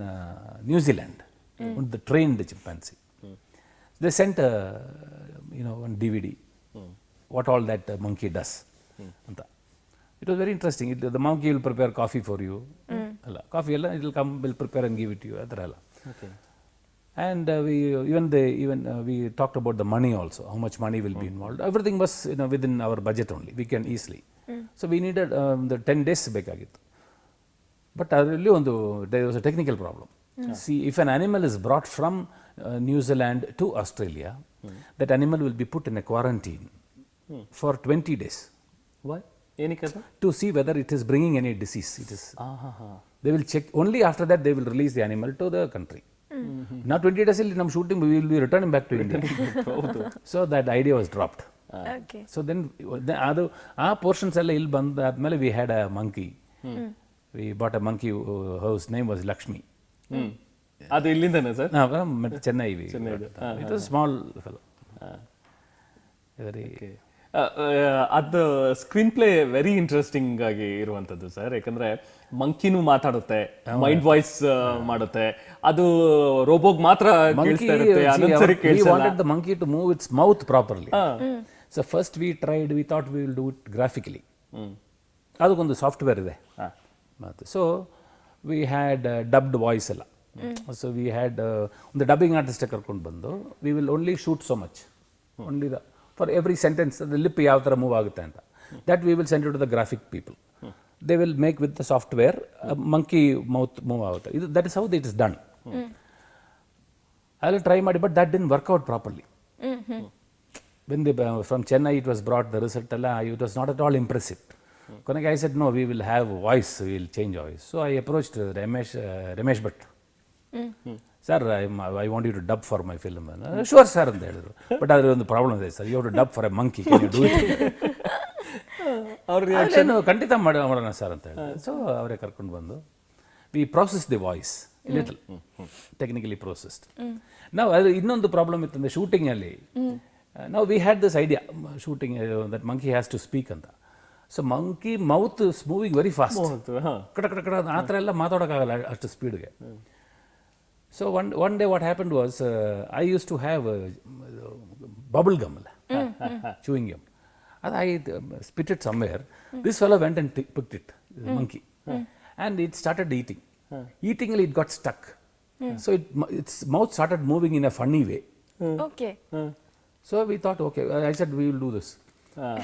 New Zealand. The trained chimpanzee. They sent one DVD. What all that monkey does. It was very interesting. The monkey will prepare coffee for you. Coffee it will come, will prepare and give it to you. Okay. And we talked about the money also. How much money will be involved? Everything was within our budget only. We can easily. So we needed the 10 days ಬೇಕಾಗಿತ್ತು. But there was a technical problem. See, if an animal is brought from New Zealand to Australia, that animal will be put in a quarantine for 20 days. Why? To see whether it is bringing any disease. It is. They will check. Only after that they will release the animal to the country. Now 20 days in shooting, we will be returning back to India. So that idea was dropped. Okay. So then our portions alla il bandadmele we had a monkey. We bought a monkey whose name was Lakshmi. ಅದು ಇಲ್ಲಿಂದನೇ ಸರ್? Chennai. It was small fellow. ಅದು screenplay very interesting ಆಗಿ ಇರುವಂತದ್ದು sir. ಯಾಕಂದ್ರೆ ಮಂಕಿನೂ ಮಾತಾಡುತ್ತೆ, mind voice ಮಾಡುತ್ತೆ. ಅದು ರೋಬೋಗ್ ಮಾತ್ರ ಕೇಳಿಸ್ತಾ ಇರುತ್ತೆ, ಅನಂತರಿ ಕೇಳಿಸಲ್ಲ. We wanted the monkey to move its mouth properly. So first we thought we will do it graphically. ಅದಕ್ಕೊಂದು ಸಾಫ್ಟ್ವೇರ್ ಇದೆ. So we had dubbed voice alla. So we had the dubbing artist karkondu bandu, we will only shoot so much, only for every sentence the lip yav tara move agutte anta. That we will send it to the graphic people. They will make with the software a monkey mouth move out. That is how it is done. I will try ಮಾಡಿ, but that didn't work out properly. When they, from Chennai it was brought, the result it was not at all impressive. Konage I said, no, we will have voice, we will change voice. So I approached Ramesh Bhatt. Sir, I want you to dub for my film. Sure sir ಅಂತ ಹೇಳಿದ್ರು. But ಅದ್ರ ಒಂದು problem ಇದೆ sir, you have to dub for a monkey, can you do it? ಅವ್ರ ಖಂಡಿತ ಮಾಡೋಣ sir ಅಂತ ಹೇಳಿದ್ರು. ಸೊ ಅವರೇ ಕರ್ಕೊಂಡು ಬಂದು we process the voice little, technically processed. ನಾವು ಅದು ಇನ್ನೊಂದು ಪ್ರಾಬ್ಲಮ್ ಇತ್ತಂದ್ರೆ ಶೂಟಿಂಗಲ್ಲಿ ನಾವು we had this idea, shooting that monkey has to speak ಅಂತ. So monkey mouth is moving very fast, ಕಡ ಕಡ ಕಡ ಆ ಥರ ಎಲ್ಲ ಮಾತಾಡೋಕ್ಕಾಗಲ್ಲ ಅಷ್ಟು ಸ್ಪೀಡ್ಗೆ. So one day what happened was, I use to have bubble gum ಅಲ್ಲ, ಚೂಯಿಂಗ್ ಗಮ್. ಅದು I spit it somewhere. This fellow went and picked it, monkey, and it started eating. ಈಟಿಂಗಲ್ಲಿ it got stuck. So its mouth started moving in a funny way. Okay. So we thought, okay, I said we will do this.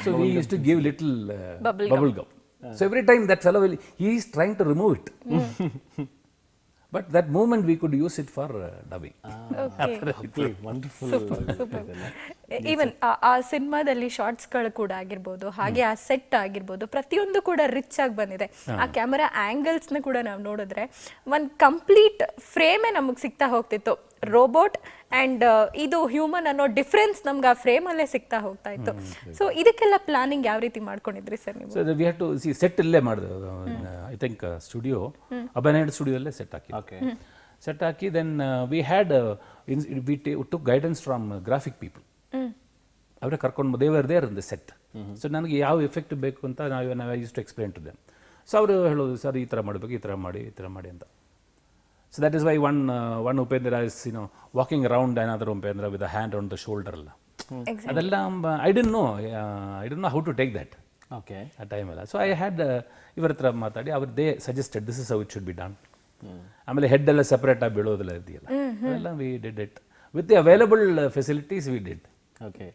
So we used to give little bubble gum. So every time that fellow he is trying to remove it. But that moment we could use it for dubbing. Okay. Wonderful. Even ಆ ಸಿನಿಮಾದಲ್ಲಿ ಶಾರ್ಟ್ಸ್ಗಳು ಕೂಡ ಆಗಿರ್ಬೋದು, ಹಾಗೆ ಆ set ಆಗಿರ್ಬೋದು, ಪ್ರತಿಯೊಂದು ಕೂಡ rich ಆಗಿ ಬಂದಿದೆ. ಆ ಕ್ಯಾಮರಾ ಆಂಗಲ್ಸ್ನ ಕೂಡ ನಾವು ನೋಡಿದ್ರೆ ಒಂದು ಕಂಪ್ಲೀಟ್ ಫ್ರೇಮೇ ನಮಗೆ ಸಿಗ್ತಾ ಹೋಗ್ತಿತ್ತು. ರೋಬೋಟ್ ಆ್ಯಂಡ್ ಇದು ಹ್ಯೂಮನ್ ಅನ್ನೋ ಡಿಫ್ರೆನ್ಸ್ ನಮ್ಗೆ ಆ ಫ್ರೇಮಲ್ಲೇ ಸಿಗ್ತಾ ಹೋಗ್ತಾ ಇತ್ತು. ಸೊ ಇದಕ್ಕೆಲ್ಲ ಪ್ಲಾನಿಂಗ್ ಯಾವ ರೀತಿ ಮಾಡ್ಕೊಂಡಿದ್ರಿ ಸರ್ ನೀವು? So we have to see, set ಇಲ್ಲೇ ಮಾಡಿದೆ. ಐ ಥಿಂಕ್ ಸ್ಟುಡಿಯೋ ಅಬನೈಡ್ ಸ್ಟುಡಿಯೋಲ್ಲೇ ಸೆಟ್ ಹಾಕಿ. ಸೆಟ್ ಹಾಕಿ then we had we took guidance from graphic people. ಅವರೇ ಕರ್ಕೊಂಡು they were there in the set. So ನನಗೆ ಯಾವ ಎಫೆಕ್ಟ್ ಬೇಕು ಅಂತ ನಾವು use to explain to them. So ಅವರು ಹೇಳೋದು, ಸರ್ ಈ ಥರ ಮಾಡಬೇಕು, ಈ ಥರ ಮಾಡಿ ಅಂತ. So that is why one Upendra is walking around another Upendra with a hand on the shoulder. Exactly. Adella I didn't know how to take that. Okay. At time alla. So I had ivar hatra matadi, ಅವರು they suggested this is how it should be done. ಆಮೇಲೆ head ಎಲ್ಲ separate ಆಗಿ ಬೀಳೋದಿಲ್ಲ ಇದೆಯಲ್ಲ, ಅದೆಲ್ಲ we did it with the available facilities we did. Okay.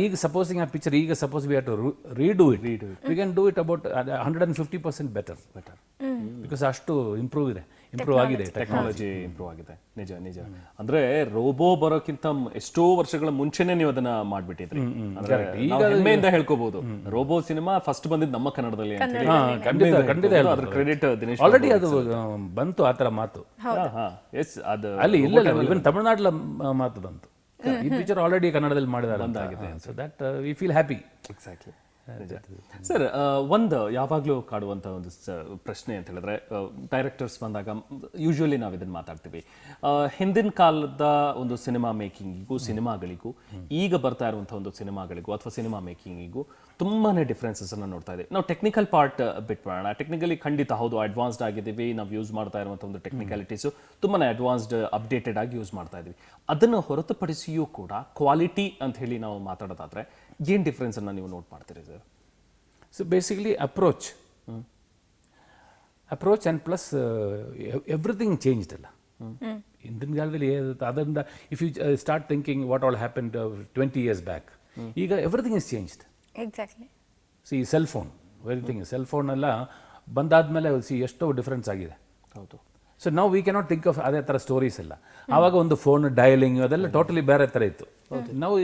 ಈಗ supposing ಆ picture, ಈಗ suppose we have to redo it, we can do it about 150% better because ಅಷ್ಟು improve ಆಗಿದೆ, ಟೆಕ್ನಾಲಜಿ ಇಂಪ್ರೂವ್ ಆಗಿದೆ. ನಿಜ. ಅಂದ್ರೆ ರೋಬೋ ಬರೋಕ್ಕಿಂತ ಎಷ್ಟೋ ವರ್ಷಗಳ ಮುಂಚೆನೆ ನೀವು ಅದನ್ನ ಮಾಡ್ಬಿಟ್ಟಿದ್ರಿ. ಈಗ ಹೆಮ್ಮೆಯಿಂದ ಹೇಳ್ಕೋಬಹುದು, ರೋಬೋ ಸಿನಿಮಾ ಫಸ್ಟ್ ಬಂದಿದ್ದು ನಮ್ಮ ಕನ್ನಡದಲ್ಲಿ ಅಂತ ಹೇಳಿ. ಖಂಡಿತ ಅದ್ರ ಕ್ರೆಡಿಟ್ ದಿನೇಶ್ ಆಲ್ರೆಡಿ ಅದು ಬಂತು, ಆ ಥರ ಮಾತು ಅದು ಅಲ್ಲಿ ಇಲ್ಲ, ಇವನ್ ತಮಿಳ್ನಾಡಲ್ಲಿ ಮಾತು ಬಂತು. ಈ ಪಿಕ್ಚರ್ ಆಲ್ರೆಡಿ ಕನ್ನಡದಲ್ಲಿ ಮಾಡಿದಾರೆ. So that we feel happy. Exactly. Sir, ಒಂದು ಯಾವಾಗಲೂ ಕಾಡುವಂಥ ಒಂದು ಪ್ರಶ್ನೆ ಅಂತ ಹೇಳಿದ್ರೆ, ಡೈರೆಕ್ಟರ್ಸ್ ಬಂದಾಗ ಯೂಶ್ವಲಿ ನಾವು ಇದನ್ನು ಮಾತಾಡ್ತೀವಿ, ಹಿಂದಿನ ಕಾಲದ ಒಂದು ಸಿನಿಮಾ ಮೇಕಿಂಗಿಗೂ ಸಿನಿಮಾಗಳಿಗೂ ಈಗ ಬರ್ತಾ ಇರುವಂಥ ಒಂದು ಸಿನಿಮಾಗಳಿಗೂ ಅಥವಾ ಸಿನಿಮಾ ಮೇಕಿಂಗಿಗೂ ತುಂಬಾ ಡಿಫ್ರೆನ್ಸಸ್ಸನ್ನು ನೋಡ್ತಾ ಇದ್ದೀವಿ. ನಾವು ಟೆಕ್ನಿಕಲ್ ಪಾರ್ಟ್ ಬಿಟ್ಬಿಡೋಣ. ಟೆಕ್ನಿಕಲಿ ಖಂಡಿತ ಹೌದು ಅಡ್ವಾನ್ಸ್ಡ್ ಆಗಿದ್ದೀವಿ, ನಾವು ಯೂಸ್ ಮಾಡ್ತಾ ಇರುವಂಥ ಒಂದು ಟೆಕ್ನಿಕಾಲಿಟೀಸು ತುಂಬಾ ಅಡ್ವಾನ್ಸ್ಡ್ ಅಪ್ಡೇಟೆಡ್ ಆಗಿ ಯೂಸ್ ಮಾಡ್ತಾ ಇದ್ದೀವಿ. ಅದನ್ನು ಹೊರತುಪಡಿಸಿಯೂ ಕೂಡ ಕ್ವಾಲಿಟಿ ಅಂತ ಹೇಳಿ ನಾವು ಮಾತಾಡೋದಾದ್ರೆ ಏನು ಡಿಫ್ರೆನ್ಸನ್ನು ನೀವು ನೋಟ್ ಮಾಡ್ತೀರಿ sir? So basically approach and plus everything changed ಅಲ್ಲ. ಹಿಂದಿನ ಕಾಲದಲ್ಲಿ ಅದರಿಂದ if you start thinking what all happen 20 years back, ಈಗ everything is changed. Exactly. See cell phone, everything cell phone ಎಲ್ಲ ಬಂದಾದ್ಮೇಲೆ ಎಷ್ಟೋ ಡಿಫ್ರೆನ್ಸ್ ಆಗಿದೆ. ಹೌದು. ಸೊ ನಾವು ವಿ ಕ್ಯಾನಾಟ್ ಥಿಂಕ್ ಆಫ್ ಅದೇ ಥರ ಸ್ಟೋರೀಸ್ ಎಲ್ಲ. ಆವಾಗ ಒಂದು ಫೋನ್ ಡಯಲಿಂಗ್ ಅದೆಲ್ಲ ಟೋಟಲಿ ಬೇರೆ ಥರ ಇತ್ತು. ನಾವು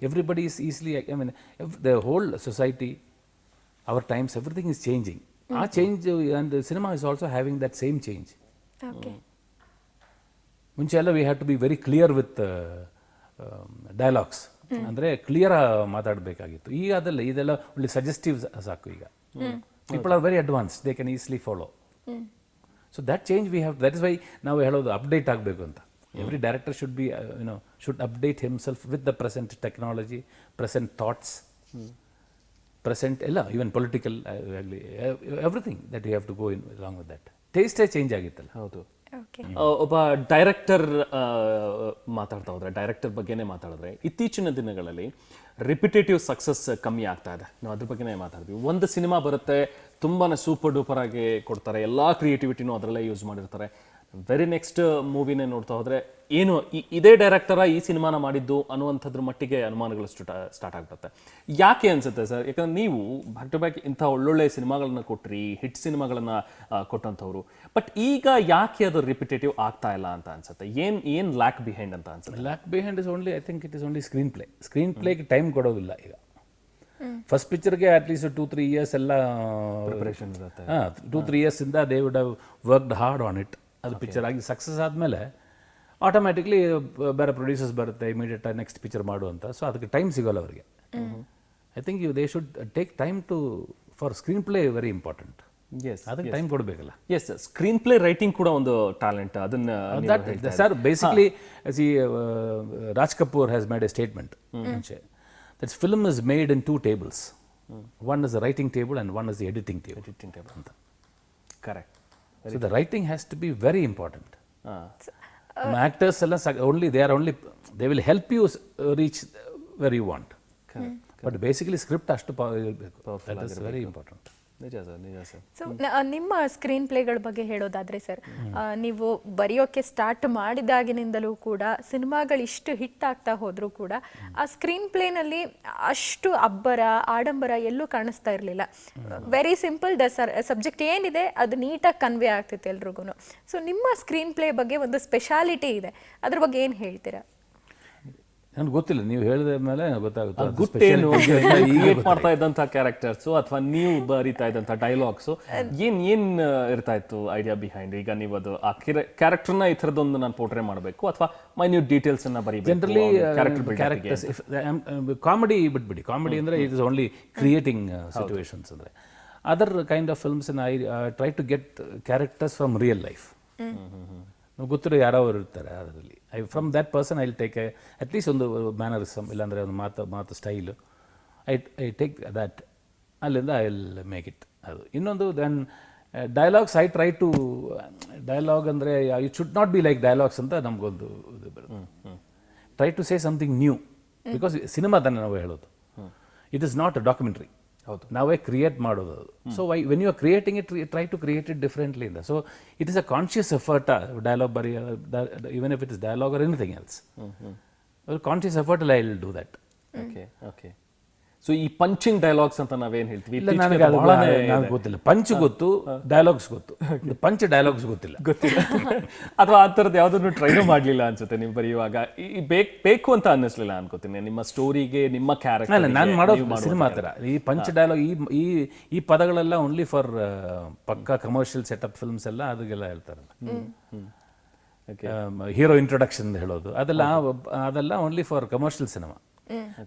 everybody is easily, I mean the whole society, our times, everything is changing. ಆ change and cinema is also having that same change. ಮುಂಚೆ ಎಲ್ಲ we have to be very clear with dialogues, ಅಂದರೆ clear ಮಾತಾಡಬೇಕಾಗಿತ್ತು. ಈಗ ಅದೆಲ್ಲ ಇದೆಲ್ಲ ಒಳ್ಳೆ suggestive ಸಾಕು. ಈಗ people are very advance, they can easily follow. So that change we have, that is why ನಾವು ಹೇಳೋದು ಅಪ್ಡೇಟ್ ಆಗಬೇಕು ಅಂತ. Every director should be should update himself with the present technology, present thoughts, present ಎಲ್ಲ, even political ಆಗಲಿ, everything that you have to go in along with that. ಟೇಸ್ಟೇ change ಆಗಿತ್ತಲ್ಲ. ಹೌದು. ಒಬ್ಬ ಡೈರೆಕ್ಟರ್ ಮಾತಾಡ್ತಾ ಹೋದ್ರೆ, ಡೈರೆಕ್ಟರ್ ಬಗ್ಗೆನೇ ಮಾತಾಡಿದ್ರೆ, ಇತ್ತೀಚಿನ ದಿನಗಳಲ್ಲಿ ರಿಪಿಟೇಟಿವ್ ಸಕ್ಸಸ್ ಕಮ್ಮಿ ಆಗ್ತಾ ಇದೆ. ನಾವು ಅದ್ರ ಬಗ್ಗೆನೇ ಮಾತಾಡ್ತೀವಿ. ಒಂದು ಸಿನಿಮಾ ಬರುತ್ತೆ, ತುಂಬಾ ಸೂಪರ್ ಡೂಪರ್ ಆಗಿ ಕೊಡ್ತಾರೆ, ಎಲ್ಲ ಕ್ರಿಯೇಟಿವಿಟಿನೂ ಅದರಲ್ಲೇ ಯೂಸ್ ಮಾಡಿರ್ತಾರೆ. ವೆರಿ ನೆಕ್ಸ್ಟ್ ಮೂವಿನೇ ನೋಡ್ತಾ ಹೋದ್ರೆ ಏನು ಇದೇ ಡೈರೆಕ್ಟರ ಈ ಸಿನಿಮಾನ ಮಾಡಿದ್ದು ಅನ್ನುವಂಥದ್ರ ಮಟ್ಟಿಗೆ ಅನುಮಾನಗಳು ಸ್ಟಾರ್ಟ್ ಆಗ್ಬಿಡುತ್ತೆ. ಯಾಕೆ ಅನ್ಸುತ್ತೆ ಸರ್? ಯಾಕಂದ್ರೆ ನೀವು ಬ್ಯಾಕ್ ಟು ಬ್ಯಾಕ್ ಇಂಥ ಒಳ್ಳೊಳ್ಳೆ ಸಿನಿಮಾಗಳನ್ನ ಕೊಟ್ರಿ, ಹಿಟ್ ಸಿನಿಮಾಗಳನ್ನ ಕೊಟ್ಟಂಥವ್ರು, ಬಟ್ ಈಗ ಯಾಕೆ ಅದು ರಿಪಿಟೇಟಿವ್ ಆಗ್ತಾ ಇಲ್ಲ ಅಂತ ಅನ್ಸುತ್ತೆ? ಏನ್ ಲ್ಯಾಕ್ ಬಿಹೈಂಡ್ ಅಂತ ಅನ್ಸುತ್ತೆ? Lack behind is only, I think it is only ಸ್ಕ್ರೀನ್ ಪ್ಲೇಗೆ ಟೈಮ್ ಕೊಡೋದಿಲ್ಲ. ಈಗ ಫಸ್ಟ್ ಪಿಕ್ಚರ್ಗೆ ಅಟ್ಲೀಸ್ಟ್ 2-3 ಇಯರ್ಸ್ ಎಲ್ಲ ಪ್ರಿಪರೇಷನ್ ಇರುತ್ತೆ. 2-3 ಇಯರ್ಸ್ ಇಂದ they would have worked hard on it. ಅದು ಪಿಕ್ಚರ್ ಆಗಿ ಸಕ್ಸಸ್ ಆದಮೇಲೆ ಆಟೋಮ್ಯಾಟಿಕ್ಲಿ ಬೇರೆ ಪ್ರೊಡ್ಯೂಸರ್ಸ್ ಬರುತ್ತೆ, ಇಮಿಡಿಯೇಟ್ ನೆಕ್ಸ್ಟ್ ಪಿಕ್ಚರ್ ಮಾಡುವಂತ. ಸೊ ಅದಕ್ಕೆ ಟೈಮ್ ಸಿಗೋಲ್ಲ ಅವರಿಗೆ. I think they should take time to for screenplay very important. ಅದಕ್ಕೆ ಟೈಮ್ ಕೊಡಬೇಕಲ್ಲ. ಎಸ್, ಸ್ಕ್ರೀನ್ ಪ್ಲೇ ರೈಟಿಂಗ್ ಕೂಡ ಒಂದು ಟ್ಯಾಲೆಂಟ್. ಅದನ್ನ sir basically Raj Kapoor has made A statement that film is made in 2 tables. One is the writing table and one is the editing table. ಅಂತ. Correct. So the writing has to be very important. Actors ಎಲ್ಲ they will help you reach where you want. But basically script ಅಷ್ಟು ಇರಬೇಕು. That is very important. ನಿಜ sir. So ನಿಮ್ಮ screen ಪ್ಲೇಗಳ ಬಗ್ಗೆ ಹೇಳೋದಾದ್ರೆ sir, ನೀವು ಬರೆಯೋಕೆ start ಮಾಡಿದಾಗಿನಿಂದಲೂ ಕೂಡ ಸಿನಿಮಾಗಳು ಇಷ್ಟು ಹಿಟ್ ಆಗ್ತಾ ಹೋದ್ರೂ ಕೂಡ ಆ ಸ್ಕ್ರೀನ್ ಪ್ಲೇನಲ್ಲಿ ಅಷ್ಟು ಅಬ್ಬರ ಆಡಂಬರ ಎಲ್ಲೂ ಕಾಣಿಸ್ತಾ ಇರಲಿಲ್ಲ. ವೆರಿ ಸಿಂಪಲ್, ಸಬ್ಜೆಕ್ಟ್ ಏನಿದೆ ಅದು ನೀಟಾಗಿ ಕನ್ವೆ ಆಗ್ತಿತ್ತು ಎಲ್ರಿಗೂ. ಸೊ ನಿಮ್ಮ ಸ್ಕ್ರೀನ್ ಪ್ಲೇ ಬಗ್ಗೆ ಒಂದು ಸ್ಪೆಷಾಲಿಟಿ ಇದೆ, ಅದ್ರ ಬಗ್ಗೆ ಏನು ಹೇಳ್ತೀರಾ? ನನಗೆ ಗೊತ್ತಿಲ್ಲ, ನೀವು ಹೇಳಿದ ಮೇಲೆ ಗೊತ್ತಾಗುತ್ತೆ. ಗುಟ್ಟೇನು ಕ್ರಿಯೇಟ್ ಮಾಡ್ತಾ ಇದ್ದಂಥ ಕ್ಯಾರೆಕ್ಟರ್ಸು ಅಥವಾ ನೀವು ಬರೀತಾ ಇದ್ದಂಥ ಡೈಲಾಗ್ಸು ಏನ್ ಇರ್ತಾ ಇತ್ತು ಐಡಿಯಾ ಬಿಹೈಂಡ್? ಈಗ ನೀವು ಅದು ಆ ಕ್ಯಾರೆಕ್ಟರ್ನ ಈ ಥರದೊಂದು ನಾನು ಪೋರ್ಟ್ರೇ ಮಾಡಬೇಕು ಅಥವಾ ಮೈನ್ಯೂಟ್ ಡೀಟೇಲ್ಸ್ ಅನ್ನ ಬರೀಬೇಕು. ಜನರಲಿ ಕ್ಯಾರೆಕ್ಟರ್ಸ್ ಕಾಮಿಡಿ ಬಿಟ್ಬಿಡಿ. ಕಾಮಿಡಿ ಅಂದರೆ it is only creating situations. ಅಂದರೆ other kind of films I try to get characters from real life. ಗೊತ್ತಿರೋ ಯಾರೋ ಇರ್ತಾರೆ ಅದರಲ್ಲಿ. From that person I will take at least ಒಂದು ಮ್ಯಾನರಿಸಮ್, ಇಲ್ಲಾಂದರೆ ಒಂದು ಮಾತು ಸ್ಟೈಲು, ಐ ಟೇಕ್ ದ್ಯಾಟ್, ಅಲ್ಲಿಂದ ಐ ವಿಲ್ ಮೇಕ್ ಇಟ್. ಅದು ಇನ್ನೊಂದು then dialogues I try to dialogue ಅಂದರೆ it should not be like dialogues ಅಂತ ನಮಗೊಂದು ಇದು ಬರುತ್ತೆ. Try to say something new, because cinema ತಾನೇ ನಾವು ಹೇಳೋದು. It is not a documentary. ನಾವೇ ಕ್ರಿಯೇಟ್ ಮಾಡೋದು ಅದು. So when you are creating it, try to create it differently ಇಂದ. So it is a conscious effort. Dialogue ಬರೀ even if it is dialogue or anything else, conscious effort I will do that. Okay. So ಈ punching dialogues ಅಂತ ನಾವೇನು ಹೇಳ್ತೀವಿ, ನನಗೆ ಗೊತ್ತಿಲ್ಲ. Punch ಗೊತ್ತು, dialogues ಗೊತ್ತು, ಪಂಚ್ ಡೈಲಾಗ್ಸ್ ಗೊತ್ತಿಲ್ಲ. ಅಥವಾ ಆ ಥರದ್ದು ಯಾವುದನ್ನು ಟ್ರೈನೂ ಮಾಡಲಿಲ್ಲ ಅನ್ಸುತ್ತೆ ನೀವು ಬರೆಯುವಾಗ? ಬೇಕು ಅಂತ ಅನ್ನಿಸ್ಲಿಲ್ಲ ಅನ್ಕೋತೀನಿ ನಿಮ್ಮ ಸ್ಟೋರಿಗೆ, ನಿಮ್ಮ ಕ್ಯಾರೆಕ್ಟರ್? ನಾನು ಮಾಡೋದು ಸಿನಿಮಾ ಥರ ಈ ಪಂಚ್ ಡೈಲಾಗ್, ಈ ಪದಗಳೆಲ್ಲ ಓನ್ಲಿ ಫಾರ್ ಪಕ್ಕಾ ಕಮರ್ಷಿಯಲ್ ಸೆಟಪ್ ಫಿಲ್ಮ್ಸ್ ಎಲ್ಲ ಅದಕ್ಕೆಲ್ಲ ಹೇಳ್ತಾರೆ. ಹೀರೋ ಇಂಟ್ರೊಡಕ್ಷನ್ ಹೇಳೋದು ಅದೆಲ್ಲ ಓನ್ಲಿ ಫಾರ್ ಕಮರ್ಷಿಯಲ್ ಸಿನಿಮಾ.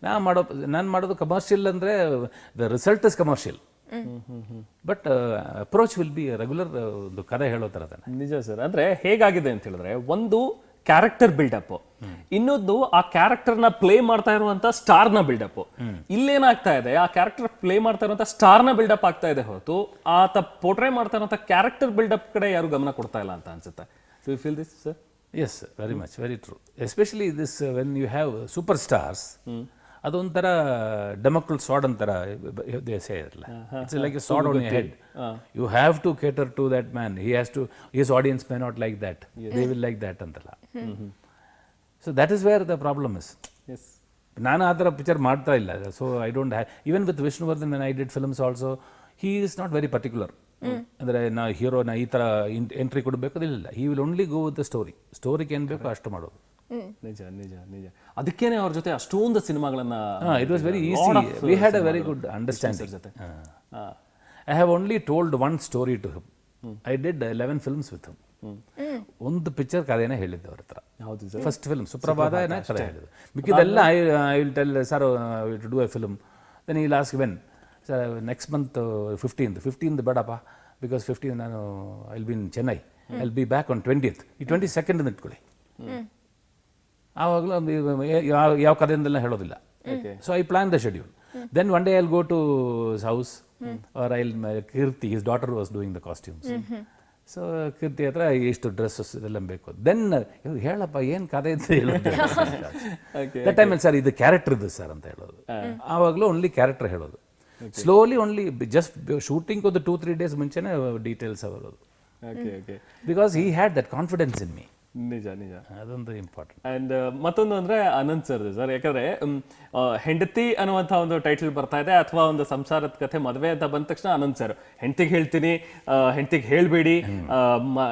ನಾನು ಮಾಡೋದು ಕಮರ್ಷಿಯಲ್ ಅಂದರೆ the result is commercial, but approach will be regular, ಒಂದು ಕಥೆ ಹೇಳೋ ಥರ. ನಿಜ ಸರ್. ಅಂದರೆ ಹೇಗಾಗಿದೆ ಅಂತ ಹೇಳಿದ್ರೆ, ಒಂದು ಕ್ಯಾರೆಕ್ಟರ್ ಬಿಲ್ಡಪ್, ಇನ್ನೊಂದು ಆ ಕ್ಯಾರೆಕ್ಟರ್ನ ಪ್ಲೇ ಮಾಡ್ತಾ ಇರುವಂತ ಸ್ಟಾರ್ನ ಬಿಲ್ಡಪ್. ಇಲ್ಲೇನಾಗ್ತಾ ಇದೆ, ಆ ಕ್ಯಾರೆಕ್ಟರ್ ಪ್ಲೇ ಮಾಡ್ತಾ ಇರುವಂತ ಸ್ಟಾರ್ನ ಬಿಲ್ಡಪ್ ಆಗ್ತಾ ಇದೆ ಹೊರತು ಆತ ಪೋರ್ಟ್ರೇ ಮಾಡ್ತಾ ಇರುವಂತ ಕ್ಯಾರೆಕ್ಟರ್ ಬಿಲ್ಡಪ್ ಕಡೆ ಯಾರು ಗಮನ ಕೊಡ್ತಾ ಇಲ್ಲ ಅಂತ ಅನ್ಸುತ್ತೆ. Do you feel this, sir? Yes, very much, very true. Especially this when you have superstars, ಅದೊಂಥರ ಡೆಮೋಕ್ರಲ್ sword ಅಂತರ they say ಅಲ್ಲ. It's like a sword on your head. You have to cater to that man. He has to, his audience may not like that. They will like that ಅಂತಲ್ಲ. So that is where the problem is. Yes. ನಾನು ಆ ಥರ picture ಮಾಡ್ತಾ ಇಲ್ಲ. So I don't have, even with Vishnuvardhan when I did films also, he is not very particular. ಅಂದರೆ ನಾ ಹೀರೋನ ಈ ಥರ ಎಂಟ್ರಿ ಕೊಡಬೇಕು ಇಲ್ಲ. He will only go with the ಸ್ಟೋರಿಗೆ ಏನು ಬೇಕೋ ಅಷ್ಟು ಮಾಡೋದು. ನಿಜ ನಿಜ ನಿಜ. ಅದಕ್ಕೇನೆ ಅವ್ರ ಜೊತೆ ಅಷ್ಟೊಂದು ಸಿನಿಮಾಗಳನ್ನ, it was very easy. We had a very good understanding ಜೊತೆ. I have only told one story to him. I did 11 films with him. ಒಂದು ಪಿಕ್ಚರ್ ಕಥೆನೇ ಹೇಳಿದ್ದೆ ಅವ್ರ ಹತ್ರ. ಫಸ್ಟ್ ಫಿಲ್ಮ್ ಸುಪ್ರಭಾತ ಕಥೆ ಹೇಳಿದ್ದು. ಮಿಕ್ಕಿದೆಲ್ಲ I will tell sir to do a film. Then ಈ last when sir next month 15th ಬೇಡಪ್ಪ, ಬಿಕಾಸ್ 15th ನಾನು I will be in Chennai, I will be back on 20th. ಈ 22nd ಇಟ್ಕೊಳ್ಳಿ. ಆವಾಗಲೂ ಯಾವ ಕಥೆಯಿಂದೆಲ್ಲ ಹೇಳೋದಿಲ್ಲ. So I plan the schedule. Then one day I will go to his house, or I will Keerthi, his daughter was doing the costumes. So Keerthi ಹತ್ರ ಎಷ್ಟು dresses ಇದೆಲ್ಲ ಬೇಕು. ದೆನ್ ಹೇಳಪ್ಪ ಏನು ಕಥೆ ಅಂತ ಹೇಳೋದು. ದಟ್ ಟೈಮ್ ಸರ್ ಇದು ಕ್ಯಾರೆಕ್ಟರ್ ಇದು ಸರ್ ಅಂತ ಹೇಳೋದು. ಆವಾಗಲೂ ಓನ್ಲಿ ಕ್ಯಾರೆಕ್ಟರ್ ಹೇಳೋದು. ಸ್ಲೋಲಿ ಓನ್ಲಿ ಜಸ್ಟ್ ಶೂಟಿಂಗ್ ಒಂದು 2-3 days ಮುಂಚೆನೇ ಡೀಟೇಲ್ಸ್ ಬರೋದು. Okay okay. Because he had that confidence in me. ನಿಜ ನಿಜ. ಅದೊಂದು ಇಂಪಾರ್ಟೆಂಟ್. ಅಂಡ್ ಮತ್ತೊಂದು ಅಂದ್ರೆ ಅನಂತ್ ಸರ್ ಸರ್, ಯಾಕಂದ್ರೆ ಹೆಂಡತಿ ಅನ್ನುವಂಥ ಒಂದು ಟೈಟಲ್ ಬರ್ತಾ ಇದೆ, ಅಥವಾ ಒಂದು ಸಂಸಾರದ ಕಥೆ ಮದುವೆ ಅಂತ ಬಂದ ತಕ್ಷಣ ಅನಂತ್ ಸರ್ ಹೆಂಡತಿಗೆ ಹೇಳ್ತೀನಿ, ಹೆಂಡತಿಗೆ ಹೇಳ್ಬೇಡಿ,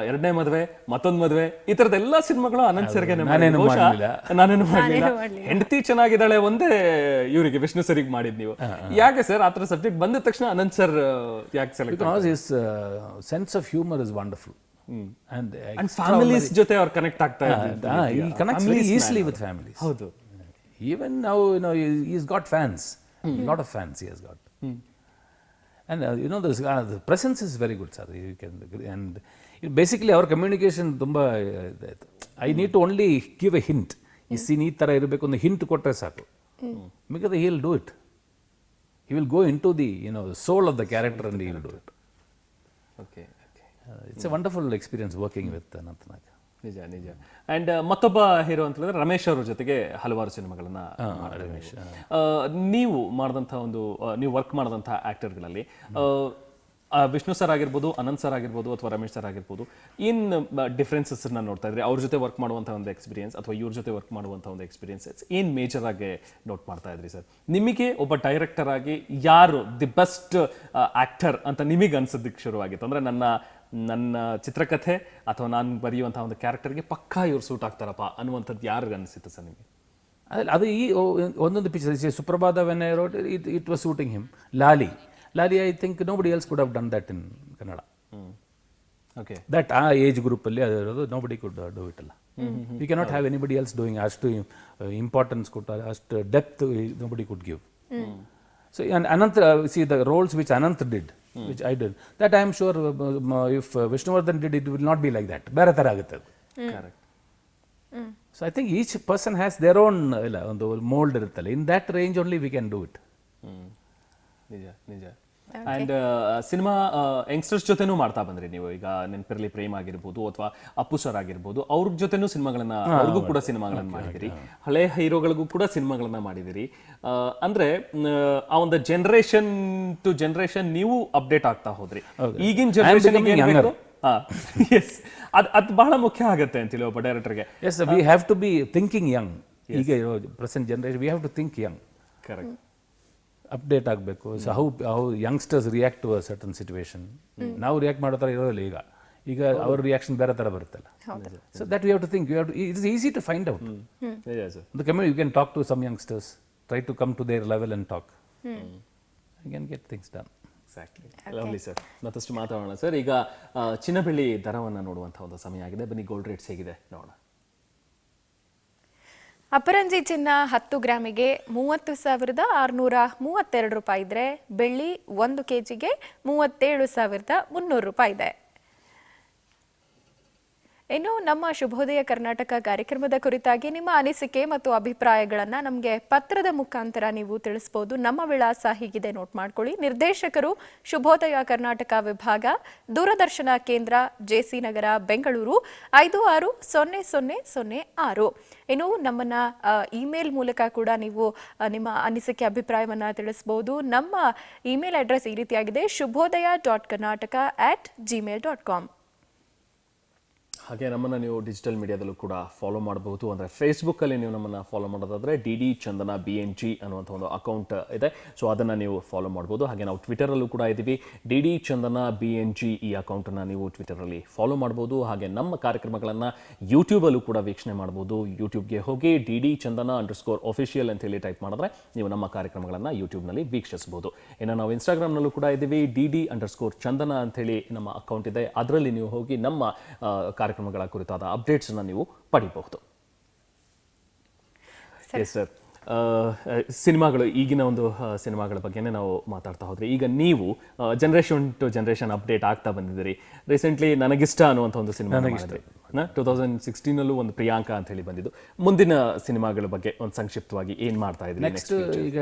ಎರಡನೇ ಮದುವೆ, ಮತ್ತೊಂದು ಮದುವೆ, ಈ ತರದ ಎಲ್ಲಾ ಸಿನಿಮಾಗಳು ಅನಂತ್ ಸರ್ಗೆ. ನಾನೇನು ಮಾಡಲಿಲ್ಲ. ಹೆಂಡತಿ ಚೆನ್ನಾಗಿದ್ದಾಳೆ ಒಂದೇ ಇವರಿಗೆ ವಿಷ್ಣು ಸರಿಗೆ ಮಾಡಿದ್ ನೀವು. ಯಾಕೆ ಸರ್ ಆತರ ಸಬ್ಜೆಕ್ಟ್ ಬಂದ ತಕ್ಷಣ ಅನಂತ್ ಸರ್ ಯಾಕೆ select? Because his sense of humour is wonderful. And families ಜೊತೆ ಅವ್ರು ಕನೆಕ್ಟ್ ಆಗ್ತಾ ಇದ್ದಾರೆ. He connects very easily with families. ಹೌದು. Even now, he's got fans. A lot of fans he has got. And the presence is very good, sir. You can, and basically our communication ತುಂಬಾ I need to only give a hint. ಈ scene ಈ ತರ ಇರಬೇಕು ಒಂದು hint ಕೊಟ್ಟರೆ ಸಾಕು. Because he will do it. He will go into the soul of the character and he will do it. Okay. It's a wonderful experience working with Anantnag. ನಿಜ ನಿಜ. And ಮತ್ತೊಬ್ಬ ಹೀರೋ ಅಂತ ಹೇಳಿದ್ರೆ ರಮೇಶ್ ಅವ್ರ ಜೊತೆಗೆ ಹಲವಾರು ಸಿನಿಮಾಗಳನ್ನ ನೀವು ಮಾಡಿದಂಥ ನೀವು ವರ್ಕ್ ಮಾಡಿದಂಥ ಆಕ್ಟರ್ಗಳಲ್ಲಿ ವಿಷ್ಣು ಸರ್ ಆಗಿರ್ಬೋದು, ಅನಂತ್ ಸರ್ ಆಗಿರ್ಬೋದು, ಅಥವಾ ರಮೇಶ್ ಸರ್ ಆಗಿರ್ಬೋದು, ಏನು ಡಿಫ್ರೆನ್ಸಸ್ ನೋಡ್ತಾ ಇದ್ರಿ? ಅವ್ರ ಜೊತೆ ವರ್ಕ್ ಮಾಡುವಂಥ ಒಂದು ಎಕ್ಸ್ಪೀರಿಯನ್ಸ್ ಅಥವಾ ಇವ್ರ ಜೊತೆ ವರ್ಕ್ ಮಾಡುವಂಥ ಒಂದು ಎಕ್ಸ್ಪೀರಿಯನ್ಸಸ್ ಏನು ಮೇಜರ್ ಆಗಿ ನೋಟ್ ಮಾಡ್ತಾ ಇದ್ರಿ ಸರ್? ನಿಮಗೆ ಒಬ್ಬ ಡೈರೆಕ್ಟರ್ ಆಗಿ ಯಾರು ದಿ ಬೆಸ್ಟ್ ಆಕ್ಟರ್ ಅಂತ ನಿಮಗೆ ಅನ್ಸೋದಕ್ಕೆ ಶುರುವಾಗಿತ್ತು? ಅಂದರೆ ನನ್ನ ಚಿತ್ರಕಥೆ ಅಥವಾ ನಾನು ಬರೆಯುವಂಥ ಒಂದು ಕ್ಯಾರೆಕ್ಟರ್ಗೆ ಪಕ್ಕಾ ಇವ್ರು ಸೂಟ್ ಆಗ್ತಾರಪ್ಪ ಅನ್ನುವಂಥದ್ದು ಯಾರಿಗೆ ಅನಿಸಿತ್ತು ಸರ್ ನಿಮಗೆ? ಅದು ಈ ಒಂದೊಂದು ಪಿಕ್ಚರ್ ಸುಪ್ರಭಾತ when I wrote it was suiting him. Lali, I think nobody else could have done that in Kannada. Okay. That age group alli nobody could do it alla. We cannot have anybody else doing as to importance as to depth nobody could give. So and Anant, see the roles which Anant did, which I did, that I am sure if Vishnuvardhan did it will not be like that. Bare ತರ ಆಗುತ್ತೆ. Correct. So I think each person has their own ಒಂದು mold ಇರುತ್ತಲ್ಲ. In that range only we can do it. ನಿಜ ನಿಜ. And cinema youngsters ಜೊತೆನೂ ಮಾಡ್ತಾ ಬಂದ್ರಿ ನೀವು. ಈಗ ನೆನಪಿರಲಿ ಪ್ರೇಮ್ ಆಗಿರ್ಬೋದು ಅಥವಾ ಅಪ್ಪು ಸರ್ ಆಗಿರ್ಬೋದು, ಅವ್ರ ಜೊತೆನೂ ಸಿನಿಮಾಗಳನ್ನ, ಅವ್ರಿಗೂ ಕೂಡ ಸಿನಿಮಾಗಳನ್ನ ಮಾಡಿದಿರಿ. ಹಳೆ ಹೀರೋಗಳಿಗೂ ಕೂಡ ಸಿನಿಮಾಗಳನ್ನ ಮಾಡಿದಿರಿ. ಅಂದ್ರೆ ಆ ಒಂದು ಜನರೇಷನ್ ಟು ಜನರೇಷನ್ ನೀವು ಅಪ್ಡೇಟ್ ಆಗ್ತಾ ಹೋದ್ರಿ. ಈಗಿನ ಜನರೇಷನ್ ಅದು ಬಹಳ ಮುಖ್ಯ ಆಗುತ್ತೆ ಅಂತಿಲ್ಲ ಒಬ್ಬ ಡೈರೆಕ್ಟರ್ಗೆ. Yes, we have to be thinking young. ಈಗ present generation we have to think young. Correct. Update ಆಗಬೇಕು. So how youngsters react to a certain situation. ನಾವು ರಿಯಾಕ್ಟ್ ಮಾಡೋ ಥರ ಇರೋದಿಲ್ಲ. ಈಗ ಅವ್ರ ರಿಯಾಕ್ಷನ್ ಬೇರೆ ಥರ ಬರುತ್ತಲ್ಲ. So that you have to think, it is easy to find out. You can talk to some youngsters, try to come to their level and talk. You can get things done. Exactly. Lovely sir. ಮತ್ತಷ್ಟು ಮಾತಾಡೋಣ sir. ಈಗ ಚಿನ್ನ ಬೆಳ್ಳಿ ದರವನ್ನು ನೋಡುವಂಥ ಒಂದು ಸಮಯ ಆಗಿದೆ. ಬನ್ನಿ ಗೋಲ್ಡ್ ರೇಟ್ಸ್ ಹೇಗಿದೆ ನೋಡೋಣ. ಅಪರಂಜಿ ಚಿನ್ನ 10 ಗ್ರಾಮಿಗೆ 30,632 ರೂಪಾಯಿ ಇದ್ರೆ, ಬೆಳ್ಳಿ 1 ಕೆಜಿಗೆ 37,300 ರೂಪಾಯಿ ಇದೆ. ಇನ್ನು ನಮ್ಮ ಶುಭೋದಯ ಕರ್ನಾಟಕ ಕಾರ್ಯಕ್ರಮದ ಕುರಿತಾಗಿ ನಿಮ್ಮ ಅನಿಸಿಕೆ ಮತ್ತು ಅಭಿಪ್ರಾಯಗಳನ್ನು ನಮಗೆ ಪತ್ರದ ಮುಖಾಂತರ ನೀವು ತಿಳಿಸಬಹುದು. ನಮ್ಮ ವಿಳಾಸ ಹೀಗಿದೆ, ನೋಟ್ ಮಾಡ್ಕೊಳ್ಳಿ. ನಿರ್ದೇಶಕರು ಶುಭೋದಯ ಕರ್ನಾಟಕ ವಿಭಾಗ, ದೂರದರ್ಶನ ಕೇಂದ್ರ, ಜೆಸಿ ನಗರ, ಬೆಂಗಳೂರು 560006. ಇನ್ನು ನಮ್ಮನ್ನ ಇಮೇಲ್ ಮೂಲಕ ಕೂಡ ನೀವು ನಿಮ್ಮ ಅನಿಸಿಕೆ ಅಭಿಪ್ರಾಯವನ್ನ ತಿಳಿಸಬಹುದು. ನಮ್ಮ ಇಮೇಲ್ ಅಡ್ರೆಸ್ ಈ ರೀತಿಯಾಗಿದೆ, shubhodaya.karnataka@gmail.com. ಹಾಗೆ ನಮ್ಮನ್ನು ನೀವು ಡಿಜಿಟಲ್ ಮೀಡಿಯಾದಲ್ಲೂ ಕೂಡ ಫಾಲೋ ಮಾಡಬಹುದು. ಅಂದರೆ ಫೇಸ್ಬುಕ್ಕಲ್ಲಿ ನೀವು ನಮ್ಮನ್ನು ಫಾಲೋ ಮಾಡೋದಾದರೆ ಡಿ ಚಂದನ BNG ಅನ್ನುವಂಥ ಒಂದು ಅಕೌಂಟ್ ಇದೆ. ಸೊ ಅದನ್ನು ನೀವು ಫಾಲೋ ಮಾಡ್ಬೋದು. ಹಾಗೆ ನಾವು ಟ್ವಿಟರಲ್ಲೂ ಕೂಡ ಇದ್ದೀವಿ, ಡಿ ಚಂದನ BNG. ಈ ಅಕೌಂಟನ್ನು ನೀವು ಟ್ವಿಟರಲ್ಲಿ ಫಾಲೋ ಮಾಡ್ಬೋದು. ಹಾಗೆ ನಮ್ಮ ಕಾರ್ಯಕ್ರಮಗಳನ್ನು ಯೂಟ್ಯೂಬಲ್ಲೂ ಕೂಡ ವೀಕ್ಷಣೆ ಮಾಡ್ಬೋದು. ಯೂಟ್ಯೂಬ್ಗೆ ಹೋಗಿ ಡಿ ಚಂದನ _official ಅಂತೇಳಿ ಟೈಪ್ ಮಾಡಿದ್ರೆ ನೀವು ನಮ್ಮ ಕಾರ್ಯಕ್ರಮಗಳನ್ನು ಯೂಟ್ಯೂಬ್ನಲ್ಲಿ ವೀಕ್ಷಿಸ್ಬೋದು. ಇನ್ನು ನಾವು ಇನ್ಸ್ಟಾಗ್ರಾಮ್ನಲ್ಲೂ ಕೂಡ ಇದ್ದೀವಿ, ಡಿ_ಚಂದನ ಅಂಥೇಳಿ ನಮ್ಮ ಅಕೌಂಟ್ ಇದೆ. ಅದರಲ್ಲಿ ನೀವು ಹೋಗಿ ನಮ್ಮ ಕಾರ್ಯಕ್ರಮಗಳ ಕುರಿತಾದ ಅಪ್ಡೇಟ್ಸ್ ಅನ್ನು ನೀವು ಪಡಿಬಹುದು. Yes sir. ಸಿನಿಮಾಗಳು, ಈಗಿನ ಒಂದು ಸಿನಿಮಾಗಳ ಬಗ್ಗೆನೇ ನಾವು ಮಾತಾಡ್ತಾ ಹೋದ್ರೆ, ಈಗ ನೀವು ಜನರೇಷನ್ ಟು ಜನರೇಷನ್ ಅಪ್ಡೇಟ್ ಆಗ್ತಾ ಬಂದಿದ್ದೀರಿ. ರೀಸೆಂಟ್ಲಿ ನನಗಿಷ್ಟ ಅನ್ನುವಂಥ ಒಂದು ಸಿನಿಮಾ 2016ನಲ್ಲೂ ಒಂದು ಪ್ರಿಯಾಂಕಾ ಅಂತ ಹೇಳಿ ಬಂದಿದ್ದು. ಮುಂದಿನ ಸಿನಿಮಾಗಳ ಬಗ್ಗೆ ಒಂದು ಸಂಕ್ಷಿಪ್ತವಾಗಿ ಏನು ಮಾಡ್ತಾ ಇದ್ದೀರಿ? ನೆಕ್ಸ್ಟ್ ಈಗ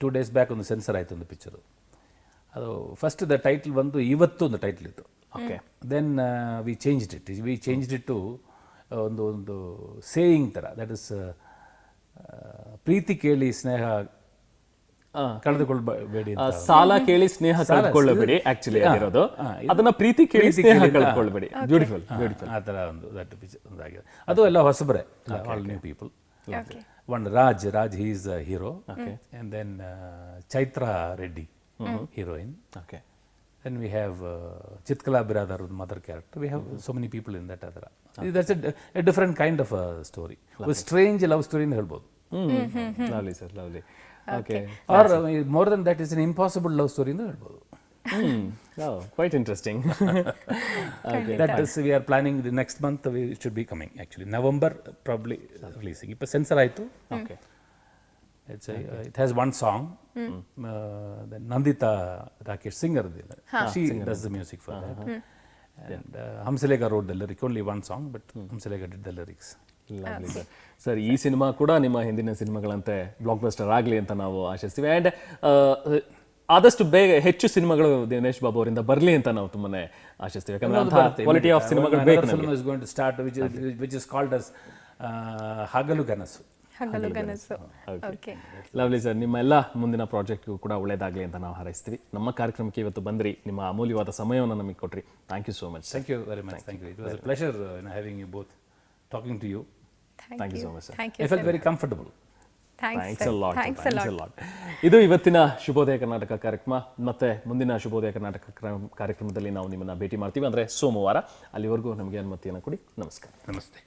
2 days ಬ್ಯಾಕ್ ಒಂದು ಸೆನ್ಸರ್ ಆಯಿತು ಒಂದು ಪಿಕ್ಚರು. ಅದು ಫಸ್ಟ್ ದ ಟೈಟಲ್ ಬಂದು ಇವತ್ತು ಒಂದು ಟೈಟಲ್ ಇತ್ತು. Okay. Then we changed it to ಒಂದು ಸೇಯಿಂಗ್ ಥರ, ದಟ್ ಇಸ್ ಪ್ರೀತಿ ಕೇಳಿ ಸ್ನೇಹ ಕಳೆದುಕೊಳ್ಬೇಡಿ ಅಂತ. ಸಾಲ ಕೇಳಿ ಸ್ನೇಹ ಕಳ್ಕೊಳ್ಳಬೇಡಿ ಆಕ್ಚುಲಿ ಆಗಿರೋದು, ಅದನ್ನ ಪ್ರೀತಿ ಕೇಳಿ ಸ್ನೇಹ ಕಳ್ಕೊಳ್ಬೇಡಿ. ಬ್ಯೂಟಿಫುಲ್ ಆ ಥರ ಒಂದಾಗಿದೆ. ಅದು ಎಲ್ಲ ಹೊಸಬರೇ, all new people. One Raj, he is the hero. Okay. And then Chaitra Reddy, heroine. Okay. Then we have Chitkala Biradar, mother character. We have so many people in that other. That's a different kind of a story. A strange love story in helbodu. Lovely sir, lovely. Okay. Or more than that, is an impossible love story in helbodu. Oh, quite interesting. Okay. That is, we are planning the next month. We should be coming actually November probably releasing. Ipa censor aitu. Okay. It has one song. Then Nandita Rakesh singer, she does the music for that. And Hamsalega wrote the lyric, only one song, but Hamsalega did the lyrics. Lovely sir. Sir, ಈ cinema ಕೂಡ ನಿಮ್ಮ ಹಿಂದಿನ ಸಿನಿಮಾಗಳಂತೆ block buster ಆಗಲಿ ಅಂತ ನಾವು ಆಶಿಸ್ತೀವಿ. And ಆದಷ್ಟು ಬೇಗ ಹೆಚ್ಚು ಸಿನಿಮಾಗಳು ದಿನೇಶ್ ಬಾಬು ಅವರಿಂದ ಬರಲಿ ಅಂತ ನಾವು ತುಂಬಾನೇ ಆಶಿಸ್ತೀವಿ. ಯಾಕಂದ್ರೆ ಕ್ವಾಲಿಟಿ ಆಫ್ ಸಿನಿಮಾಗಳು ಬೇಕು. Film is going to start, which is called as ಹಗಲು ಕನಸು. ಓಕೆ, ಲವ್ಲಿ ಸರ್, ನಿಮ್ಮ ಎಲ್ಲ ಮುಂದಿನ ಪ್ರಾಜೆಕ್ಟ್ಗೂ ಕೂಡ ಒಳ್ಳೇದಾಗಲಿ ಅಂತ ನಾವು ಹಾರೈಸ್ತೀವಿ. ನಮ್ಮ ಕಾರ್ಯಕ್ರಮಕ್ಕೆ ಇವತ್ತು ಬಂದ್ರಿ, ನಿಮ್ಮ ಅಮೂಲ್ಯವಾದ ಸಮಯವನ್ನು ನಮಗೆ ಕೊಟ್ರಿ. Thank you so much. Thank you very much. Thank you. It was a pleasure having you both, talking to you. Thank you so much sir. I felt very comfortable. Thanks a lot. ಇದು ಇವತ್ತಿನ ಶುಭೋದಯ ಕರ್ನಾಟಕ ಕಾರ್ಯಕ್ರಮ. ಮತ್ತೆ ಮುಂದಿನ ಶುಭೋದಯ ಕರ್ನಾಟಕ ಕಾರ್ಯಕ್ರಮದಲ್ಲಿ ನಾವು ನಿಮ್ಮನ್ನ ಭೇಟಿ ಮಾಡ್ತೀವಿ, ಅಂದ್ರೆ ಸೋಮವಾರ. ಅಲ್ಲಿವರೆಗೂ ನಮಗೆ ಅನುಮತಿಯನ್ನು ಕೊಡಿ. ನಮಸ್ಕಾರ. ನಮಸ್ತೆ.